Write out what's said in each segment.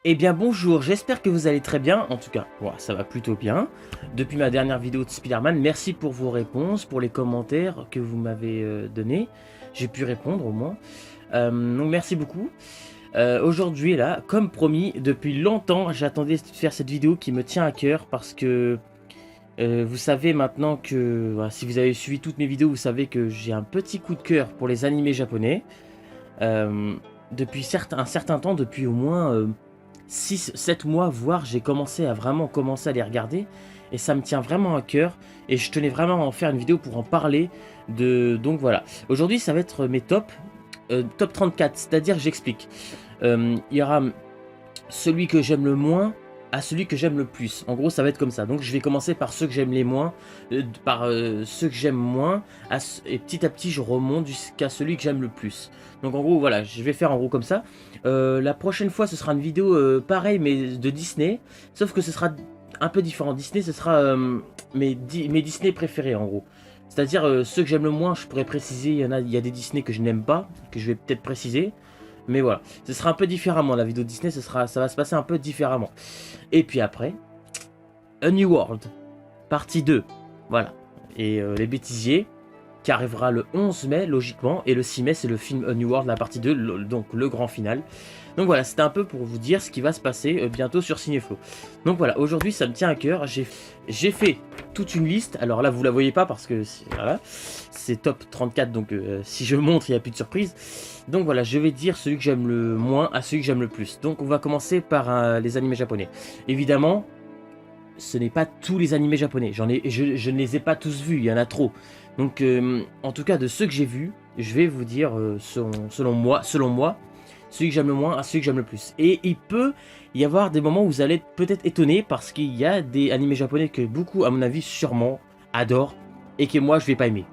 Eh bien bonjour, j'espère que vous allez très bien, en tout cas, voilà, ça va plutôt bien. Depuis ma dernière vidéo de Spider-Man, merci pour vos réponses, pour les commentaires que vous m'avez donnés. J'ai pu répondre au moins. Donc merci beaucoup. Aujourd'hui là, comme promis, depuis longtemps, j'attendais de faire cette vidéo qui me tient à cœur parce que vous savez maintenant que, voilà, si vous avez suivi toutes mes vidéos, vous savez que j'ai un petit coup de cœur pour les animés japonais. Euh, Depuis un certain temps, depuis au moins 6-7 mois, voire j'ai commencé à vraiment commencer à les regarder. Et ça me tient vraiment à cœur. Et je tenais vraiment à en faire une vidéo pour en parler. Donc voilà. Aujourd'hui, ça va être mes tops. Top 34, c'est-à-dire, j'explique. Il y aura celui que j'aime le moins à celui que j'aime le plus. En gros, ça va être comme ça. Donc, je vais commencer par ceux que j'aime les moins, par ceux que j'aime moins, et petit à petit, je remonte jusqu'à celui que j'aime le plus. Donc, en gros, voilà, je vais faire en gros comme ça. La prochaine fois, ce sera une vidéo pareille, mais de Disney, sauf que ce sera un peu différent. Disney, ce sera mes Disney préférés, en gros. C'est-à-dire, ceux que j'aime le moins, je pourrais préciser, il y a des Disney que je n'aime pas, que je vais peut-être préciser. Mais voilà, ce sera un peu différemment, la vidéo Disney, ça va se passer un peu différemment. Et puis après, A New World, partie 2, voilà. Et les bêtisiers, qui arrivera le 11 mai, logiquement, et le 6 mai, c'est le film A New World, la partie 2, donc le grand final. Donc voilà, c'était un peu pour vous dire ce qui va se passer bientôt sur Cinéflow. Donc voilà, aujourd'hui, ça me tient à cœur, j'ai fait toute une liste, alors là, vous la voyez pas parce que, voilà, c'est top 34, donc si je montre, il n'y a plus de surprise. Donc voilà, je vais dire celui que j'aime le moins à celui que j'aime le plus. Donc on va commencer par les animés japonais. Évidemment, ce n'est pas tous les animés japonais. Je ne les ai pas tous vus, il y en a trop. Donc en tout cas, de ceux que j'ai vus, je vais vous dire selon moi, celui que j'aime le moins à celui que j'aime le plus. Et il peut y avoir des moments où vous allez être peut-être étonné parce qu'il y a des animés japonais que beaucoup, à mon avis, sûrement adorent et que moi je vais pas aimer.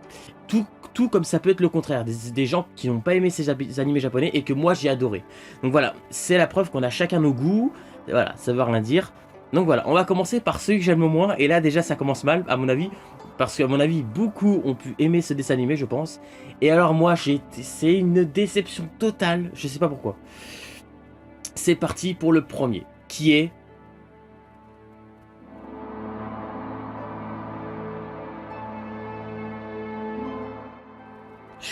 Tout comme ça peut être le contraire, des gens qui n'ont pas aimé ces animés japonais et que moi j'ai adoré. Donc voilà, c'est la preuve qu'on a chacun nos goûts, voilà, ça veut rien dire. Donc voilà, on va commencer par celui que j'aime le moins, et là déjà ça commence mal à mon avis, parce qu'à mon avis beaucoup ont pu aimer ce dessin animé je pense, et alors moi c'est une déception totale, je sais pas pourquoi. C'est parti pour le premier, qui est... Je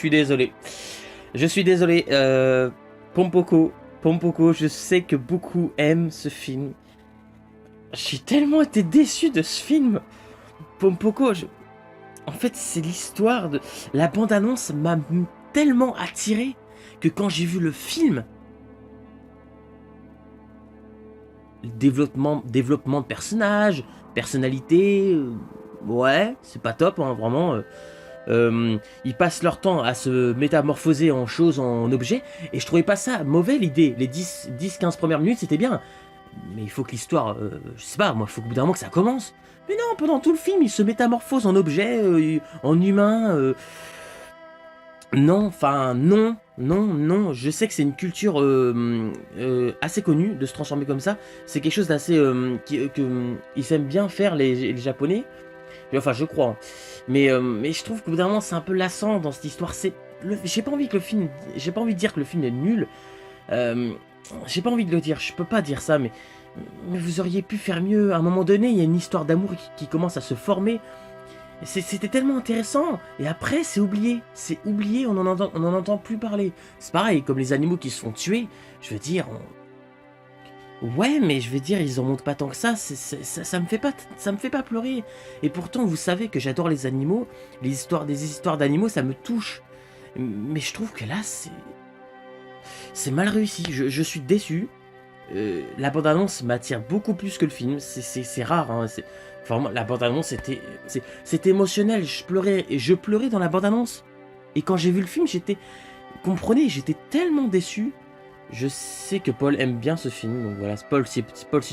suis désolé, Pompoko, je sais que beaucoup aiment ce film. J'ai tellement été déçu de ce film. Pompoko, en fait, c'est l'histoire de... La bande-annonce m'a tellement attiré que quand j'ai vu le film, développement de personnages, personnalité, ouais, c'est pas top, hein, vraiment. Ils passent leur temps à se métamorphoser en choses, en objets, et je trouvais pas ça mauvais l'idée. Les 10-15 premières minutes, c'était bien. Mais il faut que l'histoire, je sais pas, moi, il faut qu'au bout d'un moment que ça commence. Mais non, pendant tout le film, il se métamorphose en objet, en humain. Non, enfin, non. Je sais que c'est une culture assez connue de se transformer comme ça. C'est quelque chose d'assez. Ils aiment bien faire les Japonais. Enfin, je crois, hein. Mais je trouve qu'au bout d'un moment, c'est un peu lassant dans cette histoire. J'ai pas envie que le film. J'ai pas envie de dire que le film est nul. Euh, j'ai pas envie de le dire, je peux pas dire ça, mais vous auriez pu faire mieux. À un moment donné, il y a une histoire d'amour qui commence à se former. C'était tellement intéressant. Et après, c'est oublié. C'est oublié, on en entend plus parler. C'est pareil, comme les animaux qui se font tuer. Je veux dire, ouais, mais je veux dire, ils en montrent pas tant que ça. Ça me fait pas pleurer. Et pourtant, vous savez que j'adore les animaux. Des histoires d'animaux, ça me touche. Mais je trouve que là, c'est mal réussi. Je suis déçu. La bande-annonce m'attire beaucoup plus que le film. C'est rare. Hein. Vraiment, la bande-annonce, c'était émotionnel. Je pleurais dans la bande-annonce. Et quand j'ai vu le film, comprenez, j'étais tellement déçu. Je sais que Paul aime bien ce film. Donc voilà, Paul, si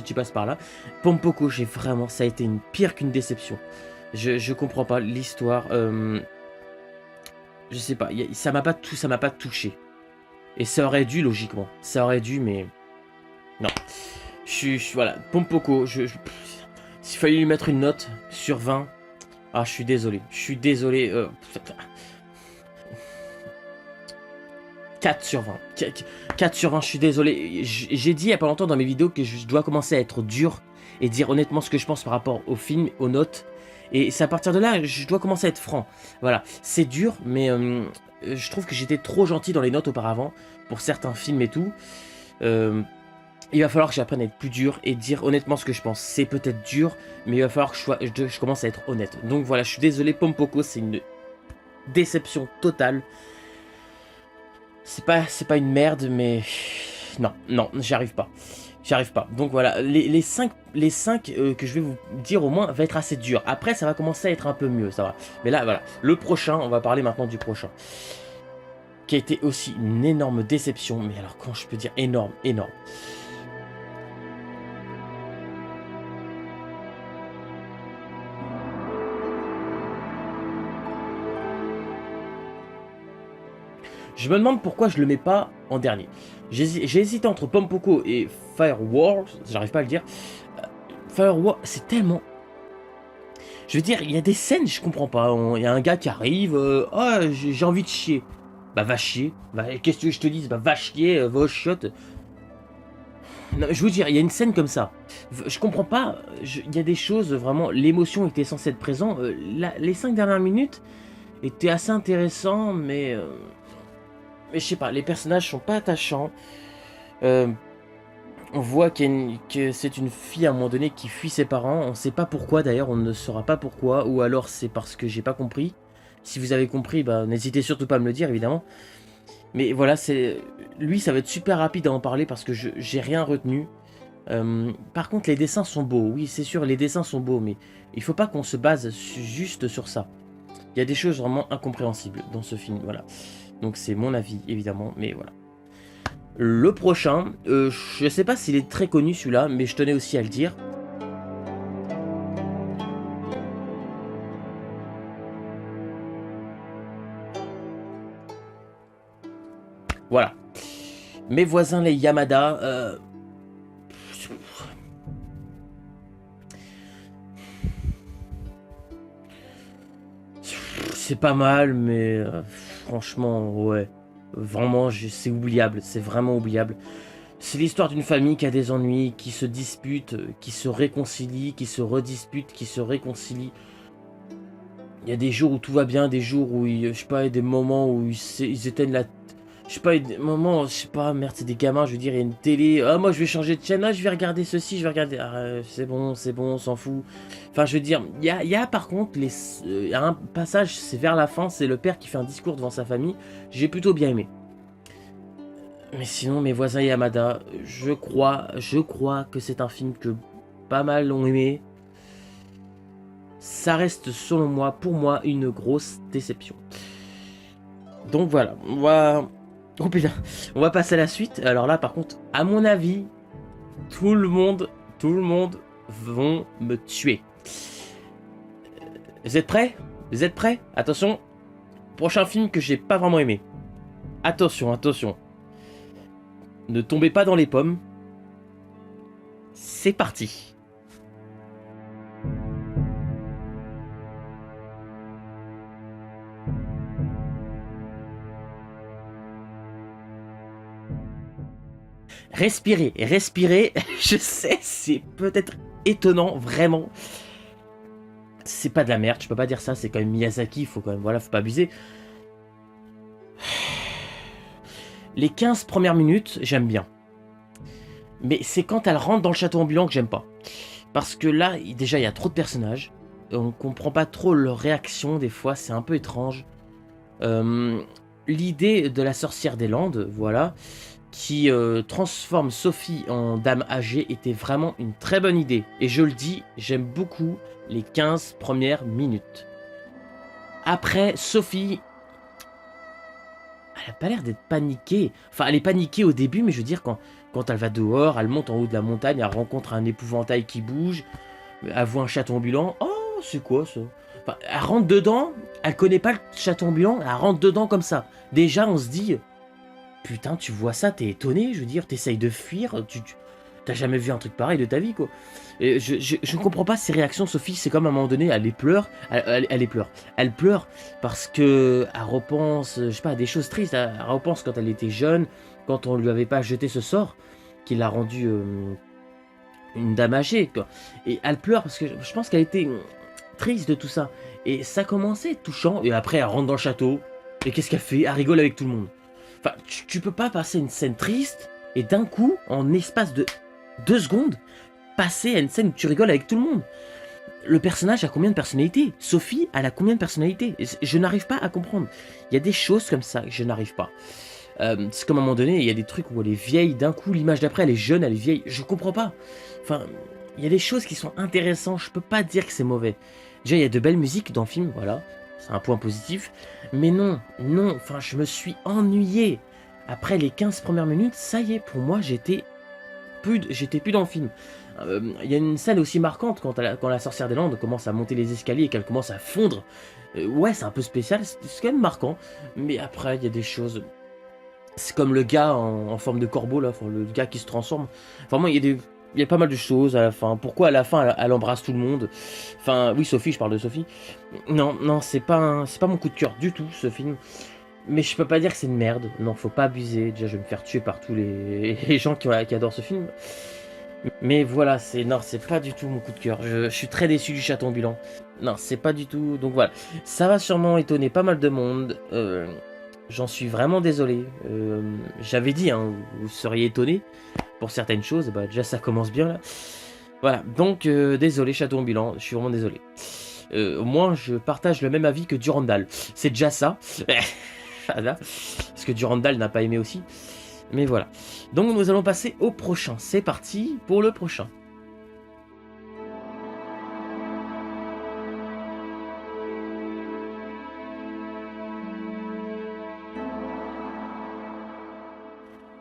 tu passes par là. Pompoko, ça a été pire qu'une déception. Je comprends pas l'histoire. Je sais pas, ça m'a pas touché. Et ça aurait dû, logiquement. Ça aurait dû, mais... Non. Voilà, Pompoko, s'il fallait lui mettre une note sur 20... Ah, je suis désolé. 4 sur 20. 4 sur 20, je suis désolé. J'ai dit il y a pas longtemps dans mes vidéos que je dois commencer à être dur et dire honnêtement ce que je pense par rapport au film, aux notes. Et c'est à partir de là, je dois commencer à être franc. Voilà, c'est dur, mais je trouve que j'étais trop gentil dans les notes auparavant, pour certains films et tout. Il va falloir que j'apprenne à être plus dur et dire honnêtement ce que je pense. C'est peut-être dur, mais il va falloir que je commence à être honnête. Donc voilà, je suis désolé, Pom Poko, c'est une déception totale. C'est pas une merde, mais non, j'y arrive pas. J'y arrive pas. Donc voilà, les 5 que je vais vous dire au moins va être assez dur. Après, ça va commencer à être un peu mieux, ça va. Mais là, voilà, le prochain, on va parler maintenant du prochain. Qui a été aussi une énorme déception. Mais alors, quand je peux dire énorme. Je me demande pourquoi je le mets pas en dernier. J'ai hésité entre Pom Poko et Firewall, j'arrive pas à le dire. Firewall, c'est tellement... Je veux dire, il y a des scènes, je comprends pas. Il y a un gars qui arrive, oh, j'ai envie de chier. Bah va chier. Qu'est-ce que je te dise? Bah va chier, va au chiottes. Non, je veux dire, il y a une scène comme ça. Je comprends pas. Il y a des choses, vraiment, l'émotion était censée être présente. Les 5 dernières minutes étaient assez intéressantes, mais je sais pas, les personnages sont pas attachants. On voit que c'est une fille à un moment donné qui fuit ses parents. On sait pas pourquoi d'ailleurs, on ne saura pas pourquoi. Ou alors c'est parce que j'ai pas compris. Si vous avez compris, bah, n'hésitez surtout pas à me le dire évidemment. Mais voilà, lui ça va être super rapide à en parler parce que j'ai rien retenu. Par contre les dessins sont beaux, oui c'est sûr les dessins sont beaux, mais il faut pas qu'on se base juste sur ça. Il y a des choses vraiment incompréhensibles dans ce film, voilà. Donc c'est mon avis évidemment, mais voilà. Le prochain, je sais pas s'il est très connu celui-là, mais je tenais aussi à le dire. Voilà. Mes voisins les Yamada, c'est pas mal, mais franchement, ouais. Vraiment, c'est oubliable, c'est vraiment oubliable. C'est l'histoire d'une famille qui a des ennuis, qui se dispute, qui se réconcilie, qui se redispute, qui se réconcilie. Il y a des jours où tout va bien, des jours où, je sais pas, il y a des moments où ils éteignent la... Je sais pas, il y a des moments, je sais pas, merde, c'est des gamins, je veux dire, il y a une télé, ah, moi je vais changer de chaîne, ah, je vais regarder ceci, je vais regarder... Ah, c'est bon, on s'en fout. Enfin, je veux dire, il y a par contre, il y a un passage, c'est vers la fin, c'est le père qui fait un discours devant sa famille, j'ai plutôt bien aimé. Mais sinon, Mes voisins Yamada, je crois que c'est un film que pas mal ont aimé. Ça reste, selon moi, pour moi, une grosse déception. Donc voilà, oh putain, on va passer à la suite. Alors là, par contre, à mon avis, tout le monde vont me tuer. Vous êtes prêts? Vous êtes prêts? Attention, prochain film que j'ai pas vraiment aimé. Attention. Ne tombez pas dans les pommes. C'est parti. Respirez. Je sais, c'est peut-être étonnant, vraiment. C'est pas de la merde, je peux pas dire ça, c'est quand même Miyazaki, faut pas abuser. Les 15 premières minutes, j'aime bien. Mais c'est quand elle rentre dans le château ambulant que j'aime pas. Parce que là, déjà, il y a trop de personnages. On comprend pas trop leurs réactions, des fois, c'est un peu étrange. L'idée de la sorcière des Landes, voilà, qui transforme Sophie en dame âgée, était vraiment une très bonne idée. Et je le dis, j'aime beaucoup les 15 premières minutes. Après, Sophie... Elle a pas l'air d'être paniquée. Enfin, elle est paniquée au début, mais je veux dire, quand elle va dehors, elle monte en haut de la montagne, elle rencontre un épouvantail qui bouge, elle voit un château ambulant. Oh, c'est quoi ça? Enfin, elle rentre dedans, elle connaît pas le château ambulant, elle rentre dedans comme ça. Déjà, on se dit, putain, tu vois ça, t'es étonné, je veux dire, t'essayes de fuir, T'as jamais vu un truc pareil de ta vie, quoi. Et je ne comprends pas ses réactions, Sophie. C'est comme à un moment donné, elle pleure. Elle pleure. Elle pleure parce que elle repense, je sais pas, à des choses tristes. Elle repense quand elle était jeune, quand on lui avait pas jeté ce sort qui l'a rendue une dame âgée, quoi. Et elle pleure parce que je pense qu'elle était triste de tout ça. Et ça commençait touchant. Et après, elle rentre dans le château. Et qu'est-ce qu'elle fait? Elle rigole avec tout le monde. Enfin, tu peux pas passer une scène triste et d'un coup, en espace de 2 secondes, passer à une scène où tu rigoles avec tout le monde. Le personnage a combien de personnalités? Sophie, elle a combien de personnalités? Je n'arrive pas à comprendre. Il y a des choses comme ça que je n'arrive pas. C'est comme à un moment donné, il y a des trucs où elle est vieille, d'un coup, l'image d'après, elle est jeune, elle est vieille. Je comprends pas. Enfin, il y a des choses qui sont intéressantes. Je peux pas dire que c'est mauvais. Déjà, il y a de belles musiques dans le film, voilà. C'est un point positif. Mais non, non, enfin, je me suis ennuyé. Après les 15 premières minutes, ça y est, pour moi, j'étais plus dans le film. Il y a une scène aussi marquante quand la sorcière des Landes commence à monter les escaliers et qu'elle commence à fondre. Ouais, c'est un peu spécial, c'est quand même marquant. Mais après, il y a des choses... C'est comme le gars en forme de corbeau, là, enfin, le gars qui se transforme. Vraiment, il y a pas mal de choses à la fin. Pourquoi à la fin, elle embrasse tout le monde? Enfin, oui, Sophie, je parle de Sophie. Non, non, c'est pas mon coup de cœur du tout, ce film. Mais je peux pas dire que c'est une merde. Non, faut pas abuser. Déjà, je vais me faire tuer par tous les gens qui adorent ce film. Mais voilà, non, c'est pas du tout mon coup de cœur. Je suis très déçu du Château ambulant. Non, c'est pas du tout. Donc voilà, ça va sûrement étonner pas mal de monde. J'en suis vraiment désolé. J'avais dit, hein, vous seriez étonné pour certaines choses. Bah, déjà, ça commence bien là. Voilà, donc désolé, Château ambulant. Je suis vraiment désolé. Au moins, je partage le même avis que Durandal. C'est déjà ça. Voilà. Parce que Durandal n'a pas aimé aussi. Mais voilà. Donc nous allons passer au prochain. C'est parti pour le prochain.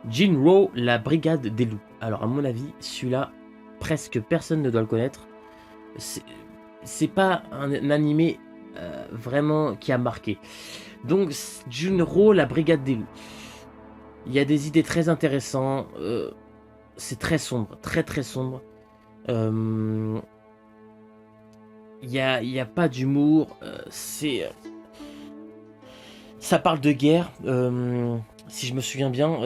Jinro, la brigade des loups. Alors à mon avis, celui-là, presque personne ne doit le connaître. C'est pas un animé vraiment qui a marqué. Donc Jinro, la brigade des loups. Il y a des idées très intéressantes. C'est très sombre, très très sombre. Il y a pas d'humour. Ça parle de guerre. Si je me souviens bien,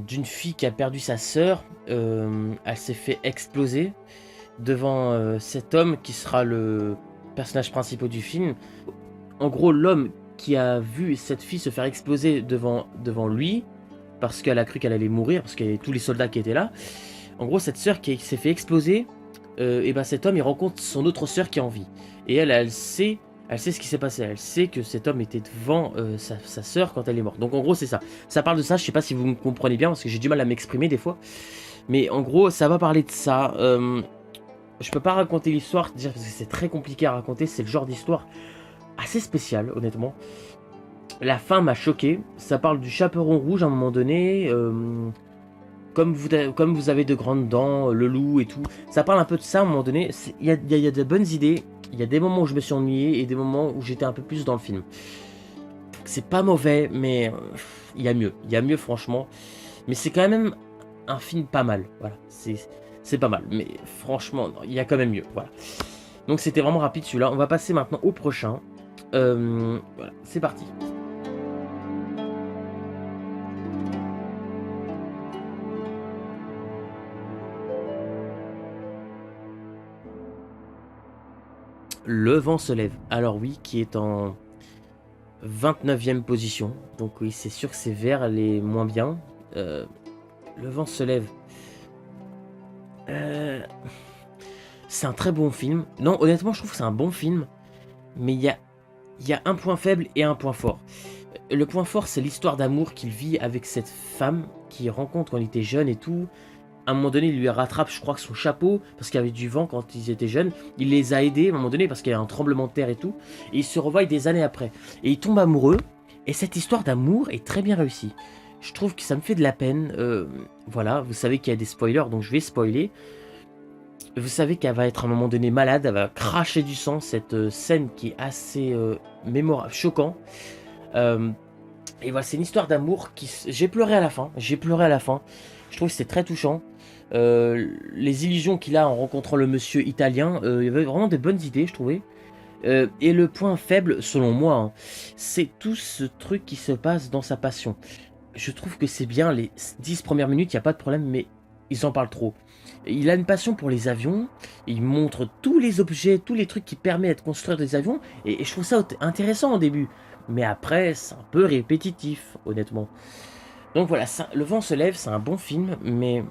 d'une fille qui a perdu sa sœur. Elle s'est fait exploser devant cet homme qui sera le personnage principal du film. En gros, l'homme qui a vu cette fille se faire exploser devant lui, parce qu'elle a cru qu'elle allait mourir, parce qu'il y avait tous les soldats qui étaient là. En gros, cette sœur qui s'est fait exploser, et ben cet homme, il rencontre son autre sœur qui est en vie. Et elle sait ce qui s'est passé. Elle sait que cet homme était devant sa sœur quand elle est morte. Donc en gros, c'est ça. Ça parle de ça. Je sais pas si vous me comprenez bien, parce que j'ai du mal à m'exprimer des fois. Mais en gros, ça va parler de ça. Je peux pas raconter l'histoire, déjà parce que c'est très compliqué à raconter. C'est le genre d'histoire assez spéciale, honnêtement. La fin m'a choqué. Ça parle du chaperon rouge à un moment donné. Comme vous avez de grandes dents, le loup et tout. Ça parle un peu de ça à un moment donné. Il y a de bonnes idées. Il y a des moments où je me suis ennuyé et des moments où j'étais un peu plus dans le film. C'est pas mauvais, mais il y a mieux. Il y a mieux, franchement. Mais c'est quand même un film pas mal. Voilà, c'est pas mal. Mais franchement, il y a quand même mieux. Voilà. Donc c'était vraiment rapide celui-là. On va passer maintenant au prochain. Voilà, c'est parti. Le vent se lève. Alors oui, qui est en 29e position. Donc oui, c'est sûr que c'est vers les moins bien. Le vent se lève. C'est un très bon film. Non, honnêtement, je trouve que c'est un bon film. Mais il y a un point faible et un point fort. Le point fort, c'est l'histoire d'amour qu'il vit avec cette femme qu'il rencontre quand il était jeune et tout. À un moment donné, il lui rattrape, je crois, son chapeau, parce qu'il y avait du vent quand ils étaient jeunes. Il les a aidés à un moment donné, parce qu'il y a un tremblement de terre et tout. Et ils se revoient des années après. Et ils tombent amoureux. Et cette histoire d'amour est très bien réussie. Je trouve que ça me fait de la peine. Voilà, vous savez qu'il y a des spoilers, donc je vais spoiler. Vous savez qu'elle va être à un moment donné malade, elle va cracher du sang. Cette scène qui est assez mémorable, choquant. Et voilà, c'est une histoire d'amour qui... J'ai pleuré à la fin. Je trouve que c'est très touchant. Les illusions qu'il a en rencontrant le monsieur italien, il y avait vraiment des bonnes idées, je trouvais. Et le point faible, selon moi, hein, c'est tout ce truc qui se passe dans sa passion. Je trouve que c'est bien, les 10 premières minutes, il n'y a pas de problème, mais ils en parlent trop. Il a une passion pour les avions, il montre tous les objets, tous les trucs qui permettent de construire des avions, et je trouve ça intéressant au début. Mais après, c'est un peu répétitif, honnêtement. Donc voilà, Le vent se lève, c'est un bon film, mais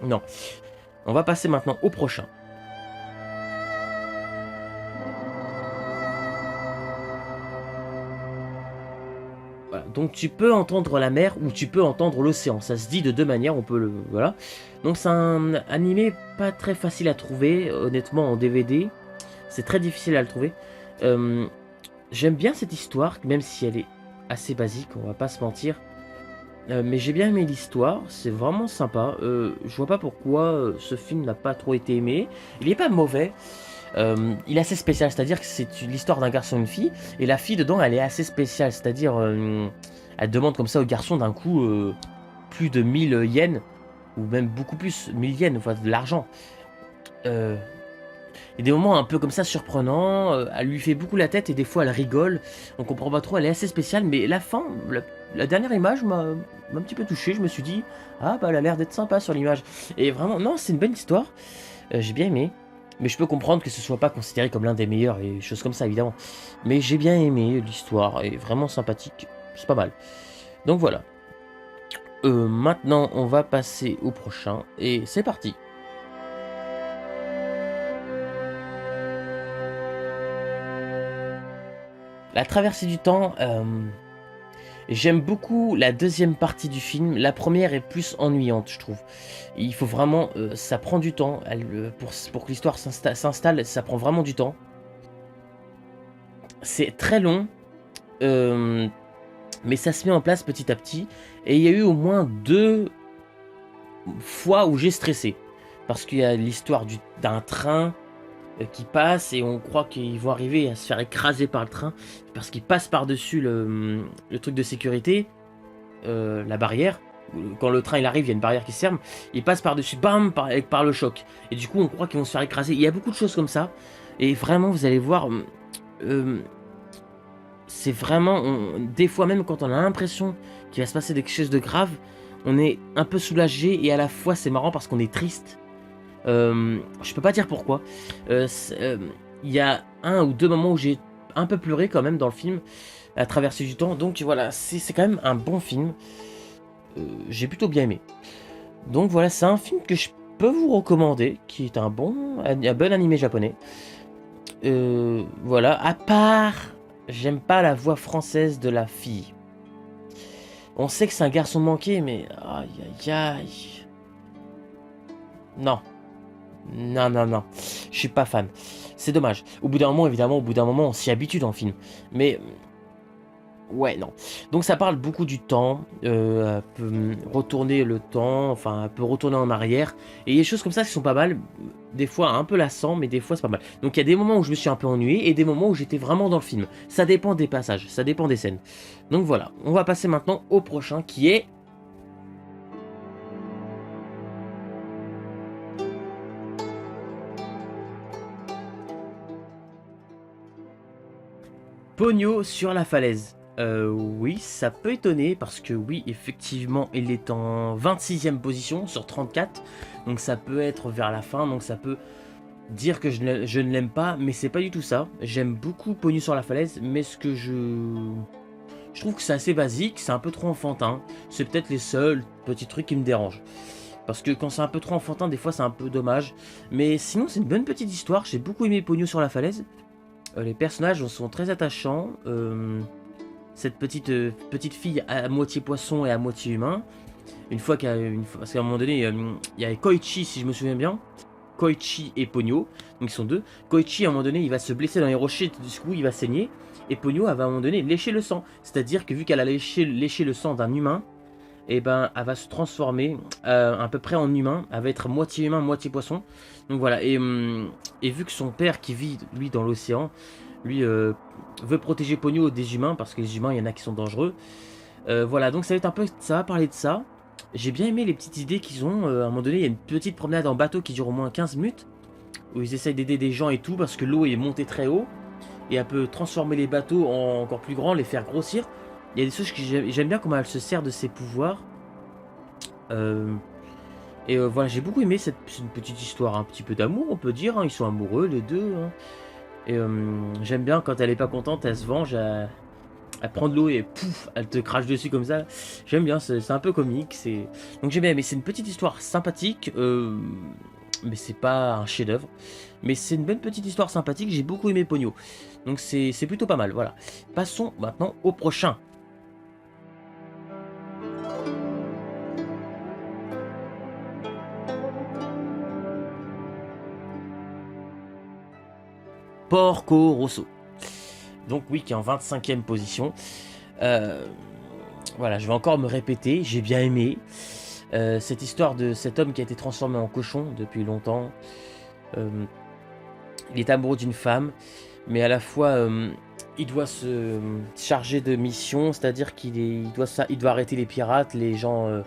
non. On va passer maintenant au prochain. Voilà. Donc tu peux entendre la mer ou tu peux entendre l'océan. Ça se dit de deux manières, on peut le... Voilà. Donc c'est un animé pas très facile à trouver, honnêtement, en DVD. C'est très difficile à le trouver. J'aime bien cette histoire, même si elle est assez basique, on va pas se mentir. Mais j'ai bien aimé l'histoire, c'est vraiment sympa. Je vois pas pourquoi ce film n'a pas trop été aimé. Il est pas mauvais. Il est assez spécial, c'est-à-dire que c'est l'histoire d'un garçon et une fille, et la fille dedans elle est assez spéciale, c'est-à-dire elle demande comme ça au garçon d'un coup plus de 1000 yens, ou même beaucoup plus, 1000 yens, enfin de l'argent. Il y a des moments un peu comme ça surprenants, elle lui fait beaucoup la tête et des fois elle rigole, on comprend pas trop, elle est assez spéciale, mais la fin, la dernière image m'a un petit peu touché, je me suis dit, ah bah elle a l'air d'être sympa sur l'image. Et vraiment, non, c'est une bonne histoire, j'ai bien aimé. Mais je peux comprendre que ce soit pas considéré comme l'un des meilleurs et choses comme ça, évidemment. Mais j'ai bien aimé l'histoire, est vraiment sympathique, c'est pas mal. Donc voilà. Maintenant, on va passer au prochain, et c'est parti. La traversée du temps, j'aime beaucoup la deuxième partie du film. La première est plus ennuyante, je trouve. Il faut vraiment... ça prend du temps. Pour que l'histoire s'installe, ça prend vraiment du temps. C'est très long. Mais ça se met en place petit à petit. Et il y a eu au moins 2 fois où j'ai stressé. Parce qu'il y a l'histoire d'un train qui passe et on croit qu'ils vont arriver à se faire écraser par le train. Parce qu'il passe par-dessus le truc de sécurité. La barrière. Quand le train il arrive, il y a une barrière qui se ferme. Il passe par-dessus, bam, par le choc. Et du coup, on croit qu'ils vont se faire écraser. Il y a beaucoup de choses comme ça. Et vraiment, vous allez voir... c'est vraiment... des fois, même quand on a l'impression qu'il va se passer quelque chose de grave, on est un peu soulagé. Et à la fois, c'est marrant parce qu'on est triste. Je peux pas dire pourquoi. Il y a 1 ou 2 moments où j'ai un peu pleuré quand même dans le film. À traverser du temps. Donc voilà, c'est quand même un bon film. J'ai plutôt bien aimé. Donc voilà, c'est un film que je peux vous recommander, qui est un bon animé japonais. Voilà, à part, j'aime pas la voix française de la fille. On sait que c'est un garçon manqué, mais aïe aïe aïe. Non. Non, non, non. Je suis pas fan. C'est dommage. Au bout d'un moment, évidemment, on s'y habitue dans le film. Mais... ouais, non. Donc ça parle beaucoup du temps, elle peut retourner le temps, enfin, elle peut retourner en arrière. Et il y a des choses comme ça qui sont pas mal, des fois un peu lassant, mais des fois c'est pas mal. Donc il y a des moments où je me suis un peu ennuyé et des moments où j'étais vraiment dans le film. Ça dépend des passages, ça dépend des scènes. Donc voilà, on va passer maintenant au prochain qui est... Ponyo sur la falaise. Oui, ça peut étonner parce que oui, effectivement, il est en 26e position sur 34. Donc ça peut être vers la fin, donc ça peut dire que je ne l'aime pas, mais c'est pas du tout ça. J'aime beaucoup Ponyo sur la falaise, mais ce que je trouve que c'est assez basique, c'est un peu trop enfantin. C'est peut-être les seuls petits trucs qui me dérangent. Parce que quand c'est un peu trop enfantin, des fois c'est un peu dommage. Mais sinon, c'est une bonne petite histoire. J'ai beaucoup aimé Ponyo sur la falaise. Les personnages sont très attachants. Cette petite fille à moitié poisson et à moitié humain. Parce qu'à un moment donné, il y a Koichi, si je me souviens bien. Koichi et Ponyo, donc ils sont 2. Koichi, à un moment donné, il va se blesser dans les rochers, du coup, il va saigner. Et Ponyo, elle va à un moment donné lécher le sang. C'est-à-dire que vu qu'elle a léché le sang d'un humain, et ben, elle va se transformer à peu près en humain. Elle va être moitié humain, moitié poisson. Donc voilà, et vu que son père qui vit, lui, dans l'océan, lui veut protéger Ponyo des humains, parce que les humains, il y en a qui sont dangereux. Voilà, donc ça va parler de ça. J'ai bien aimé les petites idées qu'ils ont. À un moment donné, il y a une petite promenade en bateau qui dure au moins 15 minutes, où ils essayent d'aider des gens et tout, parce que l'eau est montée très haut, et elle peut transformer les bateaux en encore plus grands, les faire grossir. Il y a des choses que j'aime bien comment elle se sert de ses pouvoirs. Euh, voilà, j'ai beaucoup aimé c'est une petite histoire, un petit peu d'amour, on peut dire, hein. Ils sont amoureux, les deux, hein. J'aime bien quand elle est pas contente, elle se venge, elle prend de l'eau et pouf, elle te crache dessus comme ça. J'aime bien, c'est un peu comique. Donc j'aime bien, mais c'est une petite histoire sympathique. Mais c'est pas un chef-d'œuvre. Mais c'est une bonne petite histoire sympathique. J'ai beaucoup aimé Pogno. Donc c'est plutôt pas mal. Voilà. Passons maintenant au prochain. Porco Rosso. Donc oui, qui est en 25e position. Euh, voilà, je vais encore me répéter. J'ai bien aimé. Cette histoire de cet homme qui a été transformé en cochon depuis longtemps. Euh, il est amoureux d'une femme, mais à la fois il doit se charger de missions, c'est-à-dire il doit arrêter les pirates, les gens,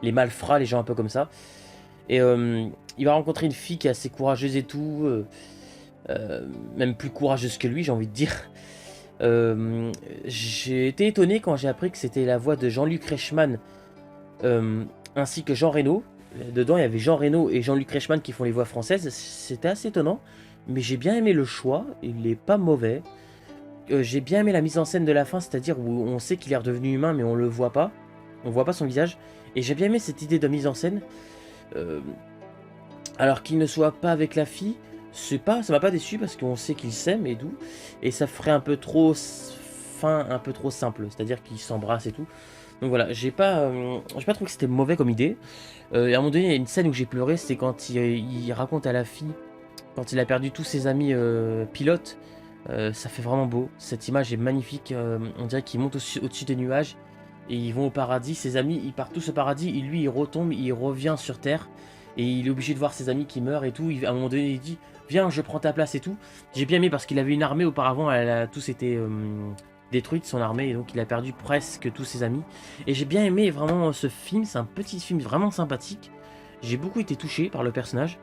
les malfrats, les gens un peu comme ça. Et il va rencontrer une fille qui est assez courageuse et tout, même plus courageuse que lui, j'ai envie de dire. J'ai été étonné quand j'ai appris que c'était la voix de Jean-Luc Reichmann ainsi que Jean Reno. Dedans, il y avait Jean Reno et Jean-Luc Reichmann qui font les voix françaises. C'était assez étonnant, mais j'ai bien aimé le choix. Il n'est pas mauvais. J'ai bien aimé la mise en scène de la fin, c'est-à-dire où on sait qu'il est redevenu humain, mais on le voit pas. On voit pas son visage. Et j'ai bien aimé cette idée de mise en scène. Euh, alors qu'il ne soit pas avec la fille, ça m'a pas déçu parce qu'on sait qu'ils s'aiment et tout. Et ça ferait un peu trop fin, un peu trop simple, c'est-à-dire qu'ils s'embrassent et tout. Donc voilà, j'ai pas trouvé que c'était mauvais comme idée. Et à un moment donné, il y a une scène où j'ai pleuré, c'est quand il raconte à la fille, quand il a perdu tous ses amis pilotes. Ça fait vraiment beau, cette image est magnifique. On dirait qu'ils montent au-dessus des nuages et ils vont au paradis. Ses amis, ils partent tous au paradis, et lui, il retombe, il revient sur Terre. Et il est obligé de voir ses amis qui meurent et tout. À un moment donné, il dit viens, je prends ta place et tout. J'ai bien aimé parce qu'il avait une armée auparavant, elle a tous été détruite, son armée, et donc il a perdu presque tous ses amis. Et j'ai bien aimé vraiment ce film, c'est un petit film vraiment sympathique. J'ai beaucoup été touché par le personnage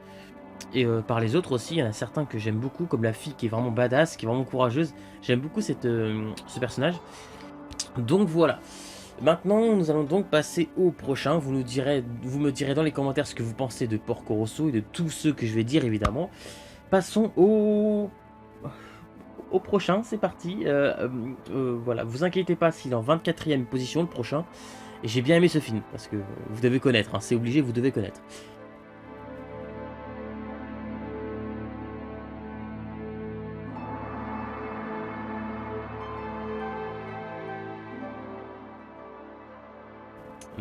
et par les autres aussi. Il y en a certains que j'aime beaucoup, comme la fille qui est vraiment badass, qui est vraiment courageuse. J'aime beaucoup ce personnage. Donc voilà. Maintenant, nous allons donc passer au prochain. Vous me direz dans les commentaires ce que vous pensez de Porco Rosso et de tous ceux que je vais dire évidemment. Passons au prochain, c'est parti. Voilà, vous inquiétez pas s'il est en 24e position le prochain. Et j'ai bien aimé ce film, parce que vous devez connaître, hein, c'est obligé, vous devez connaître.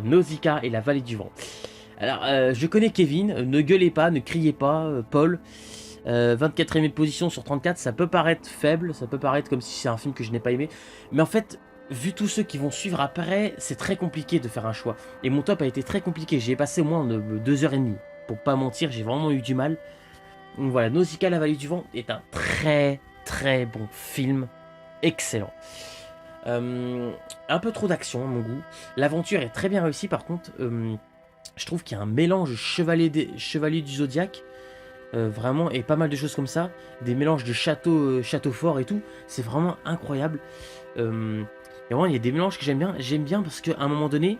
Nausicaa et la vallée du vent. Alors, je connais Kevin, ne gueulez pas, ne criez pas, Paul. 24e position sur 34, ça peut paraître faible, ça peut paraître comme si c'est un film que je n'ai pas aimé. Mais en fait, vu tous ceux qui vont suivre après, c'est très compliqué de faire un choix. Et mon top a été très compliqué, j'ai passé au moins 2h30. Pour pas mentir, j'ai vraiment eu du mal. Donc voilà, Nausicaa, la vallée du vent est un très très bon film, excellent. Un peu trop d'action à mon goût. L'aventure est très bien réussie par contre. Je trouve qu'il y a un mélange chevalier du Zodiaque. Vraiment, et pas mal de choses comme ça. Des mélanges de château fort et tout. C'est vraiment incroyable. Et vraiment, il y a des mélanges que j'aime bien. J'aime bien parce qu'à un moment donné,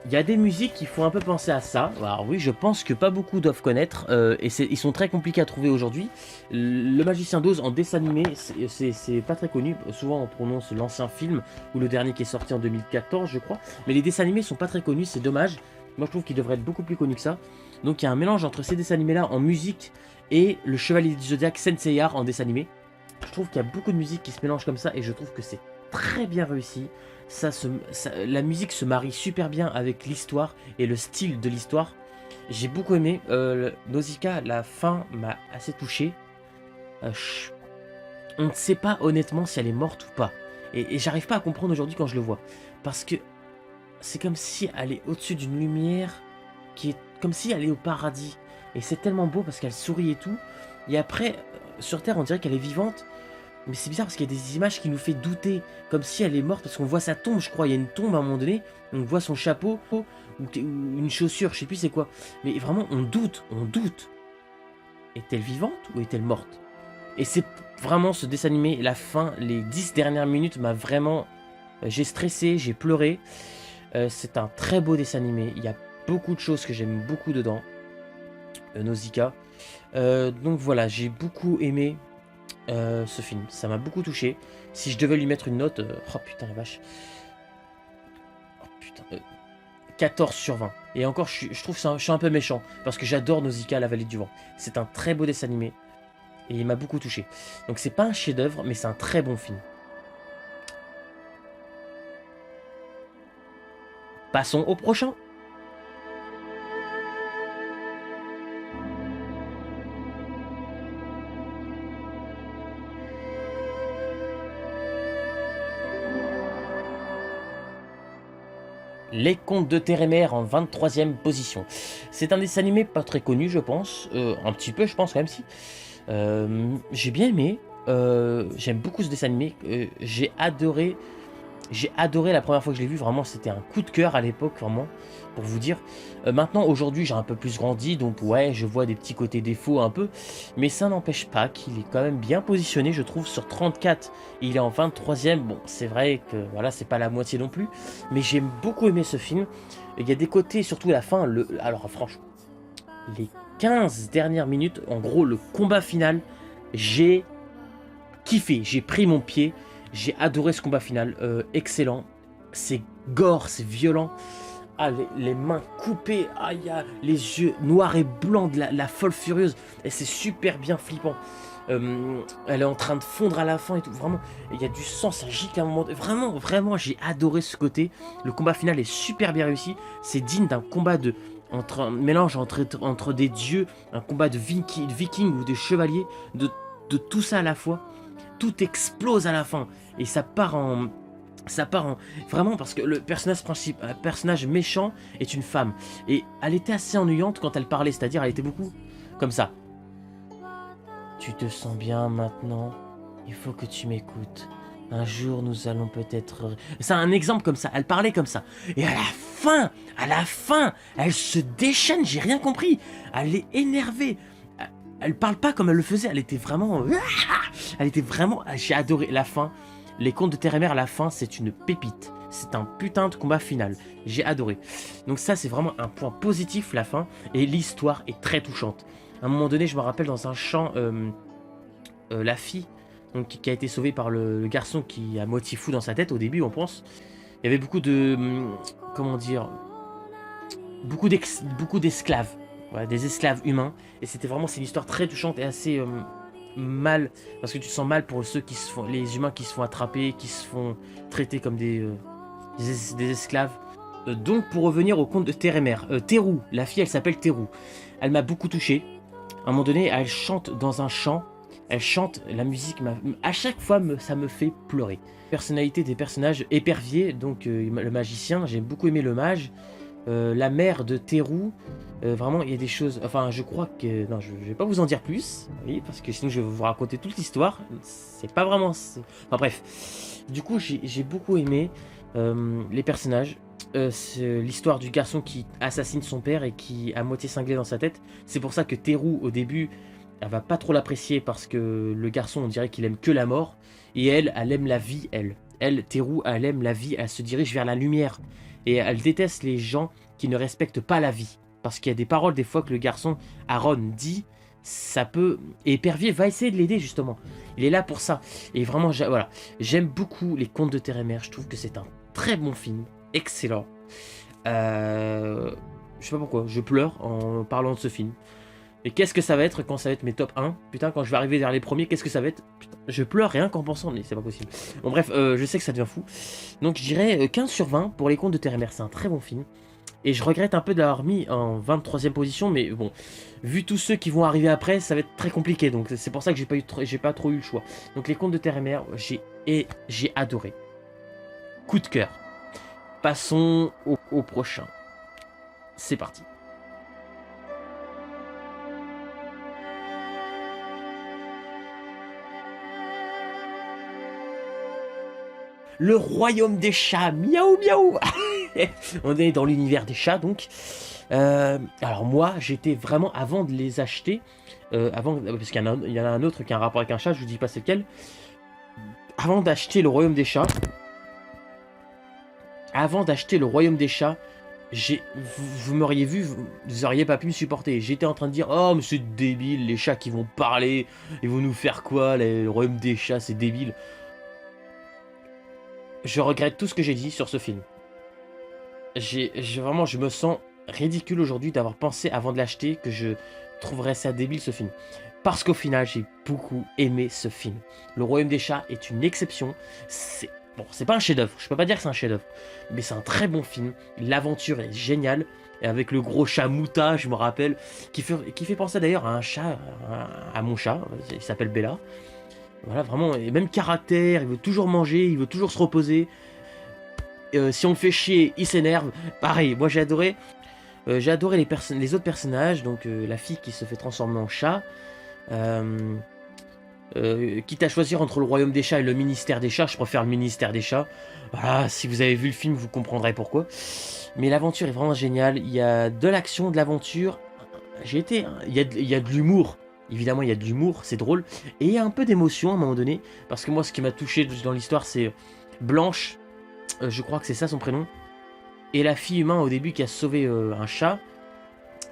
il y a des musiques qui font un peu penser à ça. Alors oui, je pense que pas beaucoup doivent connaître. Et ils sont très compliqués à trouver aujourd'hui. Le Magicien d'Oz en dessin animé, c'est pas très connu. Souvent, on prononce l'ancien film ou le dernier qui est sorti en 2014, je crois. Mais les dessins animés sont pas très connus, c'est dommage. Moi, je trouve qu'ils devraient être beaucoup plus connus que ça. Donc, il y a un mélange entre ces dessins animés-là en musique et le Chevalier du Zodiaque Senseiya en dessin animé. Je trouve qu'il y a beaucoup de musique qui se mélange comme ça et je trouve que c'est très bien réussi. La musique se marie super bien avec l'histoire et le style de l'histoire. J'ai beaucoup aimé. Nausicaa, la fin m'a assez touché. On ne sait pas honnêtement si elle est morte ou pas. Et j'arrive pas à comprendre aujourd'hui quand je le vois. Parce que c'est comme si elle est au-dessus d'une lumière qui est comme si elle est au paradis. Et c'est tellement beau parce qu'elle sourit et tout. Et après, sur Terre, on dirait qu'elle est vivante. Mais c'est bizarre parce qu'il y a des images qui nous fait douter, comme si elle est morte, parce qu'on voit sa tombe, je crois. Il y a une tombe à un moment donné, on voit son chapeau, ou une chaussure, je sais plus c'est quoi. Mais vraiment, on doute, on doute. Est-elle vivante ou est-elle morte? Et c'est vraiment ce dessin animé, la fin, les 10 dernières minutes m'a vraiment... J'ai stressé, j'ai pleuré. C'est un très beau dessin animé, il y a beaucoup de choses que j'aime beaucoup dedans. Nausicaa. Donc voilà, j'ai beaucoup aimé ce film, ça m'a beaucoup touché. Si je devais lui mettre une note, oh putain la vache, oh, putain, 14 sur 20. Et encore, je trouve que je suis un peu méchant, parce que j'adore Nausicaa, la vallée du vent. C'est un très beau dessin animé, et il m'a beaucoup touché. Donc c'est pas un chef-d'œuvre, mais c'est un très bon film. Passons au prochain. Les Contes de Terre et Mer en 23e position. C'est un dessin animé pas très connu, je pense. Un petit peu, je pense, quand même, si. J'ai bien aimé. J'aime beaucoup ce dessin animé. J'ai adoré. J'ai adoré la première fois que je l'ai vu. Vraiment, c'était un coup de cœur à l'époque, vraiment, pour vous dire. Maintenant, aujourd'hui, j'ai un peu plus grandi. Donc, ouais, je vois des petits côtés défauts un peu. Mais ça n'empêche pas qu'il est quand même bien positionné, je trouve, sur 34. Il est en 23e. Bon, c'est vrai que, voilà, c'est pas la moitié non plus. Mais j'ai beaucoup aimé ce film. Il y a des côtés, surtout la fin. Alors, franchement, les 15 dernières minutes, en gros, le combat final, j'ai kiffé. J'ai pris mon pied. J'ai adoré ce combat final. Excellent. C'est gore, c'est violent. Ah, les mains coupées. Ah, il y a les yeux noirs et blancs de la folle furieuse. Et c'est super bien flippant. Elle est en train de fondre à la fin et tout. Vraiment, il y a du sang, ça gicle à un moment. Vraiment, vraiment, j'ai adoré ce côté. Le combat final est super bien réussi. C'est digne d'un combat entre un mélange entre des dieux, un combat de vikings ou de chevaliers, de tout ça à la fois. Tout explose à la fin et ça part en vraiment parce que le personnage méchant est une femme et elle était assez ennuyante quand elle parlait, c'est-à-dire elle était beaucoup comme ça. Tu te sens bien maintenant? Il faut que tu m'écoutes. Un jour, nous allons peut-être... C'est un exemple comme ça. Elle parlait comme ça. Et à la fin, elle se déchaîne. J'ai rien compris. Elle est énervée. Elle parle pas comme elle le faisait. Elle était vraiment... Elle était vraiment... J'ai adoré la fin. Les Contes de Terre et Mer à la fin, c'est une pépite. C'est un putain de combat final. J'ai adoré. Donc ça, c'est vraiment un point positif, la fin. Et l'histoire est très touchante. À un moment donné, je me rappelle dans un champ, la fille donc, qui a été sauvée par le garçon qui a moitié fou dans sa tête au début, on pense. Il y avait beaucoup de... comment dire... beaucoup d'esclaves. Voilà, des esclaves humains. Et c'était vraiment... C'est une histoire très touchante et assez... mal, parce que tu te sens mal pour ceux qui se font, les humains qui se font attraper, qui se font traiter comme des esclaves. Donc pour revenir au conte de Terre et Mer, Terou, la fille elle s'appelle Terou. Elle m'a beaucoup touché. À un moment donné, elle chante dans un chant. Elle chante, la musique, à chaque fois ça me fait pleurer. Personnalité des personnages, Épervier, donc le magicien, j'ai beaucoup aimé le mage. La mère de Terou, vraiment il y a des choses, enfin je crois que, non je vais pas vous en dire plus, oui, parce que sinon je vais vous raconter toute l'histoire, c'est pas vraiment, enfin bref, du coup j'ai beaucoup aimé les personnages, l'histoire du garçon qui assassine son père et qui a moitié cinglé dans sa tête, c'est pour ça que Terou au début, elle va pas trop l'apprécier parce que le garçon on dirait qu'il aime que la mort, et elle aime la vie, elle, Terou, elle aime la vie, elle se dirige vers la lumière. Et elle déteste les gens qui ne respectent pas la vie. Parce qu'il y a des paroles des fois que le garçon, Aaron, dit, ça peut... Et Épervier va essayer de l'aider justement. Il est là pour ça. Et vraiment, voilà. J'aime beaucoup les Contes de Terre et Mer. Je trouve que c'est un très bon film. Excellent. Je sais pas pourquoi, je pleure en parlant de ce film. Et qu'est-ce que ça va être quand ça va être mes top 1? Putain, quand je vais arriver vers les premiers, qu'est-ce que ça va être? Putain, je pleure rien qu'en pensant, mais c'est pas possible. Bon bref, je sais que ça devient fou. Donc je dirais 15 sur 20 pour les Contes de Terre et Mer, c'est un très bon film. Et je regrette un peu d'avoir mis en 23e position, mais bon, vu tous ceux qui vont arriver après, ça va être très compliqué. Donc c'est pour ça que j'ai pas trop eu le choix. Donc les Contes de Terre et Mer, j'ai adoré. Coup de cœur. Passons au prochain. C'est parti. Le royaume des chats, miaou miaou. On est dans l'univers des chats donc. Alors moi, j'étais vraiment, avant de les acheter, parce qu'il y en a un autre qui a un rapport avec un chat, je vous dis pas c'est lequel. Avant d'acheter le royaume des chats, vous m'auriez vu, vous auriez pas pu me supporter. J'étais en train de dire, oh mais c'est débile, les chats qui vont parler, ils vont nous faire quoi, le royaume des chats, c'est débile. Je regrette tout ce que j'ai dit sur ce film. Vraiment, je me sens ridicule aujourd'hui d'avoir pensé avant de l'acheter que je trouverais ça débile ce film. Parce qu'au final, j'ai beaucoup aimé ce film. Le Royaume des Chats est une exception. Bon, c'est pas un chef-d'œuvre, je peux pas dire que c'est un chef-d'œuvre, mais c'est un très bon film. L'aventure est géniale. Et avec le gros chat Mouta, je me rappelle, qui fait penser d'ailleurs à un chat, à mon chat, il s'appelle Bella. Voilà, vraiment, et même caractère, il veut toujours manger, il veut toujours se reposer. Si on le fait chier, il s'énerve. Pareil, moi j'ai adoré les autres personnages, donc la fille qui se fait transformer en chat. Quitte à choisir entre le royaume des chats et le ministère des chats, je préfère le ministère des chats. Voilà, si vous avez vu le film, vous comprendrez pourquoi. Mais l'aventure est vraiment géniale. Il y a de l'action, de l'aventure. Il y a de l'humour. Évidemment, il y a de l'humour, c'est drôle. Et il y a un peu d'émotion à un moment donné. Parce que moi, ce qui m'a touché dans l'histoire, c'est Blanche. Je crois que c'est ça son prénom. Et la fille humaine au début qui a sauvé un chat.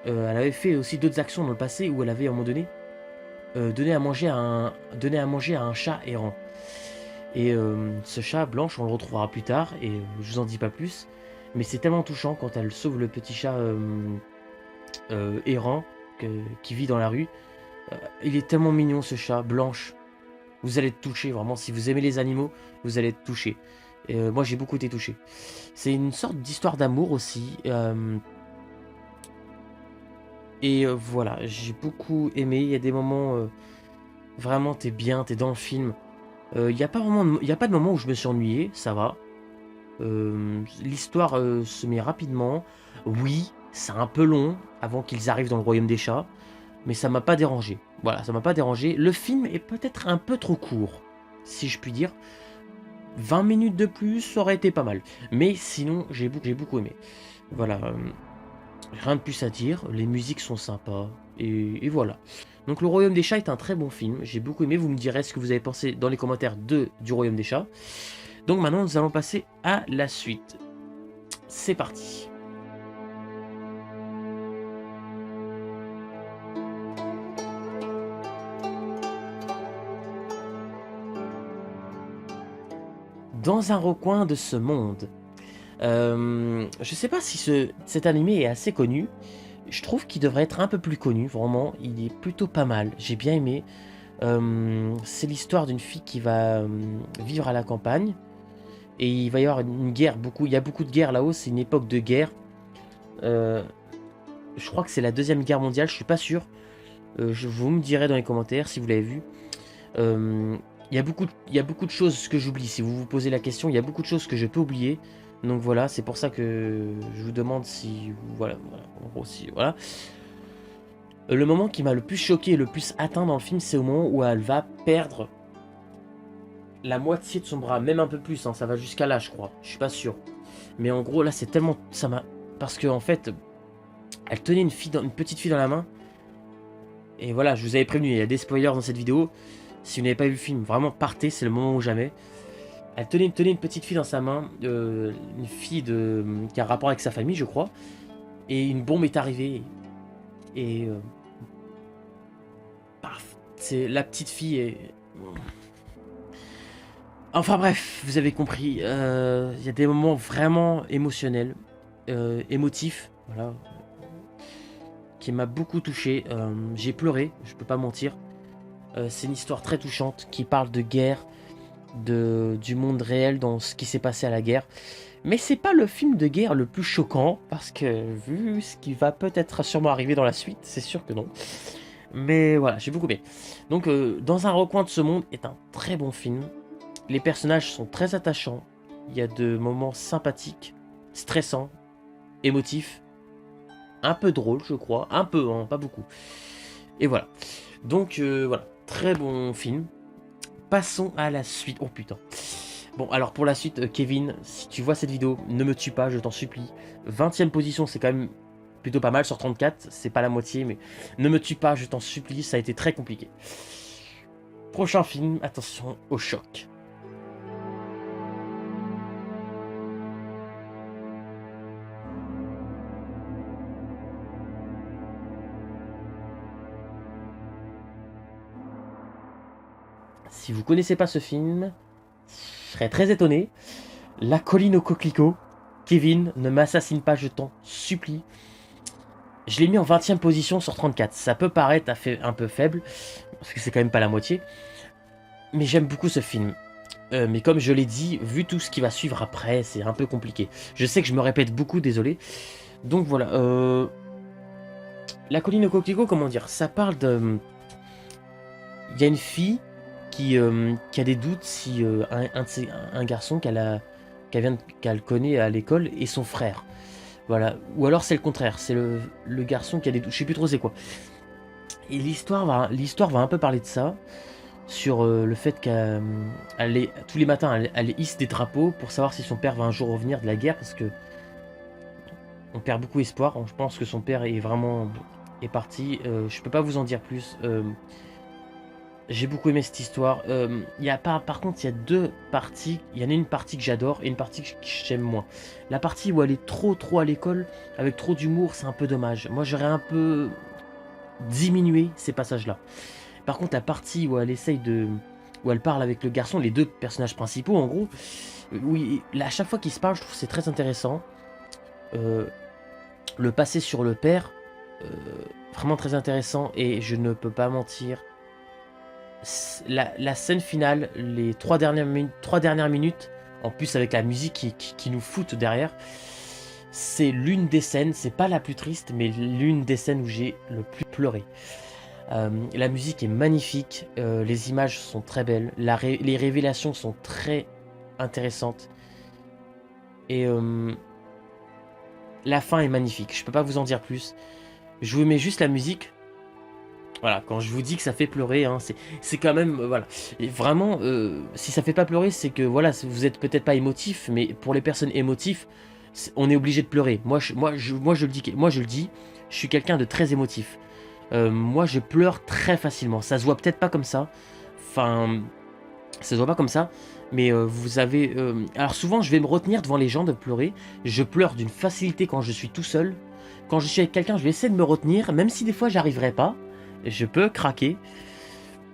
Elle avait fait aussi d'autres actions dans le passé où elle avait à un moment donné donné à manger à un chat errant. Et ce chat Blanche, on le retrouvera plus tard et je vous en dis pas plus. Mais c'est tellement touchant quand elle sauve le petit chat errant qui vit dans la rue. Il est tellement mignon ce chat Blanche. Vous allez être touché vraiment. Si vous aimez les animaux, vous allez être touché. Moi j'ai beaucoup été touché. C'est une sorte d'histoire d'amour aussi. Voilà, j'ai beaucoup aimé. Il y a des moments vraiment t'es bien, t'es dans le film. Il n'y a pas de moment où je me suis ennuyé, ça va. L'histoire se met rapidement. Oui, c'est un peu long avant qu'ils arrivent dans le royaume des chats, mais ça m'a pas dérangé. Voilà, ça m'a pas dérangé. Le film est peut-être un peu trop court, si je puis dire. 20 minutes de plus, ça aurait été pas mal. Mais sinon, j'ai beaucoup aimé. Voilà, rien de plus à dire. Les musiques sont sympas. Et voilà. Donc le Royaume des Chats est un très bon film. J'ai beaucoup aimé. Vous me direz ce que vous avez pensé dans les commentaires du Royaume des Chats. Donc maintenant, nous allons passer à la suite. C'est parti. Dans un recoin de ce monde. Je sais pas si cet animé est assez connu. Je trouve qu'il devrait être un peu plus connu. Vraiment, il est plutôt pas mal. J'ai bien aimé. C'est l'histoire d'une fille qui va vivre à la campagne. Et il va y avoir une guerre. Il y a beaucoup de guerres là-haut. C'est une époque de guerre. Je crois que c'est la Deuxième Guerre mondiale. Je suis pas sûr. Vous me direz dans les commentaires si vous l'avez vu. Il y a beaucoup de choses que j'oublie. Si vous vous posez la question, il y a beaucoup de choses que je peux oublier. Donc voilà, c'est pour ça que je vous demande si... Voilà, en gros, si... Voilà. Le moment qui m'a le plus choqué et le plus atteint dans le film, c'est au moment où elle va perdre la moitié de son bras. Même un peu plus, hein, ça va jusqu'à là, je crois. Je suis pas sûr. Mais en gros, là, c'est tellement... Ça m'a... Parce qu'en fait, elle tenait une petite fille dans la main. Et voilà, je vous avais prévenu, il y a des spoilers dans cette vidéo. Si vous n'avez pas vu le film, vraiment partez, c'est le moment ou jamais. Elle tenait une petite fille dans sa main, une fille qui a un rapport avec sa famille, je crois. Et une bombe est arrivée. Et... paf, la petite fille est... Enfin bref, vous avez compris. Il y a des moments vraiment émotionnels, émotifs, voilà, qui m'a beaucoup touché. J'ai pleuré, je peux pas mentir. C'est une histoire très touchante qui parle de guerre, du monde réel dans ce qui s'est passé à la guerre. Mais c'est pas le film de guerre le plus choquant, parce que vu ce qui va peut-être sûrement arriver dans la suite, c'est sûr que non. Mais voilà, j'ai beaucoup aimé. Donc Dans un recoin de ce monde est un très bon film. Les personnages sont très attachants. Il y a de moments sympathiques, stressants, émotifs, un peu drôles je crois, un peu, hein, pas beaucoup. Et voilà. Donc voilà, très bon film. Passons à la suite. Oh putain. Bon, alors pour la suite, Kevin, si tu vois cette vidéo, ne me tue pas, je t'en supplie. 20e position, c'est quand même plutôt pas mal sur 34, c'est pas la moitié, mais ne me tue pas, je t'en supplie, ça a été très compliqué. Prochain film, attention au choc. Si vous connaissez pas ce film, je serais très étonné. La colline au coquelicot. Kevin, ne m'assassine pas, je t'en supplie. Je l'ai mis en 20e position sur 34. Ça peut paraître un peu faible, parce que c'est quand même pas la moitié. Mais j'aime beaucoup ce film. Mais comme je l'ai dit, vu tout ce qui va suivre après, c'est un peu compliqué. Je sais que je me répète beaucoup, désolé. Donc voilà. La colline au coquelicot, comment dire? Ça parle de... Il y a une fille qui a des doutes si un garçon qu'elle connaît à l'école est son frère. Voilà. Ou alors c'est le contraire, c'est le garçon qui a des doutes, je sais plus trop c'est quoi. Et l'histoire va un peu parler de ça, sur le fait tous les matins elle hisse des drapeaux pour savoir si son père va un jour revenir de la guerre, parce que on perd beaucoup espoir. Je pense que son père est parti. Je peux pas vous en dire plus. J'ai beaucoup aimé cette histoire. Par contre, il y a deux parties. Il y en a une partie que j'adore et une partie que j'aime moins. La partie où elle est trop à l'école, avec trop d'humour, c'est un peu dommage. Moi, j'aurais un peu diminué ces passages-là. Par contre, la partie où elle parle avec le garçon, les deux personnages principaux, en gros, oui, à chaque fois qu'ils se parlent, je trouve que c'est très intéressant. Le passé sur le père, vraiment très intéressant, et je ne peux pas mentir. La scène finale, les 3 dernières minutes, en plus avec la musique qui nous fout derrière, c'est l'une des scènes, c'est pas la plus triste, mais l'une des scènes où j'ai le plus pleuré. La musique est magnifique, les images sont très belles, les révélations sont très intéressantes, et la fin est magnifique. Je peux pas vous en dire plus. Je vous mets juste la musique. Voilà, quand je vous dis que ça fait pleurer, hein, c'est quand même... voilà. Et vraiment, si ça fait pas pleurer, c'est que voilà, vous êtes peut-être pas émotif, mais pour les personnes émotives, on est obligé de pleurer. Moi, je le dis, je suis quelqu'un de très émotif. Moi, je pleure très facilement. Ça se voit peut-être pas comme ça. Enfin, ça se voit pas comme ça. Mais vous avez... alors souvent, je vais me retenir devant les gens de pleurer. Je pleure d'une facilité quand je suis tout seul. Quand je suis avec quelqu'un, je vais essayer de me retenir, même si des fois, j'arriverai pas. Je peux craquer.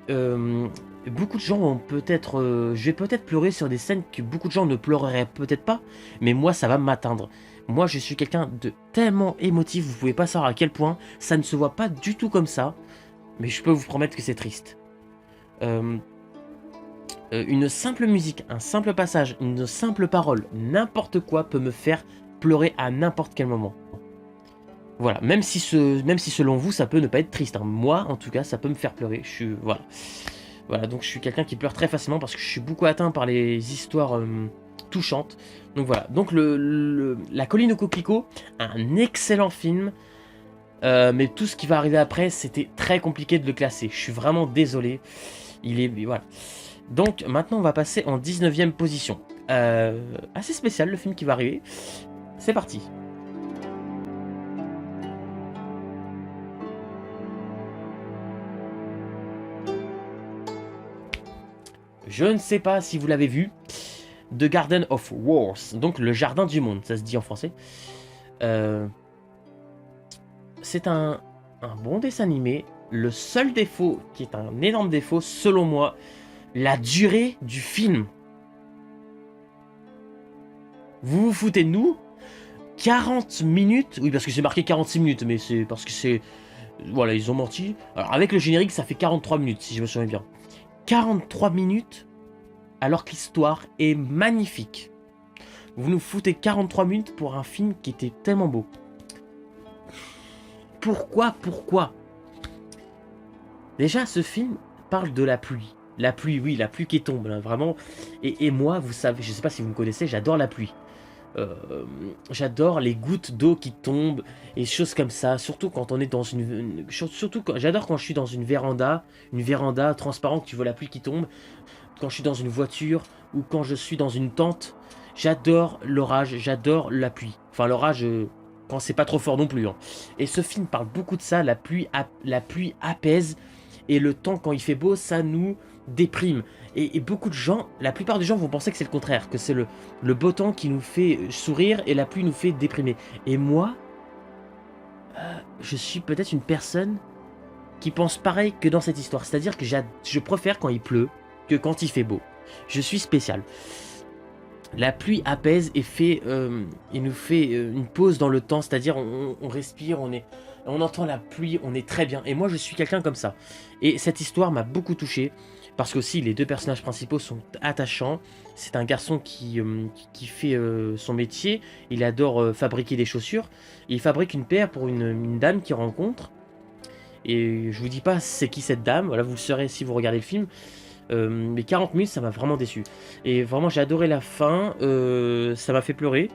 Beaucoup de gens vont peut-être... je vais peut-être pleurer sur des scènes que beaucoup de gens ne pleureraient peut-être pas, mais moi, ça va m'atteindre. Moi, je suis quelqu'un de tellement émotif, vous pouvez pas savoir à quel point. Ça ne se voit pas du tout comme ça, mais je peux vous promettre que c'est triste. Une simple musique, un simple passage, une simple parole, n'importe quoi peut me faire pleurer à n'importe quel moment. Voilà, même si selon vous, ça peut ne pas être triste. Hein. Moi, en tout cas, ça peut me faire pleurer. Voilà, donc je suis quelqu'un qui pleure très facilement parce que je suis beaucoup atteint par les histoires touchantes. Donc voilà, donc La colline au coquelicot, un excellent film. Mais tout ce qui va arriver après, c'était très compliqué de le classer. Je suis vraiment désolé. Voilà. Donc maintenant, on va passer en 19e position. Assez spécial le film qui va arriver. C'est parti. Je ne sais pas si vous l'avez vu, The Garden of Wars, donc le jardin du monde, ça se dit en français. C'est un bon dessin animé. Le seul défaut, qui est un énorme défaut, selon moi, la durée du film. Vous vous foutez de nous? 40 minutes? Oui, parce que c'est marqué 46 minutes, mais c'est parce que c'est... Voilà, ils ont menti. Alors, avec le générique, ça fait 43 minutes, si je me souviens bien. 43 minutes, alors que l'histoire est magnifique. Vous nous foutez 43 minutes pour un film qui était tellement beau. Pourquoi? Déjà, ce film parle de la pluie. La pluie, oui, la pluie qui tombe, là, vraiment. Et moi, vous savez, je sais pas si vous me connaissez, j'adore la pluie. J'adore les gouttes d'eau qui tombent et choses comme ça, surtout quand on est dans j'adore quand je suis dans une véranda transparente, que tu vois la pluie qui tombe. quand je suis dans une voiture ou quand je suis dans une tente. J'adore l'orage, j'adore la pluie. Enfin, l'orage, quand c'est pas trop fort non plus. Hein. Et ce film parle beaucoup de ça. La pluie apaise. Et le temps, quand il fait beau, ça nous déprime. Et beaucoup de gens, la plupart des gens vont penser que c'est le contraire. Que c'est le beau temps qui nous fait sourire et la pluie nous fait déprimer. Et moi, je suis peut-être une personne qui pense pareil que dans cette histoire. C'est-à-dire que je préfère quand il pleut que quand il fait beau. Je suis spécial. La pluie apaise et il nous fait une pause dans le temps, c'est-à-dire on respire, on entend la pluie, on est très bien. Et moi je suis quelqu'un comme ça. Et cette histoire m'a beaucoup touché, parce que aussi les deux personnages principaux sont attachants. C'est un garçon qui fait son métier, il adore fabriquer des chaussures. Il fabrique une paire pour une dame qu'il rencontre. Et je vous dis pas c'est qui cette dame, voilà, vous le saurez si vous regardez le film. Mais 40 minutes, ça m'a vraiment déçu. Et vraiment, j'ai adoré la fin. Ça m'a fait pleurer.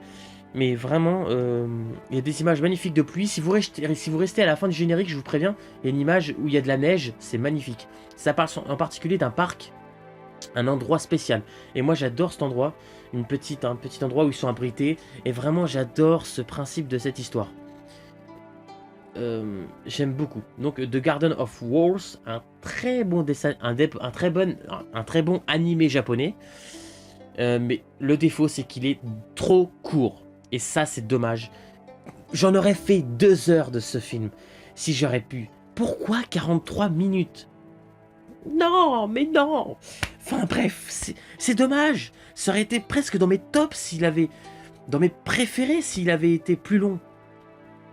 Mais vraiment, il y a des images magnifiques de pluie. Si vous restez à la fin du générique, je vous préviens, il y a une image où il y a de la neige. C'est magnifique. Ça parle en particulier d'un parc, un endroit spécial. Et moi, j'adore cet endroit. Un petit endroit où ils sont abrités. Et vraiment, j'adore ce principe de cette histoire. J'aime beaucoup. Donc The Garden of Words, un très bon dessin, un très bon animé japonais. Mais le défaut c'est qu'il est trop court. Et ça c'est dommage. J'en aurais fait 2 heures de ce film si j'aurais pu. Pourquoi 43 minutes? Non, mais non. Enfin bref, c'est dommage. Ça aurait été presque dans mes tops s'il avait... Dans mes préférés s'il avait été plus long.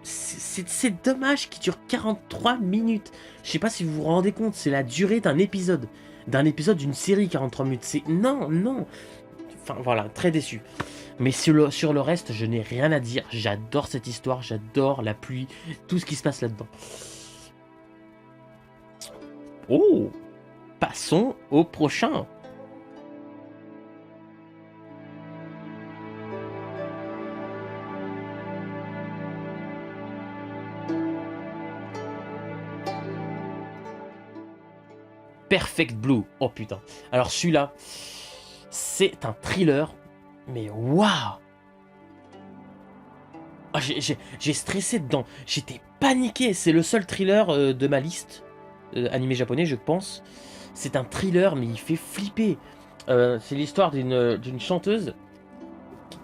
C'est dommage qu'il dure 43 minutes. Je sais pas si vous vous rendez compte, c'est la durée d'un épisode. D'une série, 43 minutes. C'est... Non. Enfin voilà, très déçu. Mais sur le reste, je n'ai rien à dire. J'adore cette histoire, j'adore la pluie, tout ce qui se passe là-dedans. Oh, passons au prochain. Perfect Blue. Oh putain. Alors celui-là, c'est un thriller, mais waouh. Oh, j'ai stressé dedans. J'étais paniqué. C'est le seul thriller de ma liste animé japonais, je pense. C'est un thriller, mais il fait flipper. C'est l'histoire d'une chanteuse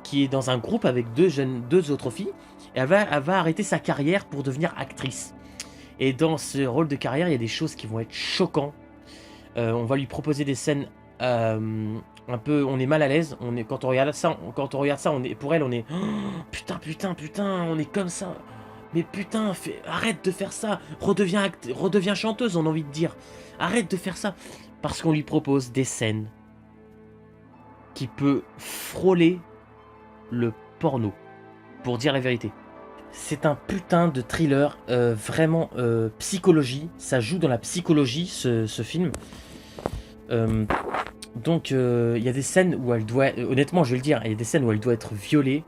qui est dans un groupe avec deux autres filles. Et elle va arrêter sa carrière pour devenir actrice. Et dans ce rôle de carrière, il y a des choses qui vont être choquantes. On va lui proposer des scènes un peu, on est mal à l'aise. Quand on regarde ça, pour elle, on est putain, on est comme ça. Mais putain, arrête de faire ça. Redeviens chanteuse, on a envie de dire. Arrête de faire ça, parce qu'on lui propose des scènes qui peut frôler le porno, pour dire la vérité. C'est un putain de thriller, vraiment psychologie. Ça joue dans la psychologie, ce film. Donc il y a des scènes où elle doit, honnêtement je vais le dire, il y a des scènes où elle doit être violée.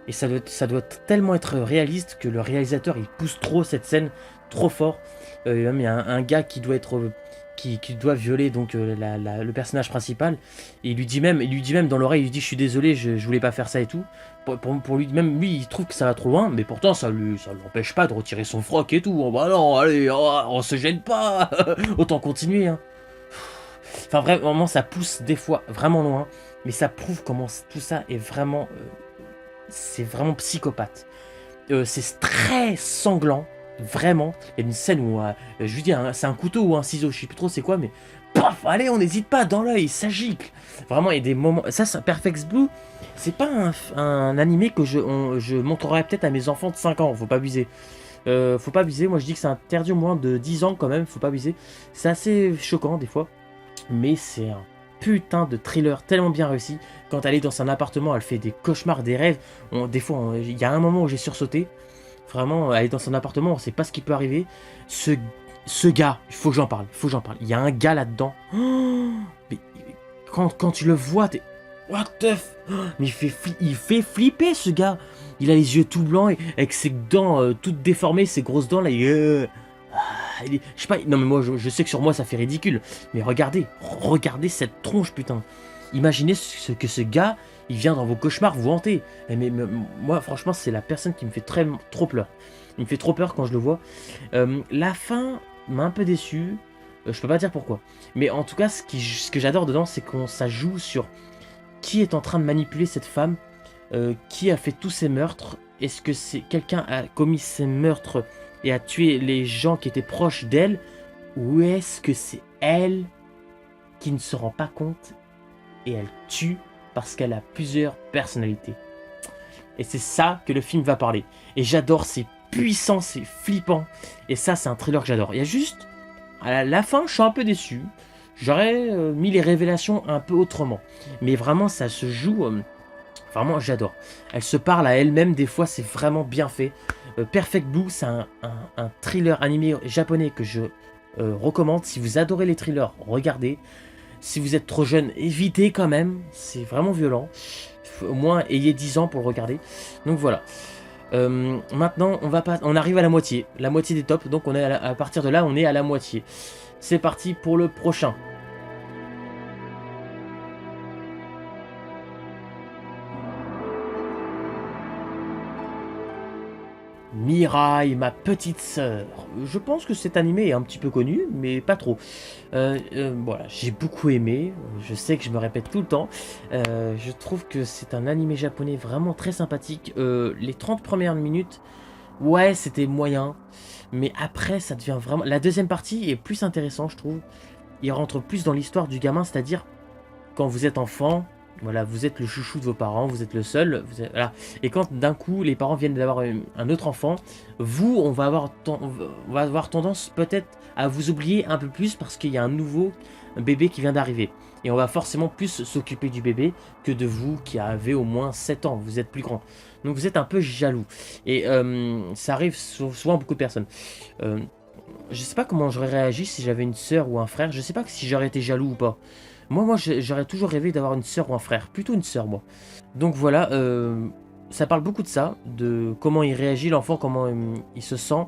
Et ça doit tellement être réaliste que le réalisateur il pousse trop cette scène, trop fort. Même il y a un gars qui doit être... Qui doit violer donc le personnage principal. Et il lui dit même dans l'oreille, il lui dit je suis désolé, je voulais pas faire ça et tout. Pour lui, même lui il trouve que ça va trop loin, mais pourtant ça l'empêche pas de retirer son froc et tout. Oh, bah non, allez, on se gêne pas. Autant continuer hein. Enfin vraiment ça pousse des fois vraiment loin, mais ça prouve comment tout ça est vraiment c'est vraiment psychopathe. C'est très sanglant, vraiment. Il y a une scène où je lui dis c'est un couteau ou un ciseau, je sais plus trop c'est quoi, mais paf, allez on n'hésite pas dans l'œil, ça gicle. Vraiment il y a des moments, ça Perfect Blue, c'est pas un animé que je montrerai peut-être à mes enfants de 5 ans, faut pas abuser. Faut pas abuser, moi je dis que c'est interdit au moins de 10 ans quand même, faut pas abuser. C'est assez choquant des fois. Mais c'est un putain de thriller tellement bien réussi. Quand elle est dans son appartement, elle fait des cauchemars, des rêves. Des fois, il y a un moment où j'ai sursauté. Vraiment, elle est dans son appartement, on sait pas ce qui peut arriver. Ce gars, il faut que j'en parle. Il y a un gars là-dedans. Oh, mais quand tu le vois, t'es... What the f... Mais il fait flipper ce gars. Il a les yeux tout blancs avec ses dents toutes déformées, ses grosses dents là. je sais pas, non mais moi je sais que sur moi ça fait ridicule, mais regardez cette tronche putain. Imaginez ce que ce gars, il vient dans vos cauchemars vous hanter. Mais moi franchement c'est la personne qui me fait trop peur. Il me fait trop peur quand je le vois. La fin m'a un peu déçu, je peux pas dire pourquoi. Mais en tout cas ce que j'adore dedans c'est qu'on ça joue sur qui est en train de manipuler cette femme, qui a fait tous ces meurtres. Est-ce que c'est quelqu'un a commis ces meurtres et a tué les gens qui étaient proches d'elle, ou est-ce que c'est elle qui ne se rend pas compte et elle tue parce qu'elle a plusieurs personnalités? Et c'est ça que le film va parler. Et j'adore, c'est puissant, c'est flippant. Et ça, c'est un thriller que j'adore. Il y a juste, à la fin, je suis un peu déçu. J'aurais mis les révélations un peu autrement. Mais vraiment, ça se joue... vraiment, j'adore. Elle se parle à elle-même, des fois, c'est vraiment bien fait. Perfect Blue, c'est un thriller animé japonais que je recommande. Si vous adorez les thrillers, regardez. Si vous êtes trop jeune, évitez quand même. C'est vraiment violent. Au moins, ayez 10 ans pour le regarder. Donc voilà. Maintenant, on arrive à la moitié. La moitié des tops. Donc on est à partir de là, on est à la moitié. C'est parti pour le prochain. Mirai, ma petite sœur. Je pense que cet animé est un petit peu connu, mais pas trop. Voilà, j'ai beaucoup aimé. Je sais que je me répète tout le temps. Je trouve que c'est un animé japonais vraiment très sympathique. Les 30 premières minutes, ouais, c'était moyen. Mais après, ça devient vraiment... La deuxième partie est plus intéressante, je trouve. Il rentre plus dans l'histoire du gamin, c'est-à-dire quand vous êtes enfant... Voilà, vous êtes le chouchou de vos parents, vous êtes le seul. Voilà. Et quand d'un coup les parents viennent d'avoir un autre enfant, vous, on va avoir tendance peut-être à vous oublier un peu plus parce qu'il y a un nouveau bébé qui vient d'arriver. Et on va forcément plus s'occuper du bébé que de vous qui avez au moins 7 ans, vous êtes plus grand. Donc vous êtes un peu jaloux. Et ça arrive souvent à beaucoup de personnes. Je sais pas comment j'aurais réagi si j'avais une sœur ou un frère. Je sais pas si j'aurais été jaloux ou pas. Moi j'aurais toujours rêvé d'avoir une sœur ou un frère. Plutôt une sœur, moi. Donc voilà, ça parle beaucoup de ça, de comment il réagit, l'enfant, comment il se sent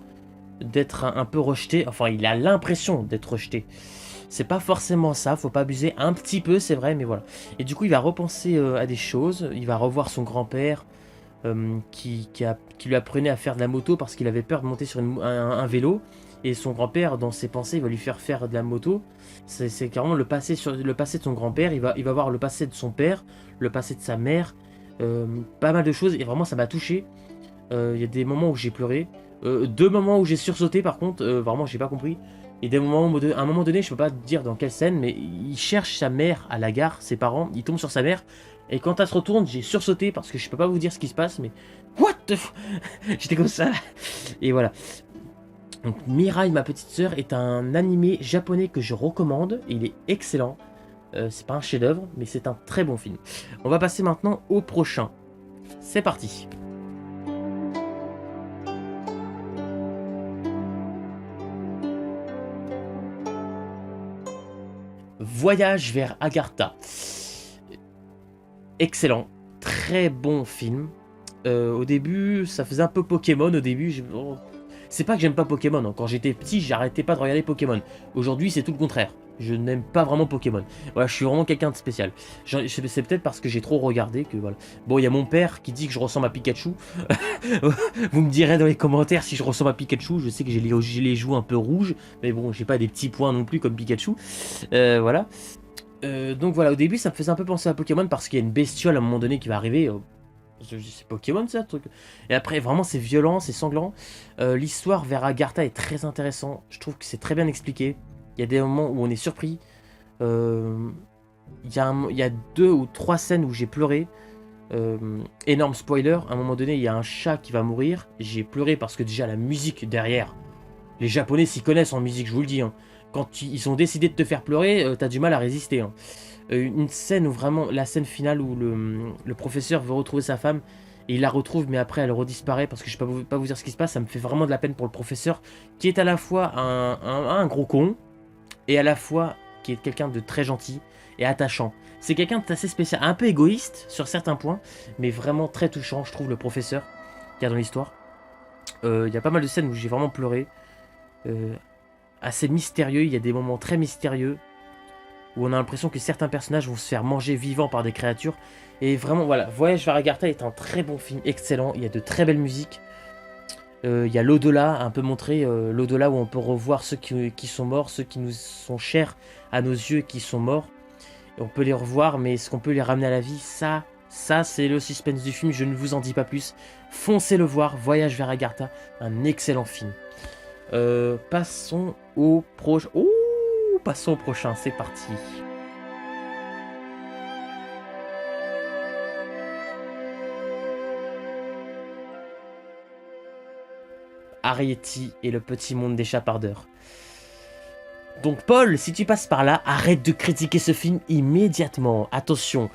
d'être un peu rejeté. Enfin, il a l'impression d'être rejeté. C'est pas forcément ça, faut pas abuser. Un petit peu, c'est vrai, mais voilà. Et du coup, il va repenser à des choses. Il va revoir son grand-père qui lui apprenait à faire de la moto parce qu'il avait peur de monter sur un vélo. Et son grand-père, dans ses pensées, il va lui faire de la moto. C'est carrément le passé de son grand-père. Il va voir le passé de son père, le passé de sa mère. Pas mal de choses. Et vraiment, ça m'a touché. Il y a des moments où j'ai pleuré. 2 moments où j'ai sursauté, par contre. Vraiment, j'ai pas compris. Et à un moment donné, je peux pas dire dans quelle scène, mais il cherche sa mère à la gare, ses parents. Il tombe sur sa mère. Et quand elle se retourne, j'ai sursauté parce que je peux pas vous dire ce qui se passe, mais... What the f... J'étais comme ça. Et voilà. Donc Mirai, ma petite sœur, est un animé japonais que je recommande. Il est excellent. C'est pas un chef-d'œuvre, mais c'est un très bon film. On va passer maintenant au prochain. C'est parti. Voyage vers Agartha. Excellent. Très bon film. Au début, ça faisait un peu Pokémon. Au début, c'est pas que j'aime pas Pokémon, hein. Quand j'étais petit, j'arrêtais pas de regarder Pokémon. Aujourd'hui, c'est tout le contraire. Je n'aime pas vraiment Pokémon. Voilà, je suis vraiment quelqu'un de spécial. C'est peut-être parce que j'ai trop regardé que voilà. Bon, il y a mon père qui dit que je ressemble à Pikachu. Vous me direz dans les commentaires si je ressemble à Pikachu. Je sais que j'ai les joues un peu rouges, mais bon, j'ai pas des petits points non plus comme Pikachu. Voilà. Donc voilà, au début, ça me faisait un peu penser à Pokémon parce qu'il y a une bestiole à un moment donné qui va arriver. C'est Pokémon ça, truc. Et après vraiment c'est violent, c'est sanglant. L'histoire vers Agartha est très intéressant. Je trouve que c'est très bien expliqué. Il y a des moments où on est surpris. Il y a 2 ou 3 scènes où j'ai pleuré. Énorme spoiler, à un moment donné il y a un chat qui va mourir. J'ai pleuré parce que déjà la musique derrière. Les Japonais s'y connaissent en musique, je vous le dis. Hein. Quand ils ont décidé de te faire pleurer, t'as du mal à résister. Hein. Une scène où vraiment, la scène finale où le professeur veut retrouver sa femme, et il la retrouve, mais après elle redisparaît, parce que je ne peux pas vous dire ce qui se passe, ça me fait vraiment de la peine pour le professeur, qui est à la fois un gros con, et à la fois qui est quelqu'un de très gentil et attachant. C'est quelqu'un d'assez spécial, un peu égoïste sur certains points, mais vraiment très touchant, je trouve, le professeur qu'il y a dans l'histoire. Il y a pas mal de scènes où j'ai vraiment pleuré. assez mystérieux. Il y a des moments très mystérieux où on a l'impression que certains personnages vont se faire manger vivants par des créatures. Et vraiment, voilà, Voyage vers Agartha est un très bon film, excellent. Il y a de très belles musiques. Il y a l'au-delà, un peu montré, l'au-delà où on peut revoir ceux qui sont morts, ceux qui nous sont chers à nos yeux qui sont morts. Et on peut les revoir, mais est-ce qu'on peut les ramener à la vie? Ça c'est le suspense du film, je ne vous en dis pas plus. Foncez le voir, Voyage vers Agartha, un excellent film. Passons au prochain. Ouh, passons au prochain, c'est parti. Arrietty et le petit monde des chapardeurs. Donc Paul, si tu passes par là, arrête de critiquer ce film immédiatement. Attention,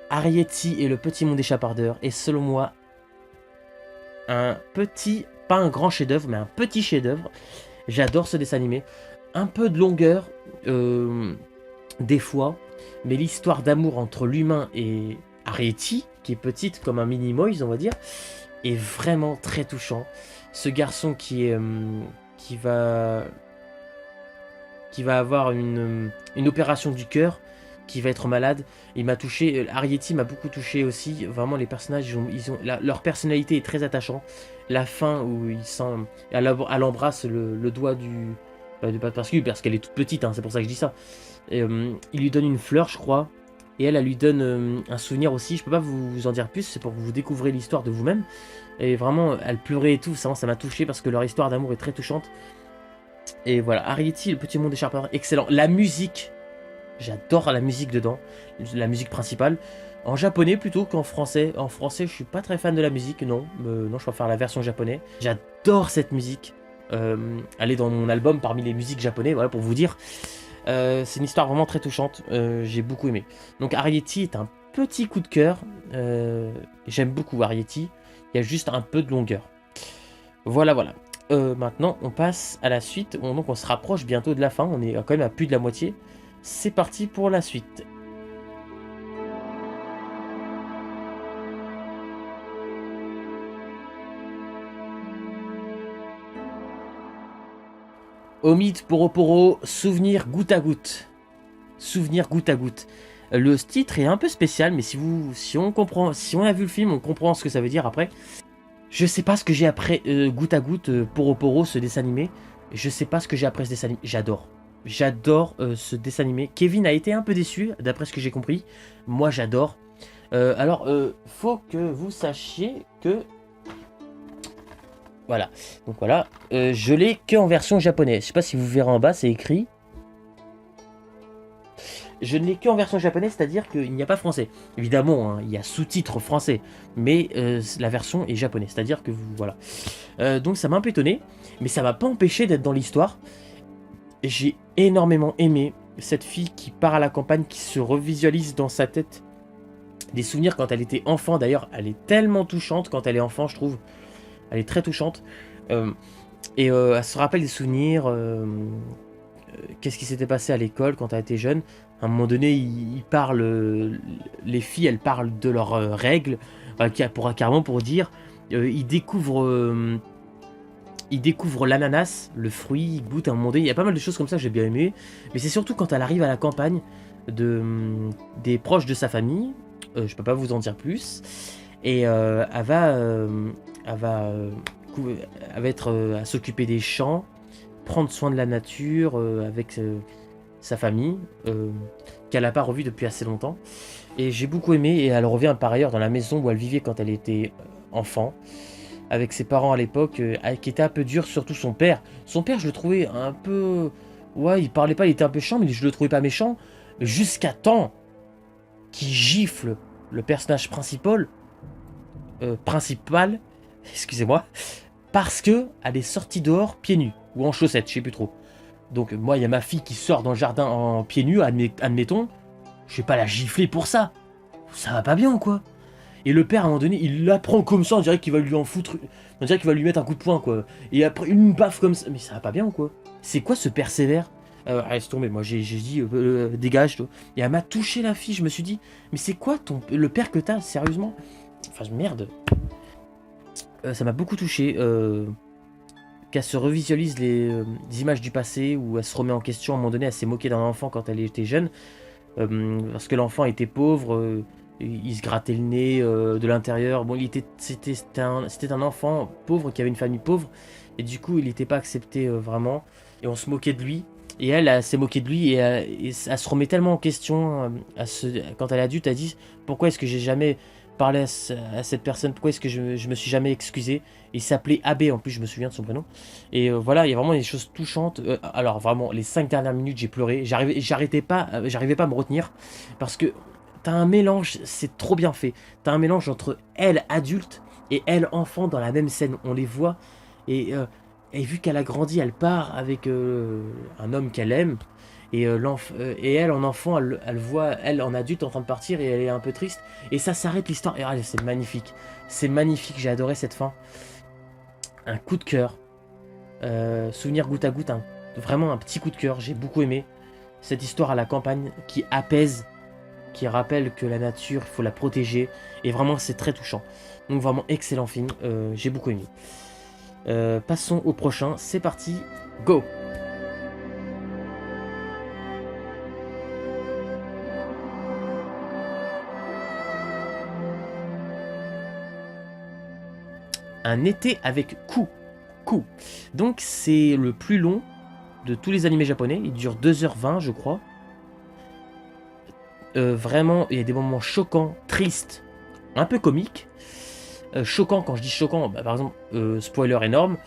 Arrietty et le petit monde des chapardeurs est selon moi un petit, pas un grand chef-d'œuvre, mais un petit chef-d'œuvre. J'adore ce dessin animé. Un peu de longueur, des fois, mais l'histoire d'amour entre l'humain et Arrietty, qui est petite comme un mini Moïse, on va dire, est vraiment très touchant. Ce garçon qui va avoir une opération du cœur, qui va être malade, il m'a touché. Arrietty m'a beaucoup touché aussi. Vraiment, les personnages, leur personnalité est très attachante. La fin où elle embrasse le doigt du pas parce qu'elle est toute petite, hein, c'est pour ça que je dis ça. Et, il lui donne une fleur, je crois. Et elle lui donne un souvenir aussi. Je peux pas vous en dire plus, c'est pour que vous découvrez l'histoire de vous-même. Et vraiment, elle pleurait et tout, ça m'a touché parce que leur histoire d'amour est très touchante. Et voilà, Arrietty, le petit monde des chapardeurs, excellent. La musique, j'adore la musique dedans, la musique principale. En japonais plutôt qu'en français. En français, je suis pas très fan de la musique, non. Non, je préfère la version japonaise. J'adore cette musique. Elle est dans mon album parmi les musiques japonaises, voilà, pour vous dire. C'est une histoire vraiment très touchante, j'ai beaucoup aimé. Donc Arrietty est un petit coup de cœur. J'aime beaucoup Arrietty. Il y a juste un peu de longueur. Voilà. Maintenant, on passe à la suite. Donc on se rapproche bientôt de la fin. On est quand même à plus de la moitié. C'est parti pour la suite. Omid Poroporo, souvenir goutte à goutte. Souvenir goutte à goutte. Le titre est un peu spécial, mais si on a vu le film, on comprend ce que ça veut dire après. Je sais pas ce que j'ai après goutte à goutte, Poroporo, ce dessin animé. Je sais pas ce que j'ai après ce dessin animé. J'adore ce dessin animé. Kevin a été un peu déçu, d'après ce que j'ai compris. Moi, j'adore. Alors, faut que vous sachiez que... Voilà. Donc voilà. Je l'ai que en version japonaise. Je sais pas si vous verrez en bas, c'est écrit. Je ne l'ai qu'en version japonaise, c'est-à-dire qu'il n'y a pas français. Évidemment, hein, il y a sous-titres français, mais la version est japonaise, c'est-à-dire que vous... Voilà. Donc ça m'a un peu étonné, mais ça m'a pas empêché d'être dans l'histoire. J'ai énormément aimé cette fille qui part à la campagne, qui se revisualise dans sa tête des souvenirs quand elle était enfant. D'ailleurs, elle est tellement touchante quand elle est enfant, je trouve. Elle est très touchante. Et elle se rappelle des souvenirs... qu'est-ce qui s'était passé à l'école quand elle était jeune. À un moment donné, les filles, elles parlent de leurs règles, carrément pour dire, ils découvrent l'ananas, le fruit, ils goûtent à un moment donné. Il y a pas mal de choses comme ça que j'ai bien aimé, mais c'est surtout quand elle arrive à la campagne des proches de sa famille. Je peux pas vous en dire plus. Et elle va être à s'occuper des champs, prendre soin de la nature avec sa famille, qu'elle n'a pas revue depuis assez longtemps. Et j'ai beaucoup aimé, et elle revient par ailleurs dans la maison où elle vivait quand elle était enfant, avec ses parents à l'époque, qui étaient un peu durs, surtout son père. Son père, je le trouvais un peu... Ouais, il parlait pas, il était un peu chiant, mais je le trouvais pas méchant, jusqu'à temps qu'il gifle le personnage principal, excusez-moi, parce que elle est sortie dehors pieds nus, ou en chaussettes, je sais plus trop. Donc moi, il y a ma fille qui sort dans le jardin en pieds nus, admettons, je vais pas la gifler pour ça. Ça va pas bien, quoi. Et le père, à un moment donné, il la prend comme ça, on dirait qu'il va lui en foutre... On dirait qu'il va lui mettre un coup de poing, quoi. Et après, une baffe comme ça. Mais ça va pas bien, quoi. C'est quoi ce père sévère? Laisse tomber, moi j'ai dit, dégage, toi. Et elle m'a touché la fille, je me suis dit, mais c'est quoi le père que t'as, sérieusement? Enfin, merde. Ça m'a beaucoup touché. qu'elle se revisualise les images du passé, où elle se remet en question. À un moment donné, elle s'est moquée d'un enfant quand elle était jeune, parce que l'enfant était pauvre, il se grattait le nez de l'intérieur. Bon, c'était un enfant pauvre qui avait une famille pauvre, et du coup, il n'était pas accepté vraiment, et on se moquait de lui. Et elle s'est moquée de lui, et elle se remet tellement en question. Quand elle est adulte, elle dit pourquoi est-ce que j'ai jamais parlé à cette personne, pourquoi est-ce que je me suis jamais excusé. Il s'appelait Abbé, en plus, je me souviens de son prénom. Et voilà, il y a vraiment des choses touchantes. Alors, vraiment, les 5 dernières minutes, j'ai pleuré. J'arrivais pas à me retenir. Parce que t'as un mélange, c'est trop bien fait. T'as un mélange entre elle, adulte, et elle, enfant, dans la même scène. On les voit. Et, euh, et vu qu'elle a grandi, elle part avec un homme qu'elle aime. Et elle, en enfant, elle voit, elle, en adulte, en train de partir. Et elle est un peu triste. Et ça s'arrête l'histoire. Et c'est magnifique. C'est magnifique, j'ai adoré cette fin. Un coup de cœur. Souvenir goutte à goutte, vraiment un petit coup de cœur. J'ai beaucoup aimé cette histoire à la campagne qui apaise, qui rappelle que la nature, il faut la protéger. Et vraiment, c'est très touchant. Donc vraiment, excellent film. J'ai beaucoup aimé. Passons au prochain. C'est parti. Go! Un été avec Ku. Ku. Donc c'est le plus long de tous les animés japonais. Il dure 2h20, je crois. Vraiment, il y a des moments choquants, tristes, un peu comiques. Choquant, quand je dis choquant, bah, par exemple, spoiler énorme.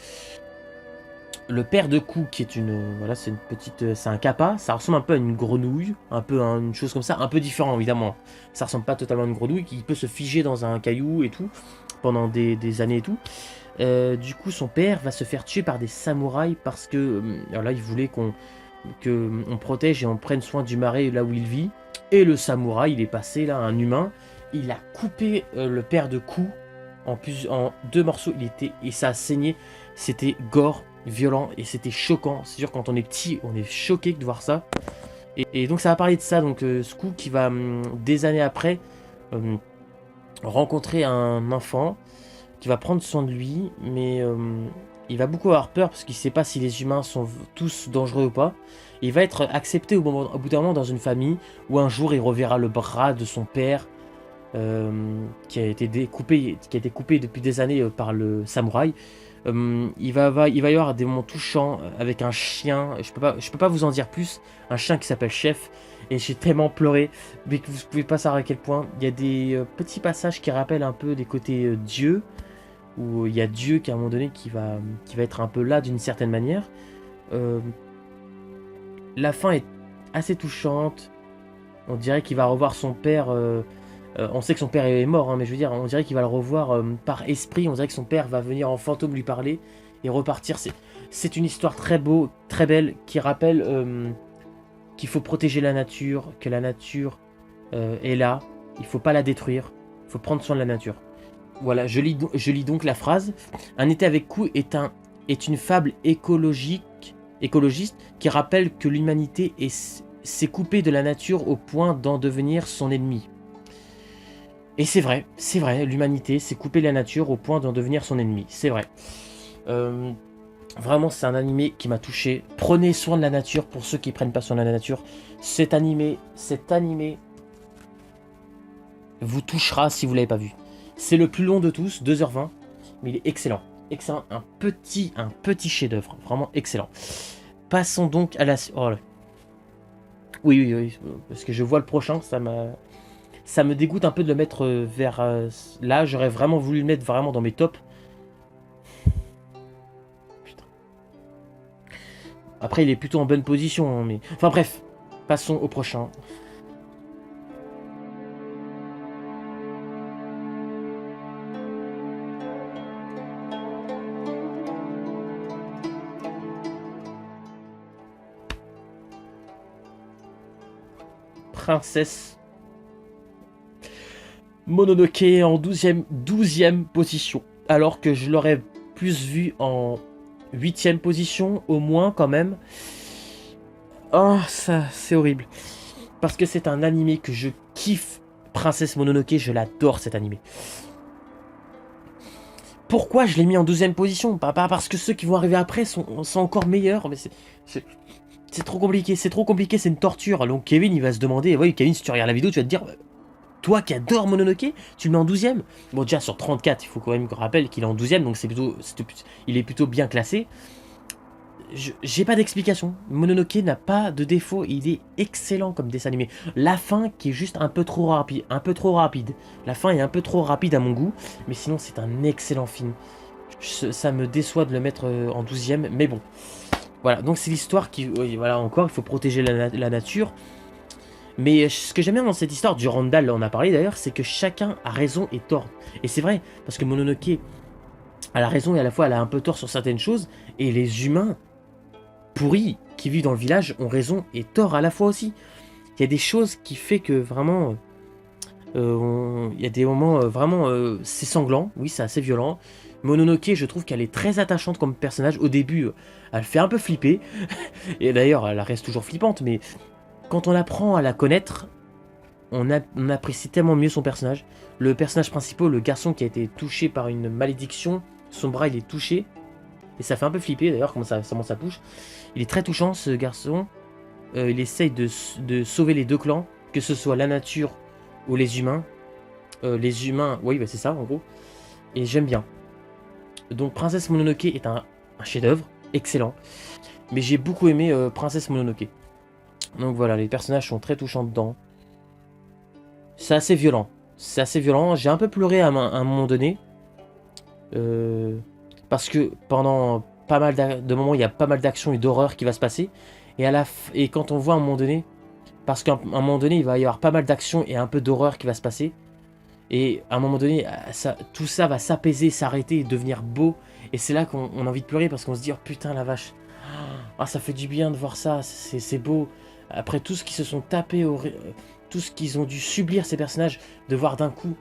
Le père de Ku, qui est voilà, c'est une petite, c'est un kappa. Ça ressemble un peu à une grenouille, un peu à une chose comme ça, un peu différent évidemment. Ça ressemble pas totalement à une grenouille, qui peut se figer dans un caillou et tout pendant des années et tout. Du coup, son père va se faire tuer par des samouraïs parce que là, il voulait qu'on protège et on prenne soin du marais là où il vit. Et le samouraï, il est passé là, un humain. Il a coupé le père de Ku en 2 morceaux. Et ça a saigné. C'était gore, violent et c'était choquant. C'est sûr, quand on est petit, on est choqué de voir ça. Et donc, ça va parler de ça. Donc, ce Ku qui va, des années après, rencontrer un enfant qui va prendre soin de lui, mais il va beaucoup avoir peur parce qu'il ne sait pas si les humains sont tous dangereux ou pas. Il va être accepté au bout d'un moment dans une famille où un jour il reverra le bras de son père qui a été coupé depuis des années par le samouraï. Il va y avoir des moments touchants avec un chien. Je peux pas vous en dire plus. Un chien qui s'appelle Chef. Et j'ai tellement pleuré, mais que vous pouvez pas savoir à quel point. Il y a des petits passages qui rappellent un peu des côtés Dieu, où il y a Dieu qui à un moment donné qui va être un peu là d'une certaine manière. La fin est assez touchante. On dirait qu'il va revoir son père. On sait que son père est mort, hein, mais je veux dire, on dirait qu'il va le revoir par esprit. On dirait que son père va venir en fantôme lui parler et repartir. C'est une histoire très beau, très belle, qui rappelle qu'il faut protéger la nature, que la nature est là. Il faut pas la détruire. Il faut prendre soin de la nature. Voilà, je lis donc la phrase. Un été avec Ku est une fable écologiste qui rappelle que l'humanité s'est coupée de la nature au point d'en devenir son ennemi. Et c'est vrai, l'humanité s'est coupée de la nature au point d'en devenir son ennemi, c'est vrai. Vraiment, c'est un animé qui m'a touché. Prenez soin de la nature pour ceux qui prennent pas soin de la nature. Cet animé vous touchera si vous l'avez pas vu. C'est le plus long de tous, 2h20, mais il est excellent. Excellent, un petit chef-d'œuvre, vraiment excellent. Passons donc à la... Oh là. Oui, parce que je vois le prochain, ça me dégoûte un peu de le mettre vers là. J'aurais vraiment voulu le mettre vraiment dans mes tops. Putain. Après, il est plutôt en bonne position, hein, mais... Enfin bref, passons au prochain. Princesse Mononoke en 12e position. Alors que je l'aurais plus vu en 8e position, au moins quand même. Oh, ça, c'est horrible. Parce que c'est un animé que je kiffe. Princesse Mononoke, je l'adore cet animé. pourquoi je l'ai mis en 12e position? Pas parce que ceux qui vont arriver après sont encore meilleurs, mais c'est trop compliqué, c'est une torture. Donc Kevin, il va se demander, oui, Kevin, si tu regardes la vidéo, tu vas te dire, toi qui adore Mononoke, tu le mets en 12e. Bon, déjà sur 34, il faut quand même qu'on rappelle qu'il est en 12e, donc il est plutôt bien classé. J'ai pas d'explication. Mononoke n'a pas de défaut, il est excellent comme dessin animé. La fin qui est juste un peu trop rapide, La fin est un peu trop rapide à mon goût, mais sinon c'est un excellent film. Ça me déçoit de le mettre en 12e, mais bon. Voilà, donc c'est l'histoire qui... Oui, voilà, encore, il faut protéger la nature. Mais ce que j'aime bien dans cette histoire, du Randall, on a parlé d'ailleurs, c'est que chacun a raison et tort. Et c'est vrai, parce que Mononoke a la raison et à la fois elle a un peu tort sur certaines choses, et les humains pourris qui vivent dans le village ont raison et tort à la fois aussi. Il y a des choses qui fait que vraiment... il y a des moments vraiment... c'est sanglant, oui, c'est assez violent. Mononoke, je trouve qu'elle est très attachante comme personnage. Au début, elle fait un peu flipper. Et d'ailleurs, elle reste toujours flippante, mais quand on apprend à la connaître, on apprécie tellement mieux son personnage. Le personnage principal, le garçon qui a été touché par une malédiction, son bras il est touché. Et ça fait un peu flipper d'ailleurs, comment ça bouge. Il est très touchant ce garçon. Il essaye de sauver les deux clans, que ce soit la nature ou les humains. Les humains, oui bah c'est ça en gros. Et j'aime bien. Donc Princesse Mononoke est un chef-d'œuvre, excellent. Mais j'ai beaucoup aimé Princesse Mononoke. Donc voilà, les personnages sont très touchants dedans. C'est assez violent. J'ai un peu pleuré à un moment donné. Parce que pendant pas mal de moments, il y a pas mal d'actions et d'horreur qui va se passer. Et quand on voit à un moment donné, parce qu'à un moment donné, il va y avoir pas mal d'actions et un peu d'horreur qui va se passer. Et à un moment donné, tout ça va s'apaiser, s'arrêter et devenir beau. Et c'est là qu'on a envie de pleurer parce qu'on se dit, oh putain la vache. Ah, ça fait du bien de voir ça, c'est beau. Après tout ce qu'ils se sont tapés, tout ce qu'ils ont dû subir ces personnages, de voir d'un coup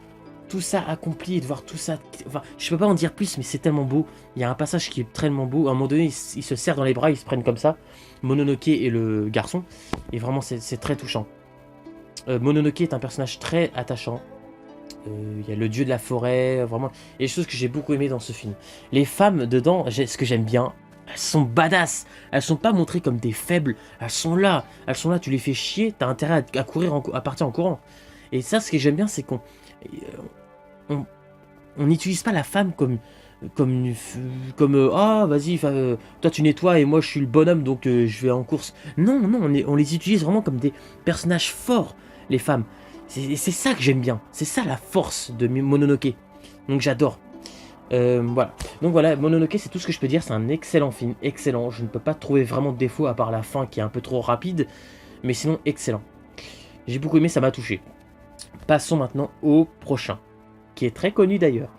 tout ça accompli et de voir tout ça... Enfin, je peux pas en dire plus, mais c'est tellement beau. Il y a un passage qui est tellement beau. À un moment donné, ils se serrent dans les bras, ils se prennent comme ça. Mononoke et le garçon. Et vraiment, c'est très touchant. Mononoke est un personnage très attachant. Il y a le dieu de la forêt, vraiment. Il y a des choses que j'ai beaucoup aimé dans ce film. Les femmes dedans, ce que j'aime bien, elles sont badass. Elles sont pas montrées comme des faibles. Elles sont là, tu les fais chier, t'as intérêt à courir, à partir en courant. Et ça, ce que j'aime bien, c'est qu'on n'utilise pas la femme comme ah vas-y, toi tu nettoies et moi je suis le bonhomme donc je vais en course. Non, on les utilise vraiment comme des personnages forts, les femmes. C'est ça que j'aime bien. C'est ça la force de Mononoke. Donc j'adore. Voilà. Donc voilà, Mononoke, c'est tout ce que je peux dire. C'est un excellent film, excellent. Je ne peux pas trouver vraiment de défaut à part la fin qui est un peu trop rapide. Mais sinon, excellent. J'ai beaucoup aimé, ça m'a touché. Passons maintenant au prochain, qui est très connu d'ailleurs.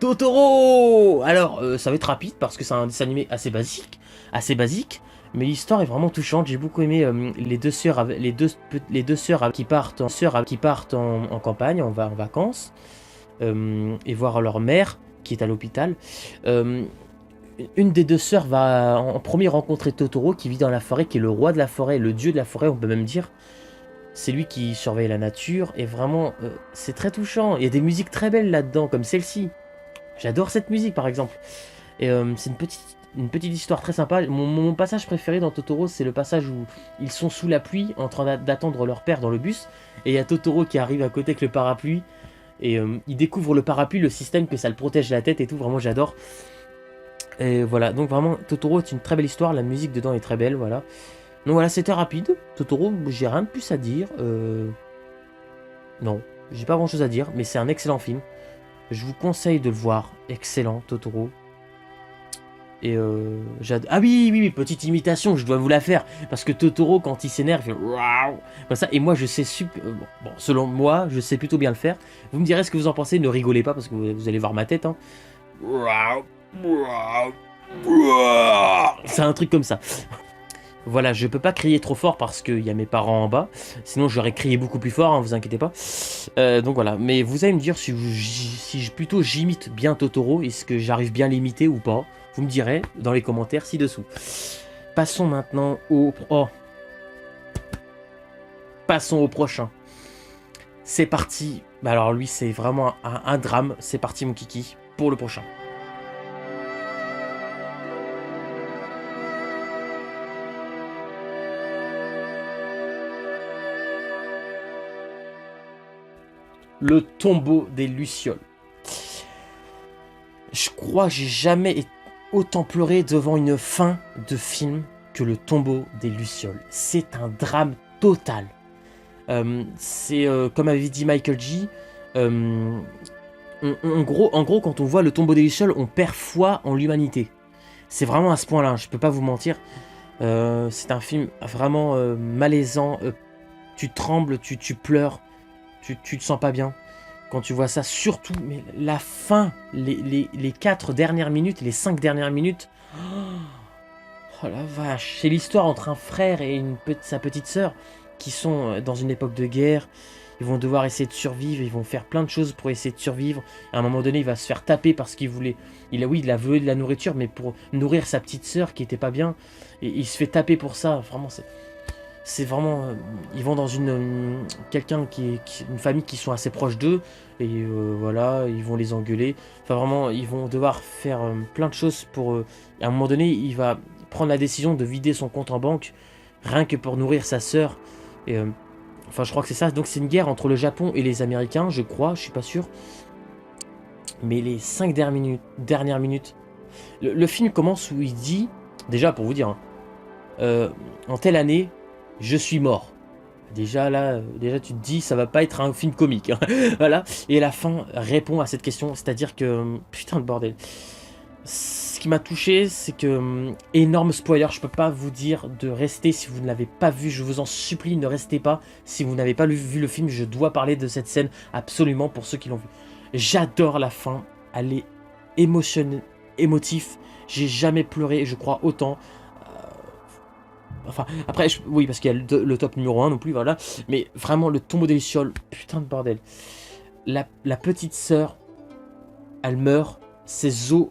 Totoro! Alors, ça va être rapide parce que c'est un dessin animé assez basique, mais l'histoire est vraiment touchante. J'ai beaucoup aimé les deux sœurs qui partent en campagne, en vacances, et voir leur mère qui est à l'hôpital. Une des deux sœurs va en premier rencontrer Totoro qui vit dans la forêt, qui est le roi de la forêt, le dieu de la forêt, on peut même dire. C'est lui qui surveille la nature et vraiment, c'est très touchant. Il y a des musiques très belles là-dedans, comme celle-ci. J'adore cette musique par exemple. Et c'est une petite histoire très sympa. Mon passage préféré dans Totoro, c'est le passage où ils sont sous la pluie en train d'attendre leur père dans le bus. Et il y a Totoro qui arrive à côté avec le parapluie. Et il découvre le parapluie, le système que ça le protège la tête et tout. Vraiment j'adore. Et voilà, donc vraiment Totoro est une très belle histoire. La musique dedans est très belle, voilà. Donc voilà, c'était rapide. Totoro, j'ai rien de plus à dire. Non, j'ai pas grand chose à dire, mais c'est un excellent film. Je vous conseille de le voir. Excellent, Totoro. Et ah oui, petite imitation, je dois vous la faire. Parce que Totoro, quand il s'énerve, il fait waouh comme ça. Et moi, je sais bon, selon moi, je sais plutôt bien le faire. Vous me direz ce que vous en pensez. Ne rigolez pas parce que vous allez voir ma tête. Hein. C'est un truc comme ça. Voilà, je peux pas crier trop fort parce qu'il y a mes parents en bas. Sinon, j'aurais crié beaucoup plus fort, hein, vous inquiétez pas. Donc voilà, mais vous allez me dire si plutôt j'imite bien Totoro. Est-ce que j'arrive bien à l'imiter ou pas? Vous me direz dans les commentaires ci-dessous. Passons maintenant au... Oh, Passons au prochain. C'est parti. Bah alors lui, c'est vraiment un drame. C'est parti, mon kiki, pour le prochain. Le tombeau des Lucioles. Je crois que j'ai jamais autant pleuré devant une fin de film que le tombeau des Lucioles. C'est un drame total. C'est comme avait dit Michael G. En gros, quand on voit le tombeau des Lucioles, on perd foi en l'humanité. C'est vraiment à ce point-là, je peux pas vous mentir. C'est un film vraiment malaisant. Tu trembles, tu pleures, tu te sens pas bien quand tu vois ça. Surtout, mais la fin, les 4 dernières minutes, les 5 dernières minutes. Oh la vache, c'est l'histoire entre un frère et sa petite sœur qui sont dans une époque de guerre. Ils vont devoir essayer de survivre, ils vont faire plein de choses pour essayer de survivre. À un moment donné, il va se faire taper parce qu'il voulait... Il a voulu de la nourriture, mais pour nourrir sa petite sœur qui était pas bien. Et il se fait taper pour ça. Vraiment, c'est vraiment... ils vont dans une famille qui sont assez proches d'eux. Et voilà, ils vont les engueuler. Enfin vraiment, ils vont devoir faire plein de choses pour... à un moment donné, il va prendre la décision de vider son compte en banque rien que pour nourrir sa sœur. Et... enfin, je crois que c'est ça. Donc, c'est une guerre entre le Japon et les Américains, je crois. Je suis pas sûr. Mais les 5 dernières minutes... Le film commence où il dit... Déjà, pour vous dire... en telle année, je suis mort. Déjà, là... Déjà, tu te dis, ça va pas être un film comique. Hein. Voilà. Et la fin répond à cette question. C'est-à-dire que... Putain de bordel. Ce qui m'a touché, c'est que... énorme spoiler, je peux pas vous dire de rester si vous ne l'avez pas vu. Je vous en supplie, ne restez pas. Si vous n'avez pas vu le film, je dois parler de cette scène absolument pour ceux qui l'ont vu. J'adore la fin. Elle est émotif. J'ai jamais pleuré, je crois, autant. Enfin, après, oui, parce qu'il y a le top numéro 1 non plus, voilà. Mais vraiment, le tombeau des Lucioles, putain de bordel. La petite sœur, elle meurt. Ses os...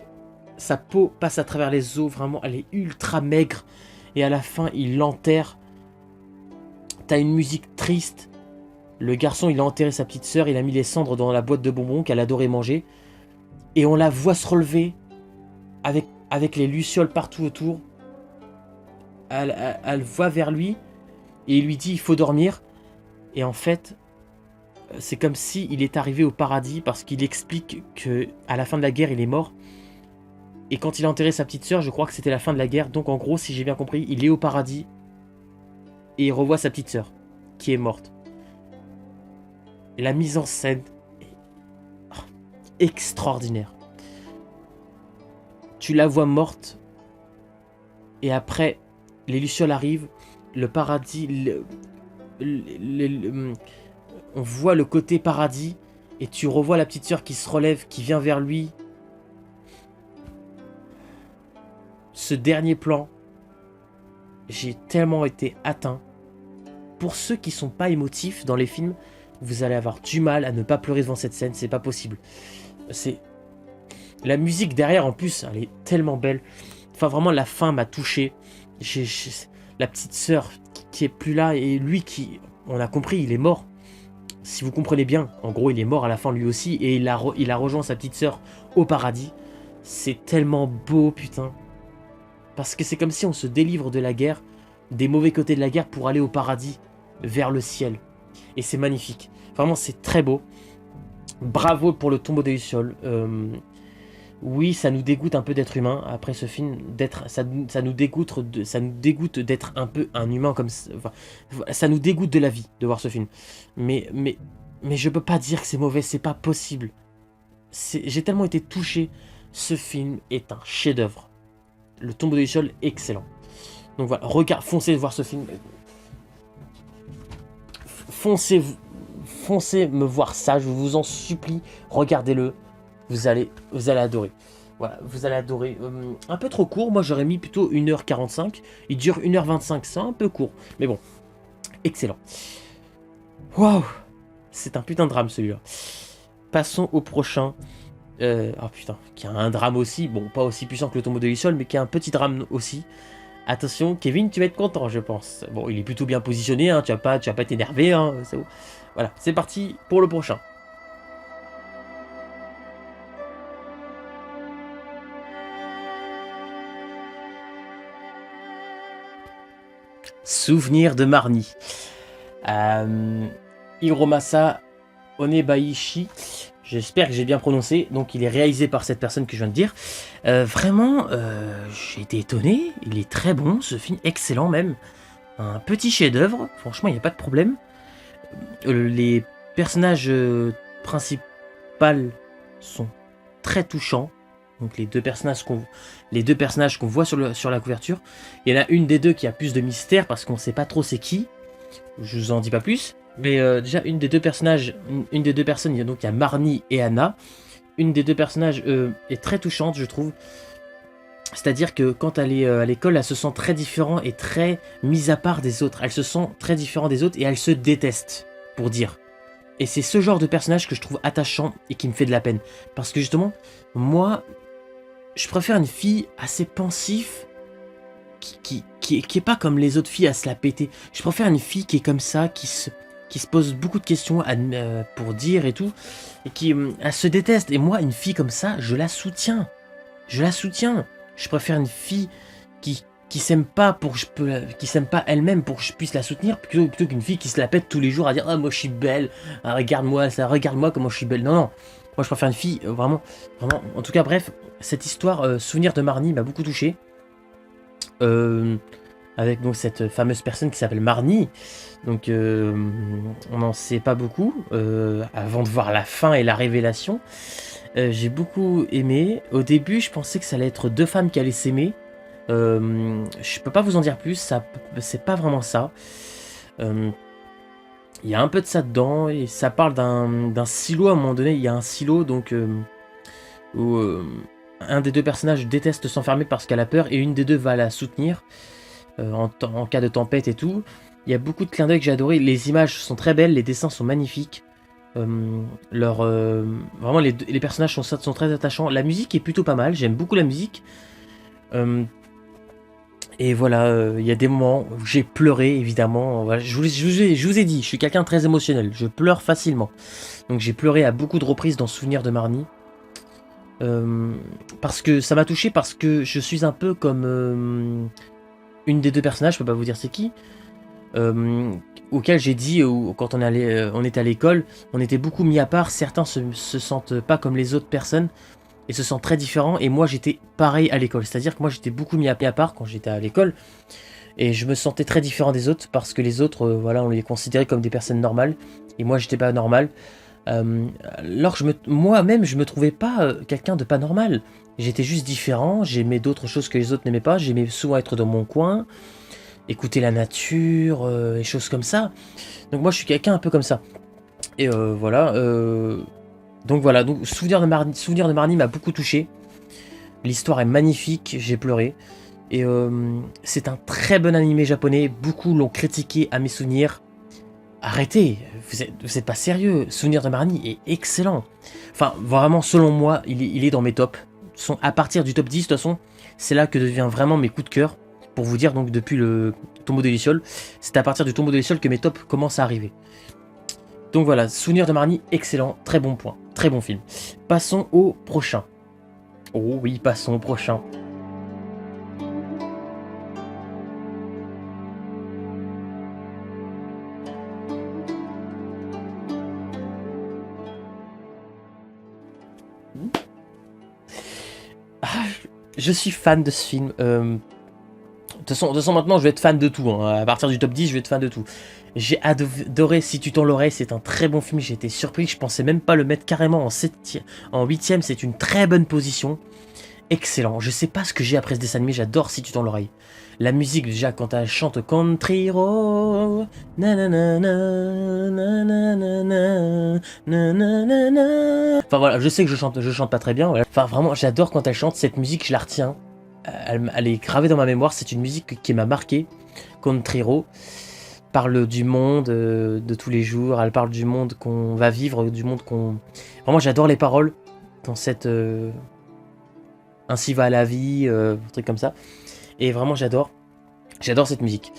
Sa peau passe à travers les os, vraiment, elle est ultra maigre. Et à la fin, il l'enterre. T'as une musique triste. Le garçon, il a enterré sa petite sœur, il a mis les cendres dans la boîte de bonbons qu'elle adorait manger. Et on la voit se relever avec les lucioles partout autour. Elle va vers lui et il lui dit il faut dormir. Et en fait, c'est comme si il est arrivé au paradis parce qu'il explique que à la fin de la guerre, il est mort. Et quand il a enterré sa petite sœur, je crois que c'était la fin de la guerre. Donc en gros, si j'ai bien compris, il est au paradis. Et il revoit sa petite sœur, qui est morte. Et la mise en scène est extraordinaire. Tu la vois morte. Et après, les lucioles arrivent. Le paradis... on voit le côté paradis. Et tu revois la petite sœur qui se relève, qui vient vers lui. Ce dernier plan, j'ai tellement été atteint. Pour ceux qui sont pas émotifs dans les films, vous allez avoir du mal à ne pas pleurer devant cette scène, c'est pas possible. C'est la musique derrière en plus, elle est tellement belle. Enfin vraiment la fin m'a touché. La petite sœur qui est plus là et lui qui, on a compris, il est mort. Si vous comprenez bien, en gros il est mort à la fin lui aussi et il a rejoint sa petite sœur au paradis. C'est tellement beau putain. Parce que c'est comme si on se délivre de la guerre, des mauvais côtés de la guerre pour aller au paradis, vers le ciel. Et c'est magnifique. Vraiment, c'est très beau. Bravo pour le tombeau des Lucioles. Oui, ça nous dégoûte un peu d'être humain après ce film. Ça nous dégoûte d'être un peu un humain comme ça. Enfin, ça nous dégoûte de la vie de voir ce film. Mais je peux pas dire que c'est mauvais, c'est pas possible. J'ai tellement été touché. Ce film est un chef-d'œuvre. Le tombeau des Lucioles, excellent. Donc voilà, foncez voir ce film. Foncez me voir ça, je vous en supplie. Regardez-le, vous allez adorer. Voilà, vous allez adorer. Un peu trop court, moi j'aurais mis plutôt 1h45. Il dure 1h25, c'est un peu court. Mais bon, excellent. Waouh, c'est un putain de drame celui-là. Passons au prochain. Oh putain, qui a un drame aussi, bon pas aussi puissant que le tombeau de Lucioles, mais qui a un petit drame aussi, Attention, Kevin, tu vas être content, je pense. Bon, il est plutôt bien positionné, hein, tu vas pas t'énerver, hein, c'est bon. Voilà, c'est parti pour le prochain. Souvenir de Marnie. Hiromasa Onebaishi. J'espère que j'ai bien prononcé. Donc, il est réalisé par cette personne que je viens de dire. Vraiment, j'ai été étonné. Il est très bon, ce film, excellent même. Un petit chef-d'œuvre. Franchement, il n'y a pas de problème. Les personnages principaux sont très touchants. Donc les deux personnages qu'on voit sur la couverture. Il y en a une des deux qui a plus de mystère parce qu'on ne sait pas trop c'est qui. Je vous en dis pas plus. Mais déjà, une des deux personnes, il y a Marnie et Anna. Une des deux personnages est très touchante, je trouve. C'est-à-dire que quand elle est à l'école, elle se sent très différente et très mise à part des autres. Elle se sent très différente des autres et elle se déteste, pour dire. Et c'est ce genre de personnage que je trouve attachant et qui me fait de la peine. Parce que justement, moi, je préfère une fille assez pensive qui est pas comme les autres filles à se la péter. Je préfère une fille qui est comme ça, qui se pose beaucoup de questions pour dire et tout, et qui elle se déteste. Et moi, une fille comme ça, je la soutiens. Je la soutiens. Je préfère une fille qui s'aime pas qui s'aime pas elle-même pour que je puisse la soutenir, plutôt qu'une fille qui se la pète tous les jours à dire ah moi je suis belle, ah, regarde-moi ça, regarde-moi comment je suis belle. Non non, moi je préfère une fille vraiment. En tout cas bref, cette histoire souvenir de Marnie m'a beaucoup touché. Avec donc cette fameuse personne qui s'appelle Marnie. Donc on n'en sait pas beaucoup avant de voir la fin et la révélation. J'ai beaucoup aimé. Au début, je pensais que ça allait être deux femmes qui allaient s'aimer. Je peux pas vous en dire plus, c'est pas vraiment ça. Il y a un peu de ça dedans, et ça parle d'un silo à un moment donné. Il y a un silo donc où un des deux personnages déteste s'enfermer parce qu'elle a peur, et une des deux va la soutenir en cas de tempête et tout. Il y a beaucoup de clins d'œil que j'ai adoré. Les images sont très belles, les dessins sont magnifiques. Vraiment les personnages sont très attachants. La musique est plutôt pas mal, j'aime beaucoup la musique. Et voilà, il y a des moments où j'ai pleuré évidemment. Voilà, je vous ai dit, je suis quelqu'un de très émotionnel, je pleure facilement. Donc j'ai pleuré à beaucoup de reprises dans Souvenir de Marnie. Parce que ça m'a touché, parce que je suis un peu comme une des deux personnages, je peux pas vous dire c'est qui. Auquel j'ai dit, quand on était à l'école, on était beaucoup mis à part. Certains se sentent pas comme les autres personnes et se sentent très différents. Et moi, j'étais pareil à l'école. C'est-à-dire que moi, j'étais beaucoup mis à part quand j'étais à l'école. Et je me sentais très différent des autres parce que les autres, voilà, on les considérait comme des personnes normales. Et moi, j'étais pas normal. Alors que moi-même, je me trouvais pas quelqu'un de pas normal. J'étais juste différent. J'aimais d'autres choses que les autres n'aimaient pas. J'aimais souvent être dans mon coin, écouter la nature, et choses comme ça. Donc moi je suis quelqu'un un peu comme ça. Et voilà. Donc voilà, donc Souvenir de Marnie m'a beaucoup touché. L'histoire est magnifique, j'ai pleuré. Et c'est un très bon animé japonais. Beaucoup l'ont critiqué à mes souvenirs. Arrêtez, vous êtes pas sérieux. Souvenir de Marnie est excellent. Enfin, vraiment, selon moi, il est dans mes tops. À partir du top 10, de toute façon, c'est là que devient vraiment mes coups de cœur. Pour vous dire, donc depuis le tombeau de Luciole, c'est à partir du tombeau de Luciole que mes tops commencent à arriver. Donc voilà, Souvenir de Marnie, excellent, très bon point, très bon film. Passons au prochain. Oh oui, passons au prochain. Ah, je suis fan de ce film. De toute façon, maintenant, je vais être fan de tout. Hein. À partir du top 10, je vais être fan de tout. J'ai adoré Si tu tends l'oreille, c'est un très bon film. J'ai été surpris, je pensais même pas le mettre carrément en 8ème. C'est une très bonne position. Excellent. Je sais pas ce que j'ai après ce dessin animé, j'adore Si tu tends l'oreille. La musique, déjà, quand elle chante Country Road, enfin voilà, je sais que je chante pas très bien. Voilà. Enfin vraiment, j'adore quand elle chante cette musique, je la retiens. Elle est gravée dans ma mémoire, c'est une musique qui m'a marqué. Country Road parle du monde de tous les jours, elle parle du monde qu'on va vivre, du monde qu'on... Vraiment, j'adore les paroles dans cette... Ainsi va la vie, un truc comme ça. Et vraiment, j'adore. J'adore cette musique.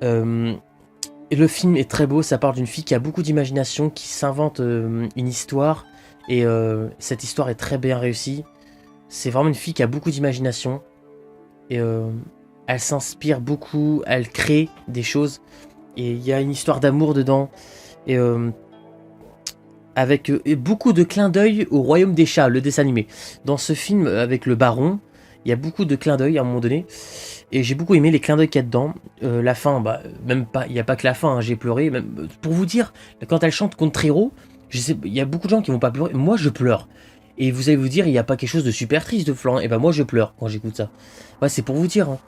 Et le film est très beau, ça parle d'une fille qui a beaucoup d'imagination, qui s'invente une histoire, et cette histoire est très bien réussie. C'est vraiment une fille qui a beaucoup d'imagination, et elle s'inspire beaucoup, elle crée des choses, et il y a une histoire d'amour dedans, et avec beaucoup de clins d'œil au Royaume des Chats, le dessin animé. Dans ce film avec le baron, il y a beaucoup de clins d'œil à un moment donné. Et j'ai beaucoup aimé les clins d'œil qu'il y a dedans. La fin, bah, même pas, il n'y a pas que la fin, hein, j'ai pleuré. Même, pour vous dire, quand elle chante contre Hero, je sais, il y a beaucoup de gens qui vont pas pleurer. Moi, je pleure. Et vous allez vous dire, il n'y a pas quelque chose de super triste de flan. Et ben moi, je pleure quand j'écoute ça. Ouais, c'est pour vous dire. Hein.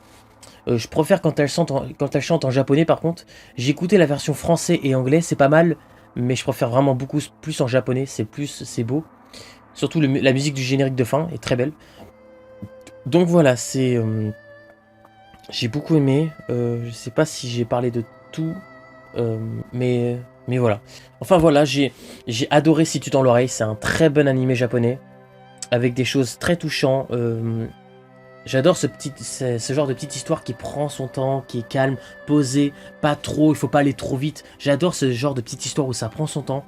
Je préfère quand elle chante en japonais, par contre. J'ai écouté la version français et anglais, c'est pas mal. Mais je préfère vraiment beaucoup plus en japonais, c'est beau. Surtout la musique du générique de fin est très belle. Donc voilà, c'est... j'ai beaucoup aimé. Je sais pas si j'ai parlé de tout, mais voilà. Enfin voilà, j'ai adoré Si tu tends l'oreille. C'est un très bon animé japonais avec des choses très touchantes. J'adore ce genre de petite histoire qui prend son temps, qui est calme, posée, pas trop. Il faut pas aller trop vite. J'adore ce genre de petite histoire où ça prend son temps.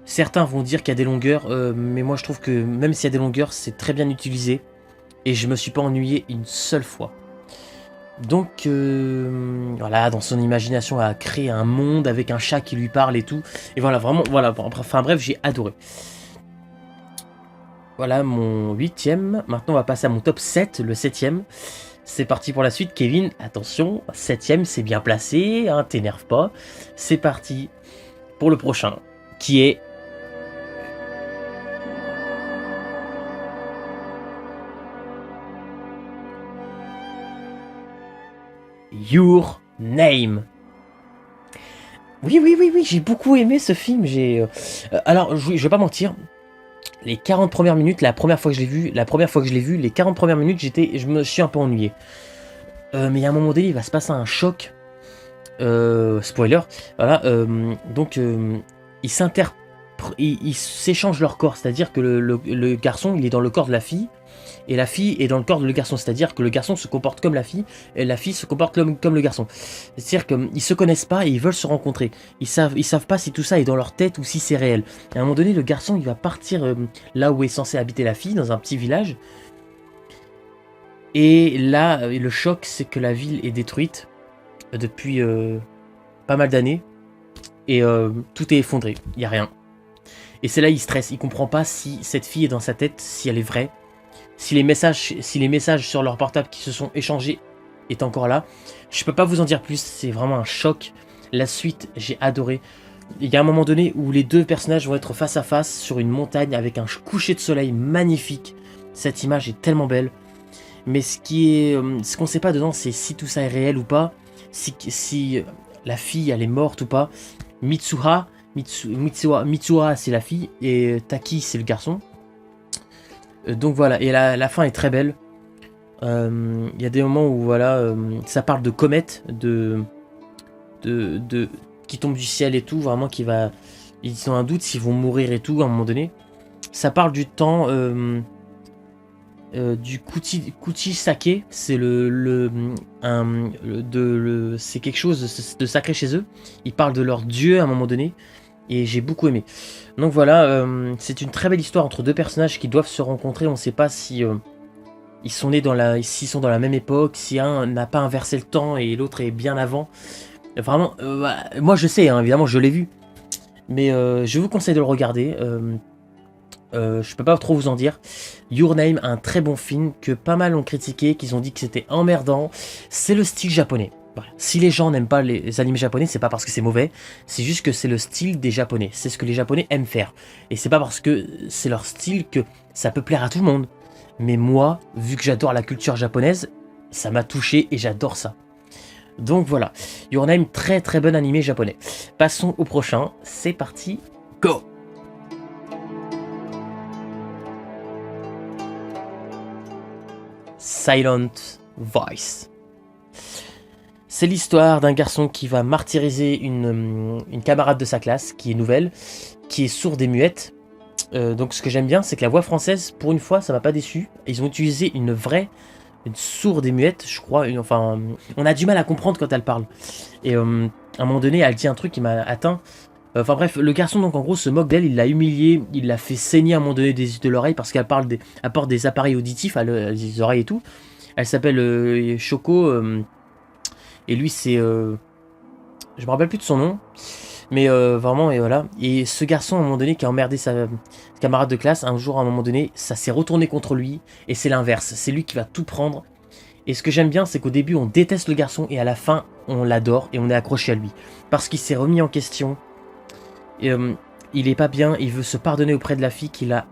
Certains vont dire qu'il y a des longueurs, mais moi je trouve que même s'il y a des longueurs, c'est très bien utilisé. Et je me suis pas ennuyé une seule fois. Donc voilà, dans son imagination, elle a créé un monde avec un chat qui lui parle et tout. Et voilà, vraiment, voilà. Enfin bref, j'ai adoré. Voilà mon 8ème. Maintenant, on va passer à mon top 7, le 7ème. C'est parti pour la suite. Kevin, attention, 7ème, c'est bien placé, hein, t'énerve pas. C'est parti pour le prochain, qui est... Your Name. Oui, j'ai beaucoup aimé ce film. Alors, je vais pas mentir. Les 40 premières minutes, la première fois que je l'ai vu, les 40 premières minutes, je me suis un peu ennuyé. Mais à un moment donné, il va se passer un choc. Spoiler. Voilà. Donc, ils s'échangent leur corps. C'est-à-dire que le garçon, il est dans le corps de la fille. Et la fille est dans le corps de le garçon, c'est-à-dire que le garçon se comporte comme la fille, et la fille se comporte comme le garçon. C'est-à-dire qu'ils se connaissent pas et ils veulent se rencontrer. Ils savent pas si tout ça est dans leur tête ou si c'est réel. Et à un moment donné, le garçon, il va partir là où est censé habiter la fille, dans un petit village. Et là, le choc, c'est que la ville est détruite depuis pas mal d'années. Et tout est effondré, il n'y a rien. Et c'est là, il stresse, il comprend pas si cette fille est dans sa tête, si elle est vraie. Si les messages sur leur portable qui se sont échangés est encore là. Je peux pas vous en dire plus, c'est vraiment un choc. La suite, j'ai adoré. Il y a un moment donné où les deux personnages vont être face à face sur une montagne avec un coucher de soleil magnifique. Cette image est tellement belle. Mais ce qu'on sait pas dedans, c'est si tout ça est réel ou pas. Si la fille, elle est morte ou pas. Mitsuha, c'est la fille et Taki, c'est le garçon. Donc voilà, et la fin est très belle. Il y a des moments où voilà, ça parle de comètes, qui tombent du ciel et tout, vraiment ils ont un doute s'ils vont mourir et tout à un moment donné. Ça parle du temps du Kuchisake, c'est c'est quelque chose de sacré chez eux. Ils parlent de leur dieu à un moment donné. Et j'ai beaucoup aimé. Donc voilà, c'est une très belle histoire entre deux personnages qui doivent se rencontrer. On ne sait pas si s'ils sont dans la même époque, si un n'a pas inversé le temps et l'autre est bien avant. Vraiment, moi je sais, hein, évidemment, je l'ai vu. Mais je vous conseille de le regarder. Je peux pas trop vous en dire. Your Name, un très bon film que pas mal ont critiqué, qu'ils ont dit que c'était emmerdant. C'est le style japonais. Voilà. Si les gens n'aiment pas les animés japonais, c'est pas parce que c'est mauvais, c'est juste que c'est le style des japonais. C'est ce que les japonais aiment faire. Et c'est pas parce que c'est leur style que ça peut plaire à tout le monde. Mais moi, vu que j'adore la culture japonaise, ça m'a touché et j'adore ça. Donc voilà, Your Name, très très bon animé japonais. Passons au prochain, c'est parti, go! Silent Voice. C'est l'histoire d'un garçon qui va martyriser une camarade de sa classe, qui est nouvelle, qui est sourde et muette. Donc ce que j'aime bien, c'est que la voix française, pour une fois, ça m'a pas déçu. Ils ont utilisé une vraie une sourde et muette, je crois. Enfin, on a du mal à comprendre quand elle parle. Et à un moment donné, elle dit un truc qui m'a atteint. Enfin bref, le garçon donc en gros se moque d'elle, il l'a humiliée, il l'a fait saigner à un moment donné de l'oreille parce qu'elle apporte des appareils auditifs à les oreilles et tout. Elle s'appelle Choco et lui c'est... je me rappelle plus de son nom. Mais vraiment, et voilà. Et ce garçon, à un moment donné, qui a emmerdé sa camarade de classe, un jour, à un moment donné, ça s'est retourné contre lui. Et c'est l'inverse. C'est lui qui va tout prendre. Et ce que j'aime bien, c'est qu'au début, on déteste le garçon. Et à la fin, on l'adore. Et on est accroché à lui. Parce qu'il s'est remis en question. Et, il est pas bien. Il veut se pardonner auprès de la fille qu'il a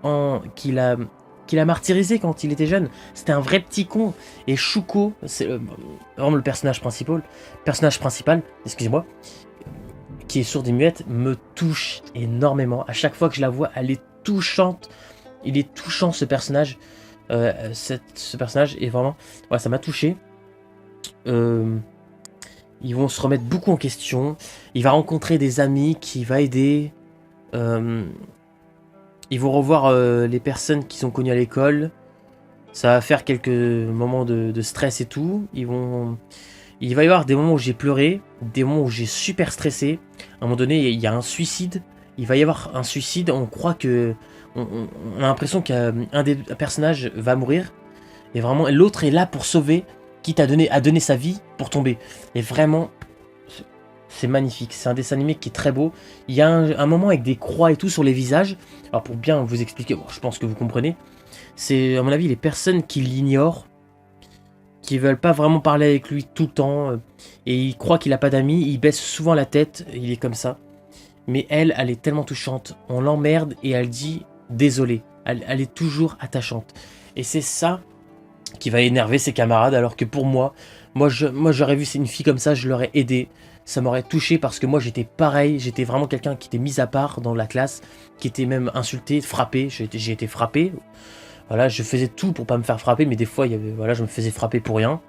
martyrisé quand il était jeune. C'était un vrai petit con. Et Shuko, c'est vraiment le personnage principal, excusez-moi, qui est sourde et muette, me touche énormément. À chaque fois que je la vois, elle est touchante. Il est touchant ce personnage. Ce personnage est vraiment... Ouais, ça m'a touché. Ils vont se remettre beaucoup en question. Il va rencontrer des amis qui va aider. Ils vont revoir les personnes qui sont connues à l'école. Ça va faire quelques moments de stress et tout. Il va y avoir des moments où j'ai pleuré, des moments où j'ai super stressé. À un moment donné, il y a un suicide. Il va y avoir un suicide. On croit que... On a l'impression qu'un des personnages va mourir. Et vraiment, l'autre est là pour sauver, quitte à donner sa vie pour tomber. Et vraiment, c'est magnifique. C'est un dessin animé qui est très beau. Il y a un moment avec des croix et tout sur les visages. Alors pour bien vous expliquer, bon, je pense que vous comprenez. C'est à mon avis les personnes qui l'ignorent, qui veulent pas vraiment parler avec lui tout le temps, et il croit qu'il a pas d'amis, il baisse souvent la tête, il est comme ça. Mais elle est tellement touchante, on l'emmerde et elle dit désolé, elle est toujours attachante. Et c'est ça qui va énerver ses camarades, alors que pour moi j'aurais vu une fille comme ça, je l'aurais aidé, ça m'aurait touché parce que moi j'étais pareil, j'étais vraiment quelqu'un qui était mis à part dans la classe, qui était même insulté, frappé, j'ai été frappé. Voilà, je faisais tout pour pas me faire frapper, mais des fois, voilà, je me faisais frapper pour rien.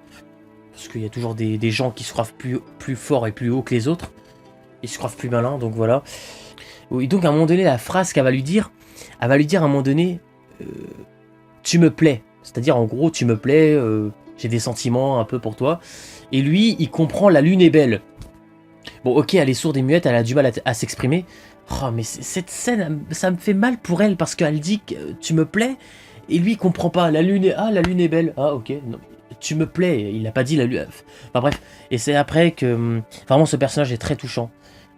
Parce qu'il y a toujours des gens qui se croient plus forts et plus hauts que les autres. Ils se croient plus malins, donc voilà. Et donc à un moment donné, la phrase qu'elle va lui dire, elle va lui dire à un moment donné, tu me plais. C'est-à-dire en gros, tu me plais, j'ai des sentiments un peu pour toi. Et lui, il comprend la lune est belle. Bon, ok, elle est sourde et muette, elle a du mal à s'exprimer. Oh, mais cette scène, ça me fait mal pour elle parce qu'elle dit que tu me plais. Et lui, il comprend pas. La lune est belle. Ah, ok. Non, tu me plais. Il a pas dit la lune. Enfin bref. Et c'est après que vraiment ce personnage est très touchant,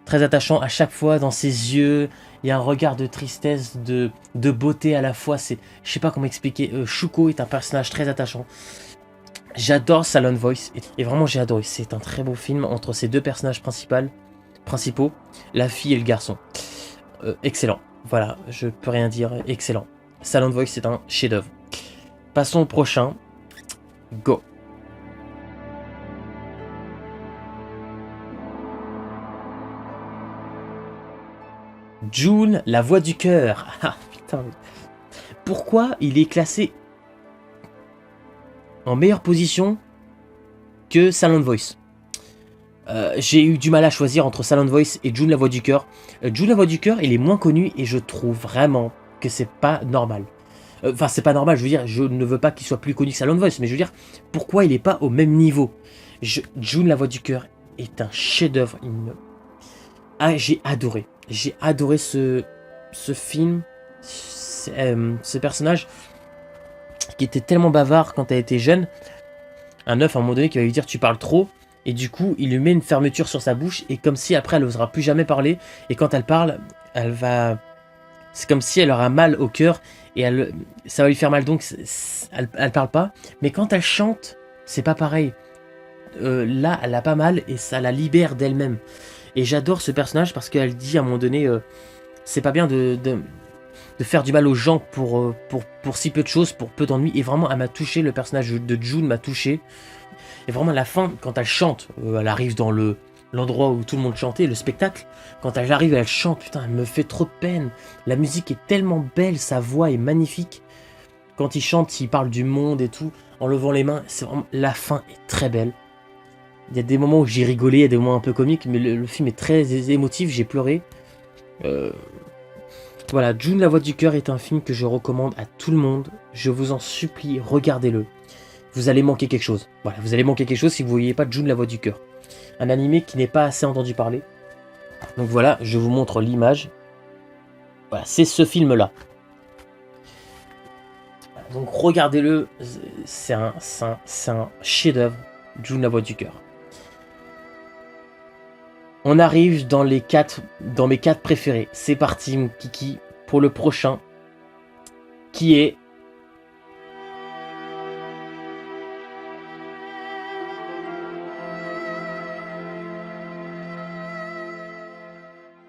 très attachant. À chaque fois, dans ses yeux, il y a un regard de tristesse, de beauté à la fois. Je sais pas comment expliquer. Shuko est un personnage très attachant. J'adore Silent Voice. Et vraiment, j'ai adoré. C'est un très beau film entre ces deux personnages principaux, la fille et le garçon. Excellent. Voilà, je peux rien dire. Excellent. Silent Voice, c'est un chef-d'œuvre. Passons au prochain. Go. June, la voix du cœur. Ah putain. Pourquoi il est classé en meilleure position que Silent Voice? J'ai eu du mal à choisir entre Silent Voice et June, la voix du cœur. June, la voix du cœur, il est moins connu et je trouve vraiment que c'est pas normal. Enfin, c'est pas normal, je veux dire, je ne veux pas qu'il soit plus connu que Silent Voice, mais je veux dire, pourquoi il est pas au même niveau? June, la voix du cœur est un chef-d'œuvre. Ah, j'ai adoré ce film, ce personnage qui était tellement bavard quand elle était jeune. Un œuf à un moment donné qui va lui dire tu parles trop. Et du coup, il lui met une fermeture sur sa bouche et comme si après elle n'osera plus jamais parler. Et quand elle parle, c'est comme si elle aura mal au cœur et ça va lui faire mal. Donc elle parle pas. Mais quand elle chante, c'est pas pareil. Là, elle a pas mal et ça la libère d'elle-même. Et j'adore ce personnage parce qu'elle dit à un moment donné, c'est pas bien de faire du mal aux gens pour si peu de choses, pour peu d'ennuis. Et vraiment, elle m'a touché. Le personnage de June m'a touché. Et vraiment, à la fin, quand elle chante, elle arrive dans l'endroit où tout le monde chantait, le spectacle. Quand elle arrive et elle chante, putain, elle me fait trop de peine. La musique est tellement belle, sa voix est magnifique. Quand il chante, il parle du monde et tout, en levant les mains, c'est vraiment, la fin est très belle. Il y a des moments où j'ai rigolé, il y a des moments un peu comiques, mais le film est très émotif, j'ai pleuré. Voilà, June, la voix du cœur est un film que je recommande à tout le monde. Je vous en supplie, regardez-le. vous allez manquer quelque chose. Voilà, vous allez manquer quelque chose si vous ne voyez pas Jun la voix du cœur. Un animé qui n'est pas assez entendu parler. Donc voilà, je vous montre l'image. Voilà, c'est ce film-là. Donc regardez-le, c'est un chef-d'œuvre, Jun la voix du cœur. On arrive dans mes 4 préférés. C'est parti, mon kiki, pour le prochain, qui est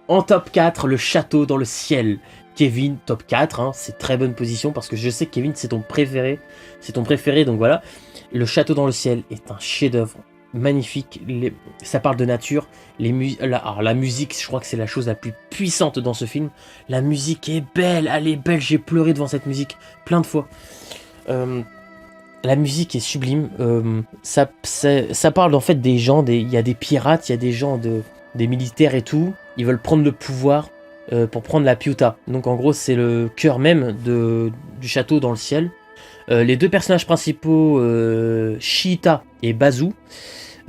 en top 4, le château dans le ciel. Kevin, top 4, hein, c'est très bonne position parce que je sais que Kevin, c'est ton préféré. C'est ton préféré, donc voilà. Le château dans le ciel est un chef-d'œuvre magnifique. Ça parle de nature. Alors, la musique, je crois que c'est la chose la plus puissante dans ce film. La musique est belle, elle est belle. J'ai pleuré devant cette musique plein de fois. La musique est sublime. Ça parle en fait des gens, il y a des pirates, il y a des gens, des militaires et tout. Ils veulent prendre le pouvoir pour prendre la Piuta. Donc en gros, c'est le cœur même du château dans le ciel. Les deux personnages principaux, Shiita et Bazu,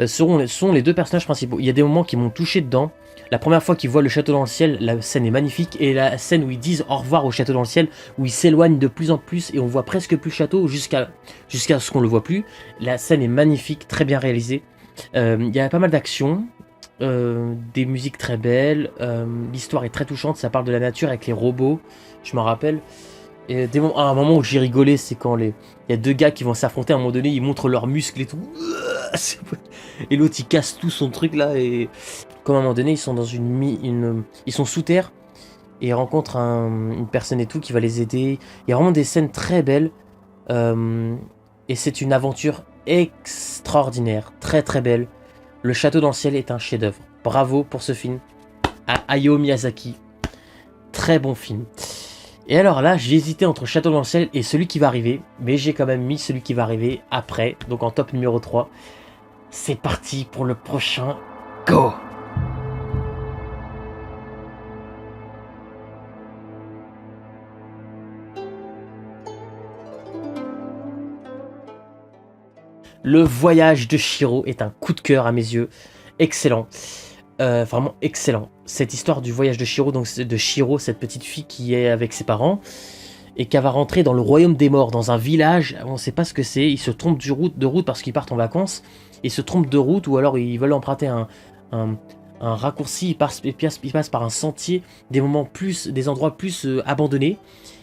sont les deux personnages principaux. Il y a des moments qui m'ont touché dedans. La première fois qu'ils voient le château dans le ciel, la scène est magnifique. Et la scène où ils disent au revoir au château dans le ciel, où ils s'éloignent de plus en plus et on voit presque plus le château jusqu'à ce qu'on le voit plus. La scène est magnifique, très bien réalisée. Il y a pas mal d'actions. Des musiques très belles, l'histoire est très touchante, ça parle de la nature avec les robots, je m'en rappelle. Et un moment où j'ai rigolé, c'est quand il y a deux gars qui vont s'affronter, à un moment donné, ils montrent leurs muscles et tout, et l'autre il casse tout son truc là, et comme à un moment donné, ils sont dans ils sont sous terre, et ils rencontrent une personne et tout qui va les aider. Il y a vraiment des scènes très belles, et c'est une aventure extraordinaire, très très belle. Le château dans le ciel est un chef-d'œuvre. Bravo pour ce film à Hayao Miyazaki. Très bon film. Et alors là, j'ai hésité entre Château dans le ciel et celui qui va arriver, mais j'ai quand même mis celui qui va arriver après, donc en top numéro 3. C'est parti pour le prochain. Go! Le voyage de Chihiro est un coup de cœur à mes yeux. Excellent. Vraiment excellent. Cette histoire du voyage de Chihiro, donc de Chihiro, cette petite fille qui est avec ses parents, et qui va rentrer dans le royaume des morts, dans un village, on ne sait pas ce que c'est, ils se trompent de route parce qu'ils partent en vacances, ils se trompent de route, ou alors ils veulent emprunter un raccourci, ils passent par un sentier, des endroits plus abandonnés,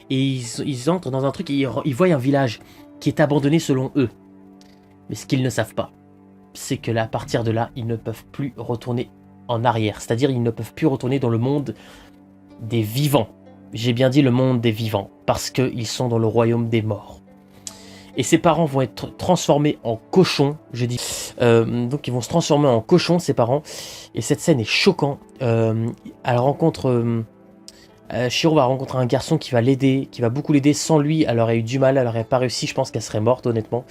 et ils entrent dans un truc, et ils voient un village qui est abandonné selon eux. Mais ce qu'ils ne savent pas, c'est que là, à partir de là, ils ne peuvent plus retourner en arrière. C'est-à-dire, ils ne peuvent plus retourner dans le monde des vivants. J'ai bien dit le monde des vivants, parce qu'ils sont dans le royaume des morts. Et ses parents vont être transformés en cochons, je dis. Donc ils vont se transformer en cochons, ses parents. Et cette scène est choquante. Chihiro va rencontrer un garçon qui va l'aider, qui va beaucoup l'aider. Sans lui, elle aurait eu du mal, elle n'aurait pas réussi. Je pense qu'elle serait morte, honnêtement.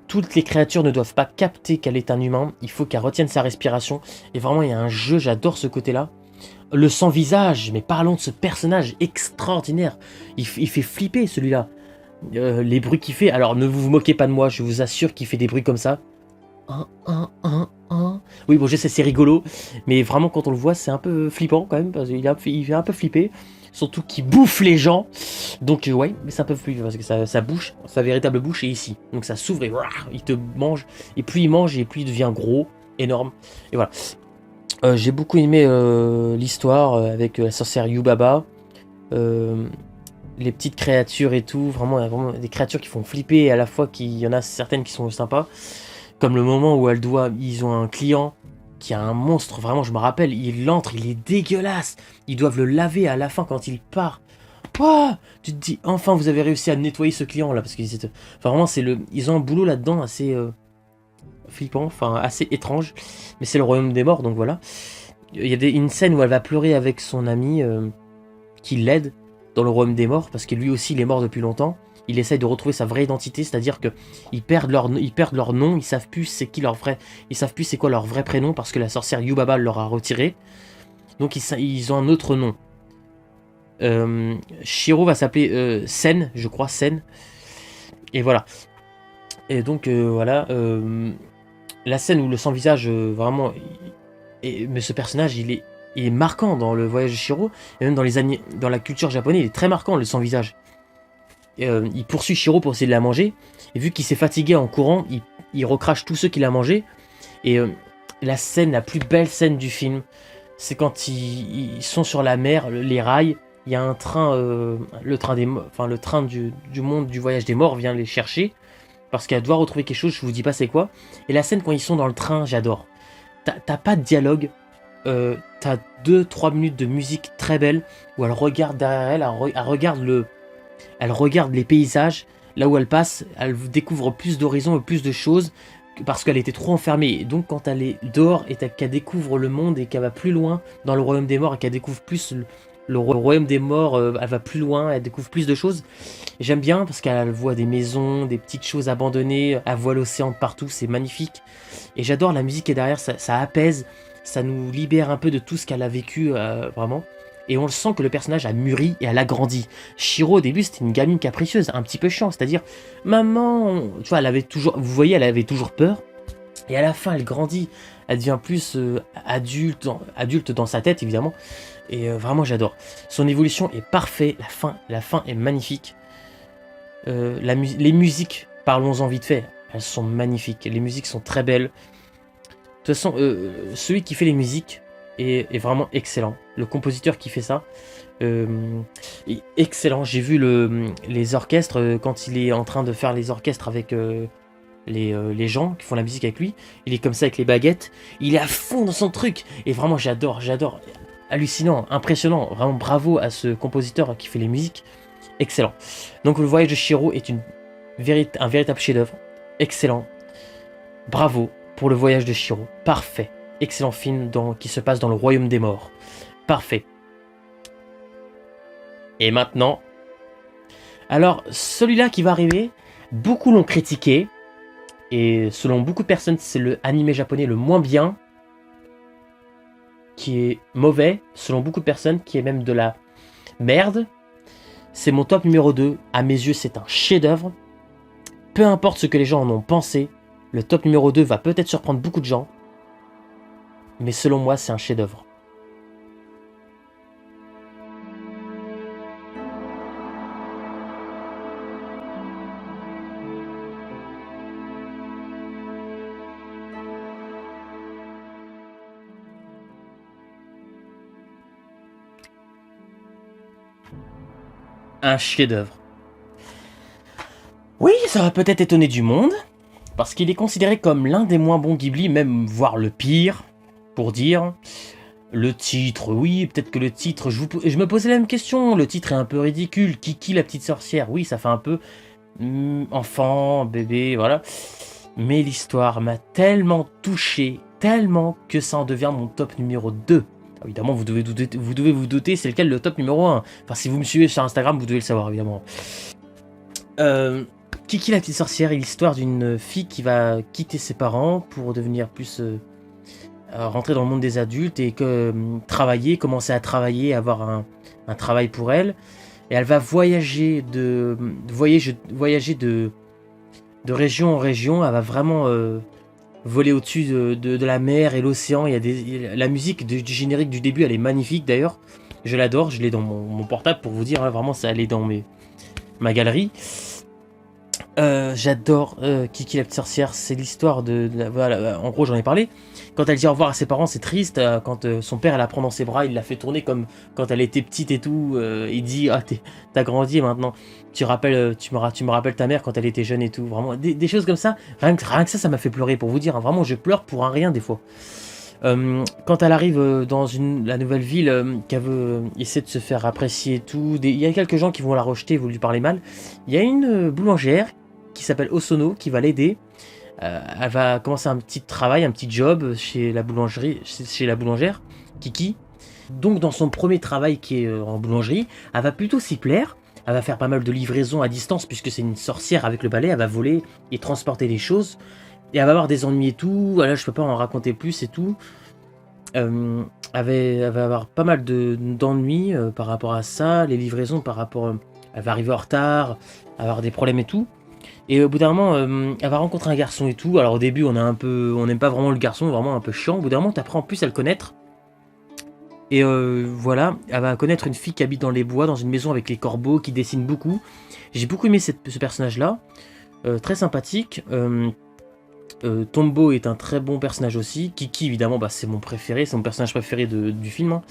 Toutes les créatures ne doivent pas capter qu'elle est un humain, il faut qu'elle retienne sa respiration, et vraiment il y a un jeu, j'adore ce côté là. Le sans visage, mais parlons de ce personnage extraordinaire, il fait flipper celui-là. Les bruits qu'il fait, alors ne vous moquez pas de moi, je vous assure qu'il fait des bruits comme ça. Oui bon je sais c'est rigolo, mais vraiment quand on le voit c'est un peu flippant quand même, parce qu'il fait un peu flipper. Surtout qu'il bouffe les gens. Donc ouais, mais ça peut plus parce que sa bouche, sa véritable bouche est ici. Donc ça s'ouvre et il te mange. Et plus il mange et plus il devient gros, énorme. Et voilà. J'ai beaucoup aimé l'histoire avec la sorcière Yubaba. Les petites créatures et tout. Vraiment des créatures qui font flipper et à la fois qu'il y en a certaines qui sont sympas. Comme le moment où ils ont un client qui a un monstre, vraiment je me rappelle, il entre, il est dégueulasse, ils doivent le laver à la fin quand il part. Ouah, tu te dis, enfin vous avez réussi à nettoyer ce client là, parce que vraiment ils ont un boulot là-dedans assez flippant, enfin assez étrange, mais c'est le royaume des morts, donc voilà. Il y a une scène où elle va pleurer avec son ami qui l'aide dans le royaume des morts, parce que lui aussi il est mort depuis longtemps. Il essaye de retrouver sa vraie identité, c'est-à-dire que ils perdent leur nom, ils savent plus c'est quoi leur vrai prénom parce que la sorcière Yubaba leur a retiré. Donc ils ont un autre nom. Chihiro va s'appeler Sen, je crois Sen. Et voilà. Et donc voilà, la scène où le sans-visage vraiment... mais ce personnage, il est marquant dans le voyage de Shiro, et même dans la culture japonaise, il est très marquant, le sans-visage. Il poursuit Shiro pour essayer de la manger, et vu qu'il s'est fatigué en courant, il recrache tous ceux qu'il a mangés. Et la plus belle scène du film, c'est quand ils sont sur la mer, les rails, il y a un train, le train du monde du voyage des morts vient les chercher, parce qu'elle doit retrouver quelque chose, je vous dis pas c'est quoi. Et la scène quand ils sont dans le train, j'adore. T'as pas de dialogue, t'as 2-3 minutes de musique très belle, où elle regarde derrière elle, elle regarde les paysages, là où elle passe, elle découvre plus d'horizons et plus de choses, parce qu'elle était trop enfermée. Et donc quand elle est dehors et qu'elle découvre le monde et qu'elle va plus loin dans le royaume des morts et qu'elle découvre plus le royaume des morts, elle va plus loin, elle découvre plus de choses. Et j'aime bien parce qu'elle voit des maisons, des petites choses abandonnées, elle voit l'océan de partout, c'est magnifique. Et j'adore la musique qui est derrière, ça apaise, ça nous libère un peu de tout ce qu'elle a vécu vraiment. Et on le sent que le personnage a mûri et elle a grandi. Shiro au début c'était une gamine capricieuse, un petit peu chiant, c'est-à-dire maman, tu vois, elle avait toujours, vous voyez, elle avait toujours peur. Et à la fin elle grandit, elle devient plus adulte dans sa tête évidemment. Et vraiment j'adore. Son évolution est parfaite, la fin est magnifique. Les musiques, parlons-en vite fait, elles sont magnifiques. Les musiques sont très belles. De toute façon, celui qui fait les musiques est vraiment excellent. Le compositeur qui fait ça est excellent. J'ai vu les orchestres quand il est en train de faire les orchestres avec les gens qui font la musique avec lui. Il est comme ça avec les baguettes. Il est à fond dans son truc. Et vraiment, j'adore. Hallucinant, impressionnant. Vraiment bravo à ce compositeur qui fait les musiques. Excellent. Donc le voyage de Shiro est un véritable chef-d'œuvre. Excellent. Bravo pour le voyage de Shiro. Parfait. Excellent film qui se passe dans le royaume des morts. Parfait. Et maintenant... Alors, celui-là qui va arriver, beaucoup l'ont critiqué. Et selon beaucoup de personnes, c'est le animé japonais le moins bien. Qui est mauvais, selon beaucoup de personnes, qui est même de la merde. C'est mon top numéro 2. À mes yeux, c'est un chef-d'œuvre. Peu importe ce que les gens en ont pensé, le top numéro 2 va peut-être surprendre beaucoup de gens. Mais selon moi, c'est un chef-d'œuvre. Un chef-d'œuvre. Oui, ça va peut-être étonner du monde, parce qu'il est considéré comme l'un des moins bons Ghibli, même voire le pire, pour dire. Le titre, oui, peut-être que le titre, je me posais la même question, le titre est un peu ridicule, Kiki la petite sorcière, oui, ça fait un peu enfant, bébé, voilà. Mais l'histoire m'a tellement touché, tellement que ça en devient mon top numéro 2. Évidemment, vous devez vous douter, c'est lequel le top numéro 1. Enfin, si vous me suivez sur Instagram, vous devez le savoir, évidemment. Kiki la petite sorcière est l'histoire d'une fille qui va quitter ses parents pour devenir plus... rentrer dans le monde des adultes et commencer à travailler, avoir un travail pour elle. Et elle va voyager de région en région. Elle va vraiment voler au-dessus de la mer et l'océan. La musique du générique du début, elle est magnifique d'ailleurs. Je l'adore, je l'ai dans mon portable pour vous dire, hein, vraiment, ça, elle est dans ma galerie. J'adore Kiki la petite sorcière, c'est l'histoire voilà, en gros j'en ai parlé. Quand elle dit au revoir à ses parents, c'est triste. Quand son père la prend dans ses bras, il la fait tourner comme quand elle était petite et tout. Il dit ah t'as grandi maintenant. Tu me rappelles ta mère quand elle était jeune et tout. Vraiment des choses comme ça. Rien que ça m'a fait pleurer pour vous dire. Hein. Vraiment je pleure pour un rien des fois. Quand elle arrive dans la nouvelle ville, qu'elle veut essayer de se faire apprécier et tout, il y a quelques gens qui vont la rejeter, vont lui parler mal. Il y a une boulangère qui s'appelle Osono qui va l'aider. Elle va commencer un petit travail, un petit job chez la boulangère, Kiki. Donc dans son premier travail qui est en boulangerie, elle va plutôt s'y plaire. Elle va faire pas mal de livraisons à distance puisque c'est une sorcière avec le balai. Elle va voler et transporter des choses. Et elle va avoir des ennuis et tout. Voilà, je peux pas en raconter plus et tout. Elle va avoir pas mal d'ennuis par rapport à ça. Les livraisons par rapport... elle va arriver en retard, avoir des problèmes et tout. Et au bout d'un moment, elle va rencontrer un garçon et tout. Alors au début, on n'aime pas vraiment le garçon, vraiment un peu chiant. Au bout d'un moment, t'apprends en plus à le connaître. Et voilà, elle va connaître une fille qui habite dans les bois, dans une maison avec les corbeaux, qui dessine beaucoup. J'ai beaucoup aimé ce personnage-là, très sympathique. Tombo est un très bon personnage aussi. Kiki, évidemment, bah, c'est mon préféré, c'est mon personnage préféré du film. Hein.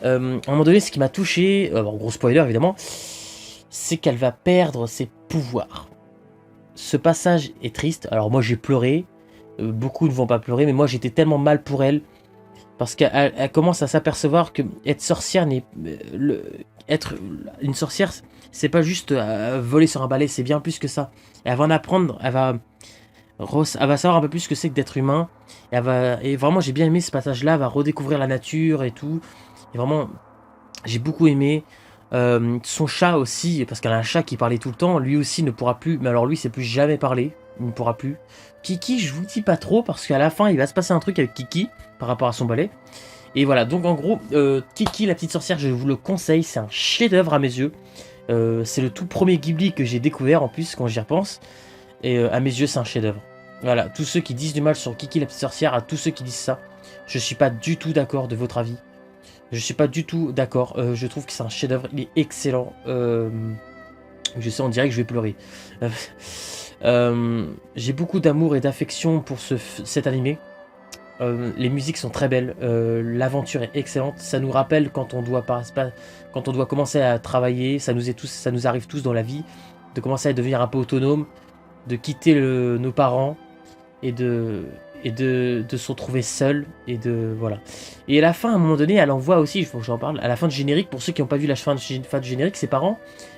À un moment donné, ce qui m'a touché, gros spoiler évidemment, c'est qu'elle va perdre ses pouvoirs. Ce passage est triste. Alors moi j'ai pleuré, beaucoup ne vont pas pleurer, mais moi j'étais tellement mal pour elle. Parce qu'elle commence à s'apercevoir que être sorcière être une sorcière, c'est pas juste voler sur un balai, c'est bien plus que ça. Et elle va en apprendre, elle va savoir un peu plus ce que c'est que d'être humain. Et vraiment, j'ai bien aimé ce passage-là. Elle va redécouvrir la nature et tout. Et vraiment, j'ai beaucoup aimé. Son chat aussi, parce qu'elle a un chat qui parlait tout le temps. Lui aussi ne pourra plus. Mais alors lui, c'est plus jamais parler. Il ne pourra plus. Kiki, je vous dis pas trop parce qu'à la fin, il va se passer un truc avec Kiki par rapport à son balai. Et voilà. Donc en gros, Kiki, la petite sorcière, je vous le conseille. C'est un chef-d'œuvre à mes yeux. C'est le tout premier Ghibli que j'ai découvert en plus quand j'y repense. Et à mes yeux, c'est un chef-d'œuvre. Voilà, tous ceux qui disent du mal sur Kiki la petite sorcière, à tous ceux qui disent ça, je suis pas du tout d'accord de votre avis. Je suis pas du tout d'accord. Je trouve que c'est un chef-d'œuvre, il est excellent. Je sais, on dirait que je vais pleurer. J'ai beaucoup d'amour et d'affection pour cet animé. Les musiques sont très belles, l'aventure est excellente. Ça nous rappelle quand on doit commencer à travailler. Ça nous arrive tous dans la vie de commencer à devenir un peu autonome, de quitter nos parents et de se retrouver seul voilà. Et à la fin, à un moment donné, elle envoie aussi, il faut que j'en parle, à la fin du générique, pour ceux qui n'ont pas vu la fin du générique, ses parents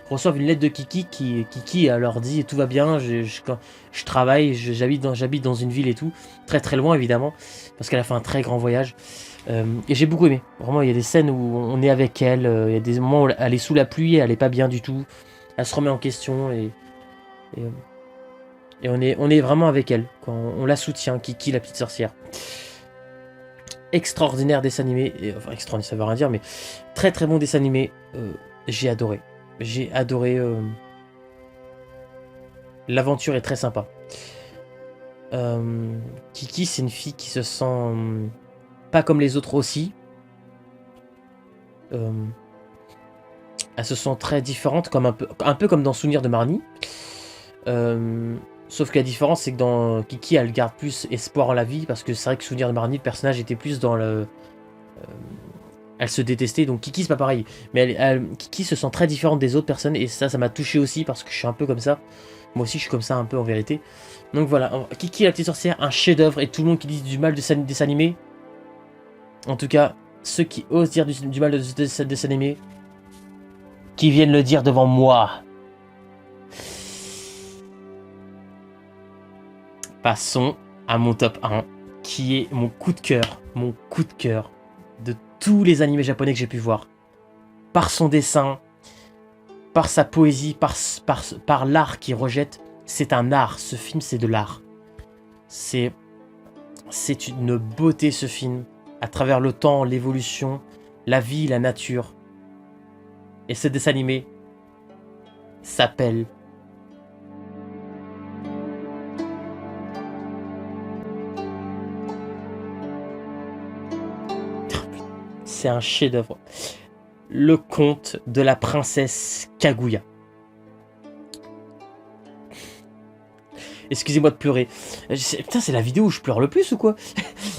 reçoivent une lettre de Kiki qui leur dit tout va bien, je travaille, j'habite dans une ville et tout, très très loin évidemment, parce qu'elle a fait un très grand voyage. Et j'ai beaucoup aimé. Vraiment, il y a des scènes où on est avec elle, il y a des moments où elle est sous la pluie, elle est pas bien du tout, elle se remet en question et on est vraiment avec elle, quand on la soutient, Kiki la petite sorcière. Extraordinaire dessin animé, enfin extraordinaire ça veut rien dire, mais très très bon dessin animé, j'ai adoré. L'aventure est très sympa. Kiki c'est une fille qui se sent pas comme les autres aussi. Elle se sent très différente, comme un peu comme dans Souvenir de Marnie. Sauf que la différence, c'est que dans Kiki, elle garde plus espoir en la vie, parce que c'est vrai que Souvenir de Marnie, le personnage était plus dans le... elle se détestait, donc Kiki, c'est pas pareil. Mais Kiki se sent très différente des autres personnes, et ça m'a touché aussi, parce que je suis un peu comme ça. Moi aussi, je suis comme ça, un peu, en vérité. Donc voilà, Kiki, la petite sorcière, un chef-d'œuvre, et tout le monde qui dit du mal de dessin animé, en tout cas, ceux qui osent dire du mal de dessin animé, qui viennent le dire devant moi. Passons à mon top 1, qui est mon coup de cœur de tous les animés japonais que j'ai pu voir. Par son dessin, par sa poésie, par l'art qu'il rejette, c'est un art, ce film c'est de l'art. C'est une beauté ce film, à travers le temps, l'évolution, la vie, la nature. Et ce dessin animé s'appelle... C'est un chef-d'œuvre. Le conte de la princesse Kaguya. Excusez-moi de pleurer. Putain, c'est la vidéo où je pleure le plus ou quoi?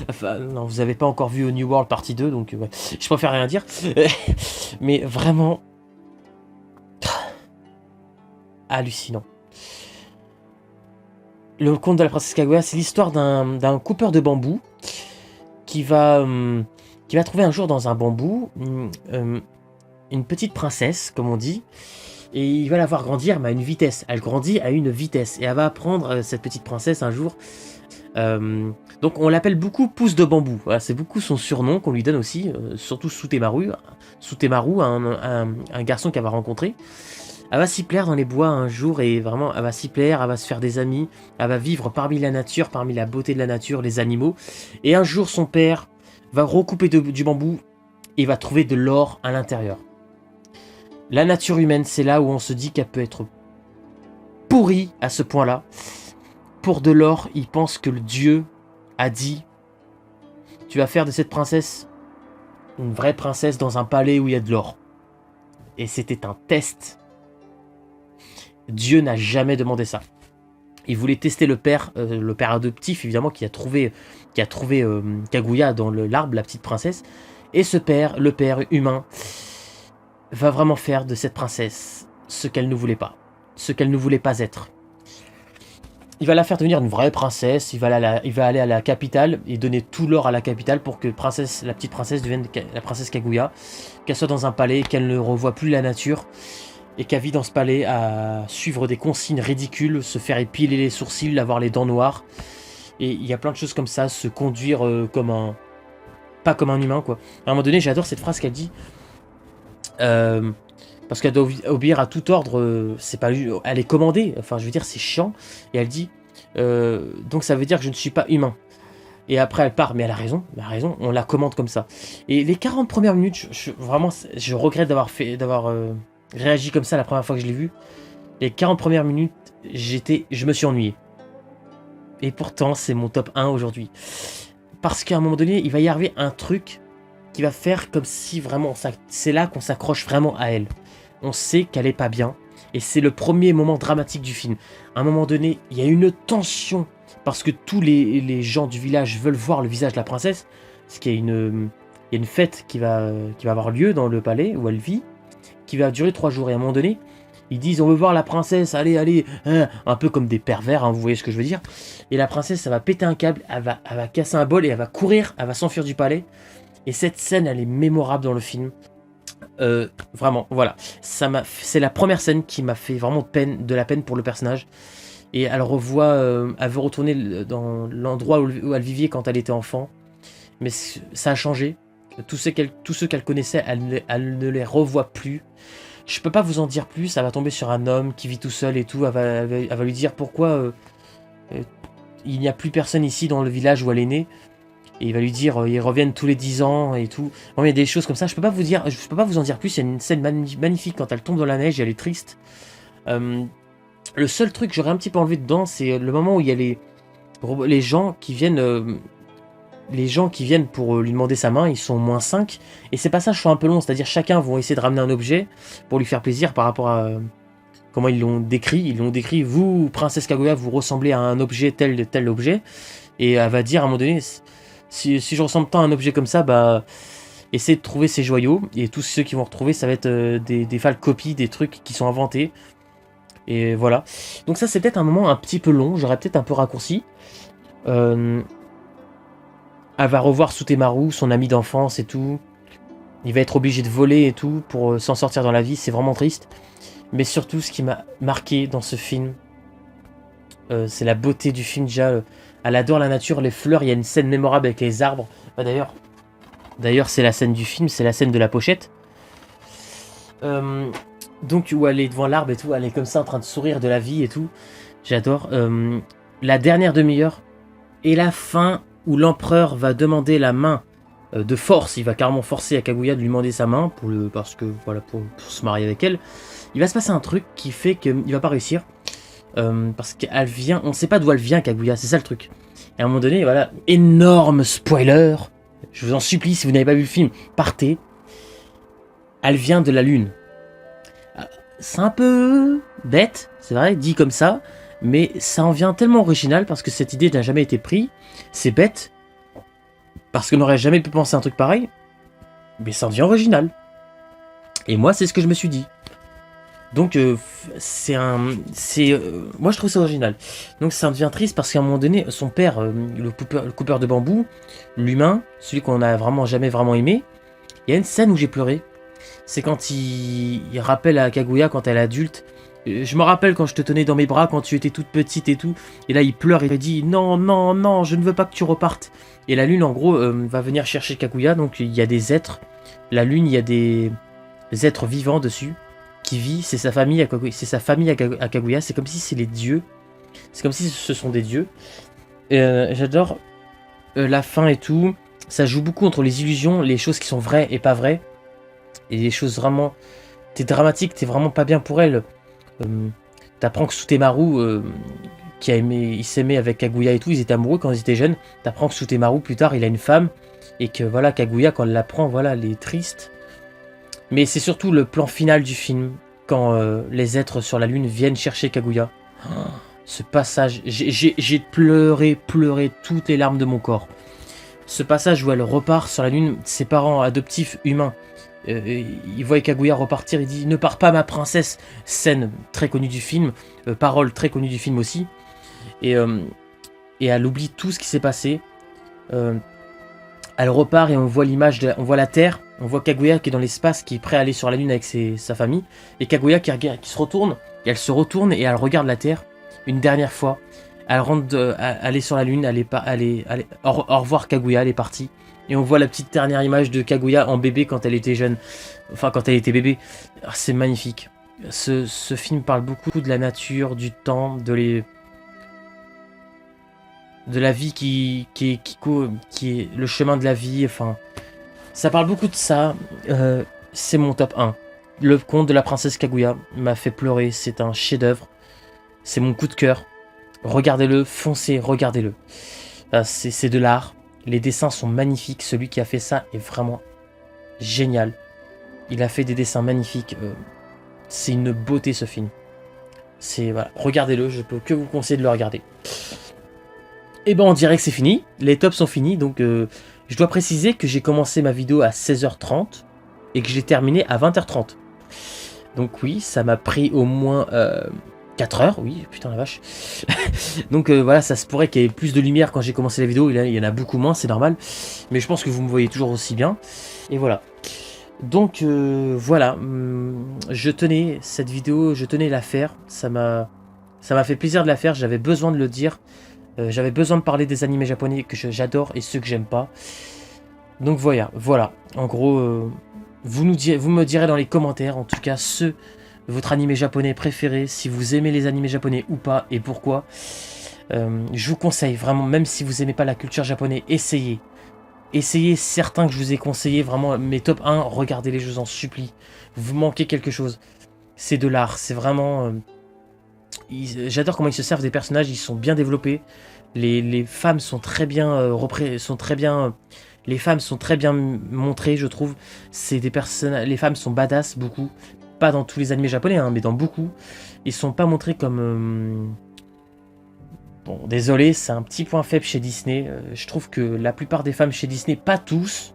Enfin, non, vous avez pas encore vu New World partie 2, donc ouais, je préfère rien dire. Mais vraiment... hallucinant. Le conte de la princesse Kaguya, c'est l'histoire d'un coupeur de bambou qui va trouver un jour dans un bambou une petite princesse, comme on dit, et il va la voir grandir, mais à une vitesse. Elle grandit à une vitesse, et elle va apprendre, cette petite princesse, un jour. Donc on l'appelle beaucoup Pouce de Bambou. Voilà, c'est beaucoup son surnom qu'on lui donne aussi, surtout Sutemaru, un garçon qu'elle va rencontrer. Elle va s'y plaire dans les bois un jour, et vraiment, elle va s'y plaire, elle va se faire des amis, elle va vivre parmi la nature, parmi la beauté de la nature, les animaux. Et un jour, son père va recouper du bambou et va trouver de l'or à l'intérieur. La nature humaine, c'est là où on se dit qu'elle peut être pourri à ce point-là. Pour de l'or, il pense que le dieu a dit « Tu vas faire de cette princesse une vraie princesse dans un palais où il y a de l'or. » Et c'était un test. Dieu n'a jamais demandé ça. Il voulait tester le père adoptif, évidemment, qui a trouvé Kaguya dans l'arbre, la petite princesse. Et ce père, le père humain, va vraiment faire de cette princesse ce qu'elle ne voulait pas. Ce qu'elle ne voulait pas être. Il va la faire devenir une vraie princesse, il va aller à la capitale et donner tout l'or à la capitale pour que la petite princesse devienne la princesse Kaguya, qu'elle soit dans un palais, qu'elle ne revoie plus la nature, et qu'elle vit dans ce palais à suivre des consignes ridicules, se faire épiler les sourcils, avoir les dents noires, et il y a plein de choses comme ça, se conduire pas comme un humain, quoi. À un moment donné, j'adore cette phrase qu'elle dit, parce qu'elle doit obéir à tout ordre, c'est pas, elle est commandée, enfin je veux dire c'est chiant, et elle dit donc ça veut dire que je ne suis pas humain. Et après elle part, mais elle a raison, on la commande comme ça. Et les 40 premières minutes, je regrette d'avoir réagi comme ça la première fois que je l'ai vu. Les 40 premières minutes, je me suis ennuyé. Et pourtant c'est mon top 1 aujourd'hui. Parce qu'à un moment donné, il va y arriver un truc qui va faire comme si vraiment, c'est là qu'on s'accroche vraiment à elle. On sait qu'elle est pas bien, et c'est le premier moment dramatique du film. À un moment donné, il y a une tension, parce que tous les gens du village veulent voir le visage de la princesse, parce qu'il y a une fête qui va avoir lieu dans le palais où elle vit, qui va durer 3 jours, et à un moment donné, ils disent on veut voir la princesse, allez, hein, un peu comme des pervers, hein, vous voyez ce que je veux dire. Et la princesse, ça va péter un câble, elle va casser un bol, et elle va courir, elle va s'enfuir du palais. Et cette scène, elle est mémorable dans le film. Vraiment, voilà. C'est la première scène qui m'a fait vraiment de la peine pour le personnage. Et elle elle veut retourner dans l'endroit où elle vivait quand elle était enfant. Mais ça a changé. Tous ceux qu'elle connaissait, elle ne les revoit plus. Je peux pas vous en dire plus. Elle va tomber sur un homme qui vit tout seul et tout. Elle va lui dire pourquoi il n'y a plus personne ici dans le village où elle est née. Et il va lui dire, ils reviennent tous les 10 ans et tout. Bon, il y a des choses comme ça, je peux pas vous en dire plus. Il y a une scène magnifique quand elle tombe dans la neige et elle est triste. Le seul truc que j'aurais un petit peu enlevé dedans, c'est le moment où il y a les gens qui viennent pour lui demander sa main. Ils sont moins 5. Et ces passages sont un peu longs, c'est-à-dire chacun vont essayer de ramener un objet pour lui faire plaisir par rapport à comment ils l'ont décrit. Ils l'ont décrit, vous, princesse Kaguya, vous ressemblez à un objet, tel objet. Et elle va dire à un moment donné... Si je ressemble tant à un objet comme ça, bah, essayez de trouver ces joyaux. Et tous ceux qui vont retrouver, ça va être des fales copies, des trucs qui sont inventés. Et voilà. Donc ça, c'est peut-être un moment un petit peu long. J'aurais peut-être un peu raccourci. Elle va revoir Sutemaru, son ami d'enfance et tout. Il va être obligé de voler et tout pour s'en sortir dans la vie. C'est vraiment triste. Mais surtout, ce qui m'a marqué dans ce film, c'est la beauté du film déjà. Elle adore la nature, les fleurs. Il y a une scène mémorable avec les arbres. Bah, d'ailleurs, c'est la scène du film, c'est la scène de la pochette. Donc, où elle est devant l'arbre et tout, elle est comme ça en train de sourire de la vie et tout. J'adore. La dernière demi-heure et la fin où l'empereur va demander la main de force. Il va carrément forcer à Kaguya de lui demander sa main pour se marier avec elle. Il va se passer un truc qui fait qu'il va pas réussir. Parce qu'elle vient, on sait pas d'où elle vient Kaguya, c'est ça le truc. Et à un moment donné, voilà, énorme spoiler, je vous en supplie, si vous n'avez pas vu le film, partez. Elle vient de la lune. C'est un peu bête, c'est vrai, dit comme ça, mais ça en vient tellement original parce que cette idée n'a jamais été prise. C'est bête, parce qu'on n'aurait jamais pu penser à un truc pareil, mais ça en devient original. Et moi, c'est ce que je me suis dit. Donc moi je trouve ça original. Donc ça devient triste parce qu'à un moment donné, son père, le coupeur de bambou, l'humain, celui qu'on n'a vraiment jamais vraiment aimé, il y a une scène où j'ai pleuré. C'est quand il rappelle à Kaguya quand elle est adulte. Je me rappelle quand je te tenais dans mes bras quand tu étais toute petite et tout. Et là il pleure et il dit non, non, non, je ne veux pas que tu repartes. Et la lune en gros va venir chercher Kaguya. Donc il y a des êtres. La lune, il y a des êtres vivants dessus. Qui vit, c'est sa famille à Kaguya, c'est comme si c'est les dieux, c'est comme si ce sont des dieux. J'adore la fin et tout, ça joue beaucoup entre les illusions, les choses qui sont vraies et pas vraies, et les choses vraiment, t'es dramatique, t'es vraiment pas bien pour elle, T'apprends que Sutemaru, il s'aimait avec Kaguya et tout, ils étaient amoureux quand ils étaient jeunes. T'apprends que Sutemaru, plus tard, il a une femme. Et que voilà, Kaguya, quand elle l'apprend, voilà, elle est triste. Mais c'est surtout le plan final du film, quand les êtres sur la lune viennent chercher Kaguya. Oh, ce passage, j'ai pleuré toutes les larmes de mon corps. Ce passage où elle repart sur la lune, ses parents adoptifs humains, il voit Kaguya repartir, il dit « Ne pars pas ma princesse !» Scène très connue du film, parole très connue du film aussi. Et elle oublie tout ce qui s'est passé. Elle repart et on voit l'image, on voit la Terre, on voit Kaguya qui est dans l'espace, qui est prêt à aller sur la Lune avec sa famille. Et Kaguya qui se retourne, et elle se retourne et elle regarde la Terre une dernière fois. Elle rentre, elle est sur la Lune, au revoir Kaguya, elle est partie. Et on voit la petite dernière image de Kaguya en bébé quand elle était jeune. Enfin, quand elle était bébé. C'est magnifique. Ce film parle beaucoup de la nature, du temps, de la vie qui est le chemin de la vie. Enfin, ça parle beaucoup de ça. C'est mon top 1. Le conte de la princesse Kaguya m'a fait pleurer. C'est un chef-d'œuvre. C'est mon coup de cœur. Regardez-le, foncez, regardez-le. C'est de l'art. Les dessins sont magnifiques. Celui qui a fait ça est vraiment génial. Il a fait des dessins magnifiques. C'est une beauté ce film. Voilà. Regardez-le, je peux que vous conseiller de le regarder. Et ben on dirait que c'est fini. Les tops sont finis. Donc je dois préciser que j'ai commencé ma vidéo à 16h30 et que je l'ai terminée à 20h30. Donc oui, ça m'a pris au moins 4 heures, oui, putain la vache. Donc voilà, ça se pourrait qu'il y ait plus de lumière quand j'ai commencé la vidéo, il y en a beaucoup moins, c'est normal. Mais je pense que vous me voyez toujours aussi bien. Et voilà. Donc voilà, je tenais cette vidéo, je tenais la faire. Ça m'a fait plaisir de la faire, j'avais besoin de le dire. J'avais besoin de parler des animés japonais que j'adore et ceux que j'aime pas. Donc voilà. En gros, vous me direz dans les commentaires, en tout cas, votre animé japonais préféré, si vous aimez les animés japonais ou pas, et pourquoi. Je vous conseille vraiment, même si vous aimez pas la culture japonaise, essayez. Essayez certains que je vous ai conseillés, vraiment mes top 1, regardez-les, je vous en supplie. Vous manquez quelque chose. C'est de l'art, c'est vraiment... J'adore comment ils se servent des personnages, ils sont bien développés. Les femmes sont très bien les femmes sont très bien montrées, je trouve. C'est des personnages, les femmes sont badass beaucoup. Pas dans tous les animés japonais, hein, mais dans beaucoup. Ils sont pas montrés comme... Bon, désolé, c'est un petit point faible chez Disney. Je trouve que la plupart des femmes chez Disney, pas tous,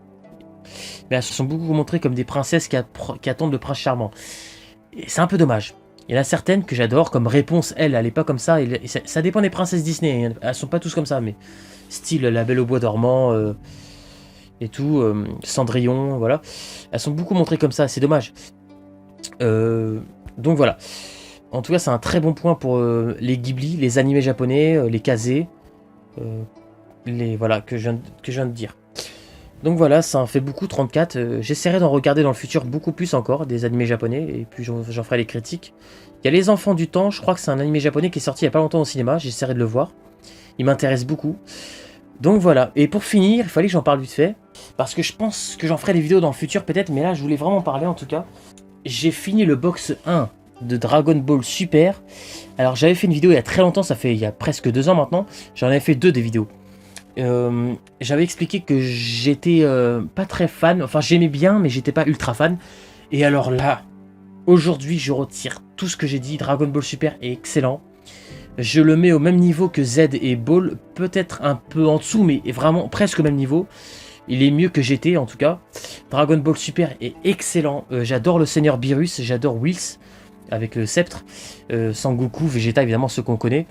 mais elles sont beaucoup montrées comme des princesses qui attendent le prince charmant. Et c'est un peu dommage. Il y en a certaines que j'adore, comme Réponse, elle est pas comme ça. Et ça dépend des princesses Disney. Elles sont pas tous comme ça, mais style La Belle au Bois dormant et tout, Cendrillon, voilà. Elles sont beaucoup montrées comme ça, c'est dommage. Donc voilà. En tout cas, c'est un très bon point pour les Ghibli, les animés japonais, les Kazé, voilà, que je viens de dire. Donc voilà, ça en fait beaucoup, 34. J'essaierai d'en regarder dans le futur beaucoup plus encore, des animés japonais, et puis j'en ferai les critiques. Il y a Les Enfants du Temps, je crois que c'est un animé japonais qui est sorti il n'y a pas longtemps au cinéma, j'essaierai de le voir. Il m'intéresse beaucoup. Donc voilà, et pour finir, il fallait que j'en parle vite fait, parce que je pense que j'en ferai des vidéos dans le futur peut-être, mais là je voulais vraiment parler en tout cas. J'ai fini le box 1 de Dragon Ball Super. Alors j'avais fait une vidéo il y a très longtemps, ça fait il y a presque 2 ans maintenant, j'en avais fait 2 des vidéos. J'avais expliqué que j'étais pas très fan, enfin j'aimais bien mais j'étais pas ultra fan. Et alors là, aujourd'hui je retire tout ce que j'ai dit, Dragon Ball Super est excellent. Je le mets au même niveau que Z et Ball, peut-être un peu en dessous mais vraiment presque au même niveau. Il est mieux que GT en tout cas. Dragon Ball Super est excellent, j'adore le Seigneur Beerus, j'adore Whis avec le sceptre, Sangoku, Vegeta évidemment ceux qu'on connaît.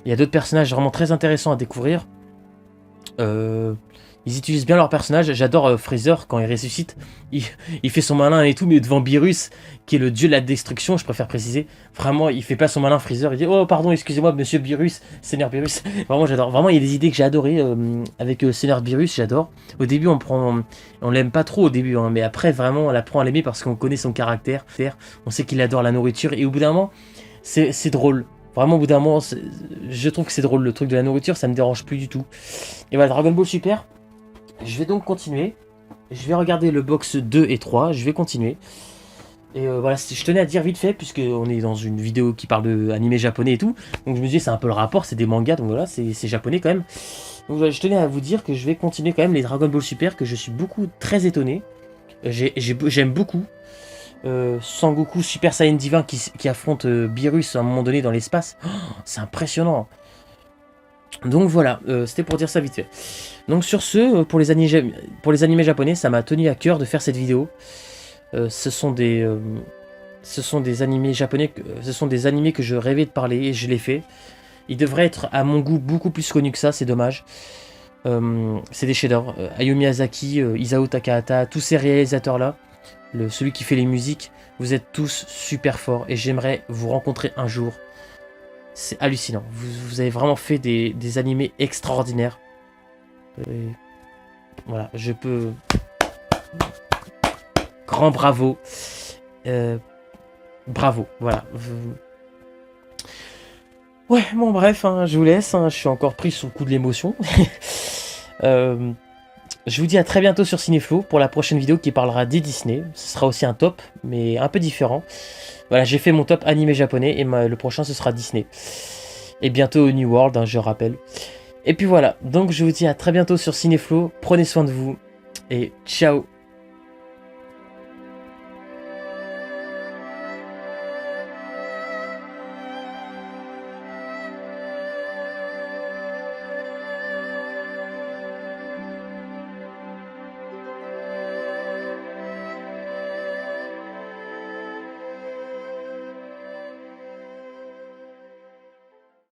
Il y a d'autres personnages vraiment très intéressants à découvrir. Ils utilisent bien leur personnage. J'adore Freezer quand il ressuscite. Il fait son malin et tout, mais devant Beerus, qui est le dieu de la destruction, je préfère préciser. Vraiment, il fait pas son malin Freezer. Il dit oh pardon, excusez-moi, monsieur Beerus, Seigneur Beerus. Vraiment, j'adore. Vraiment, il y a des idées que j'ai adorées avec Seigneur Beerus. J'adore. Au début, on l'aime pas trop au début, hein, mais après, vraiment, on apprend à l'aimer parce qu'on connaît son caractère. On sait qu'il adore la nourriture et au bout d'un moment, c'est drôle. Vraiment, au bout d'un moment, je trouve que c'est drôle, le truc de la nourriture, ça me dérange plus du tout. Et voilà, Dragon Ball Super, je vais donc continuer. Je vais regarder le box 2 et 3, je vais continuer. Et voilà, je tenais à dire vite fait, puisque on est dans une vidéo qui parle de animé japonais et tout. Donc je me disais, c'est un peu le rapport, c'est des mangas, donc voilà, c'est japonais quand même. Donc voilà, je tenais à vous dire que je vais continuer quand même les Dragon Ball Super, que je suis beaucoup très étonné. J'aime beaucoup. Sangoku Super Saiyan Divin qui affronte Beerus à un moment donné dans l'espace. Oh, c'est impressionnant. Donc voilà, c'était pour dire ça vite fait. Donc sur ce, pour les animés japonais, ça m'a tenu à cœur de faire cette vidéo. Ce sont des animés japonais, ce sont des animés que je rêvais de parler et je l'ai fait. Ils devraient être à mon goût beaucoup plus connus que ça, c'est dommage. C'est des chefs-d'œuvre. Hayao Miyazaki, Isao Takahata, tous ces réalisateurs-là, celui qui fait les musiques, vous êtes tous super forts et j'aimerais vous rencontrer un jour. C'est hallucinant. Vous avez vraiment fait des animés extraordinaires. Et voilà, je peux... Grand bravo. Bravo, voilà. Ouais, bon bref, hein, je vous laisse. Hein, je suis encore pris sous le coup de l'émotion. Je vous dis à très bientôt sur Cinéflow pour la prochaine vidéo qui parlera des Disney. Ce sera aussi un top, mais un peu différent. Voilà, j'ai fait mon top animé japonais et le prochain ce sera Disney. Et bientôt New World, hein, je rappelle. Et puis voilà, donc je vous dis à très bientôt sur Cinéflow. Prenez soin de vous et ciao.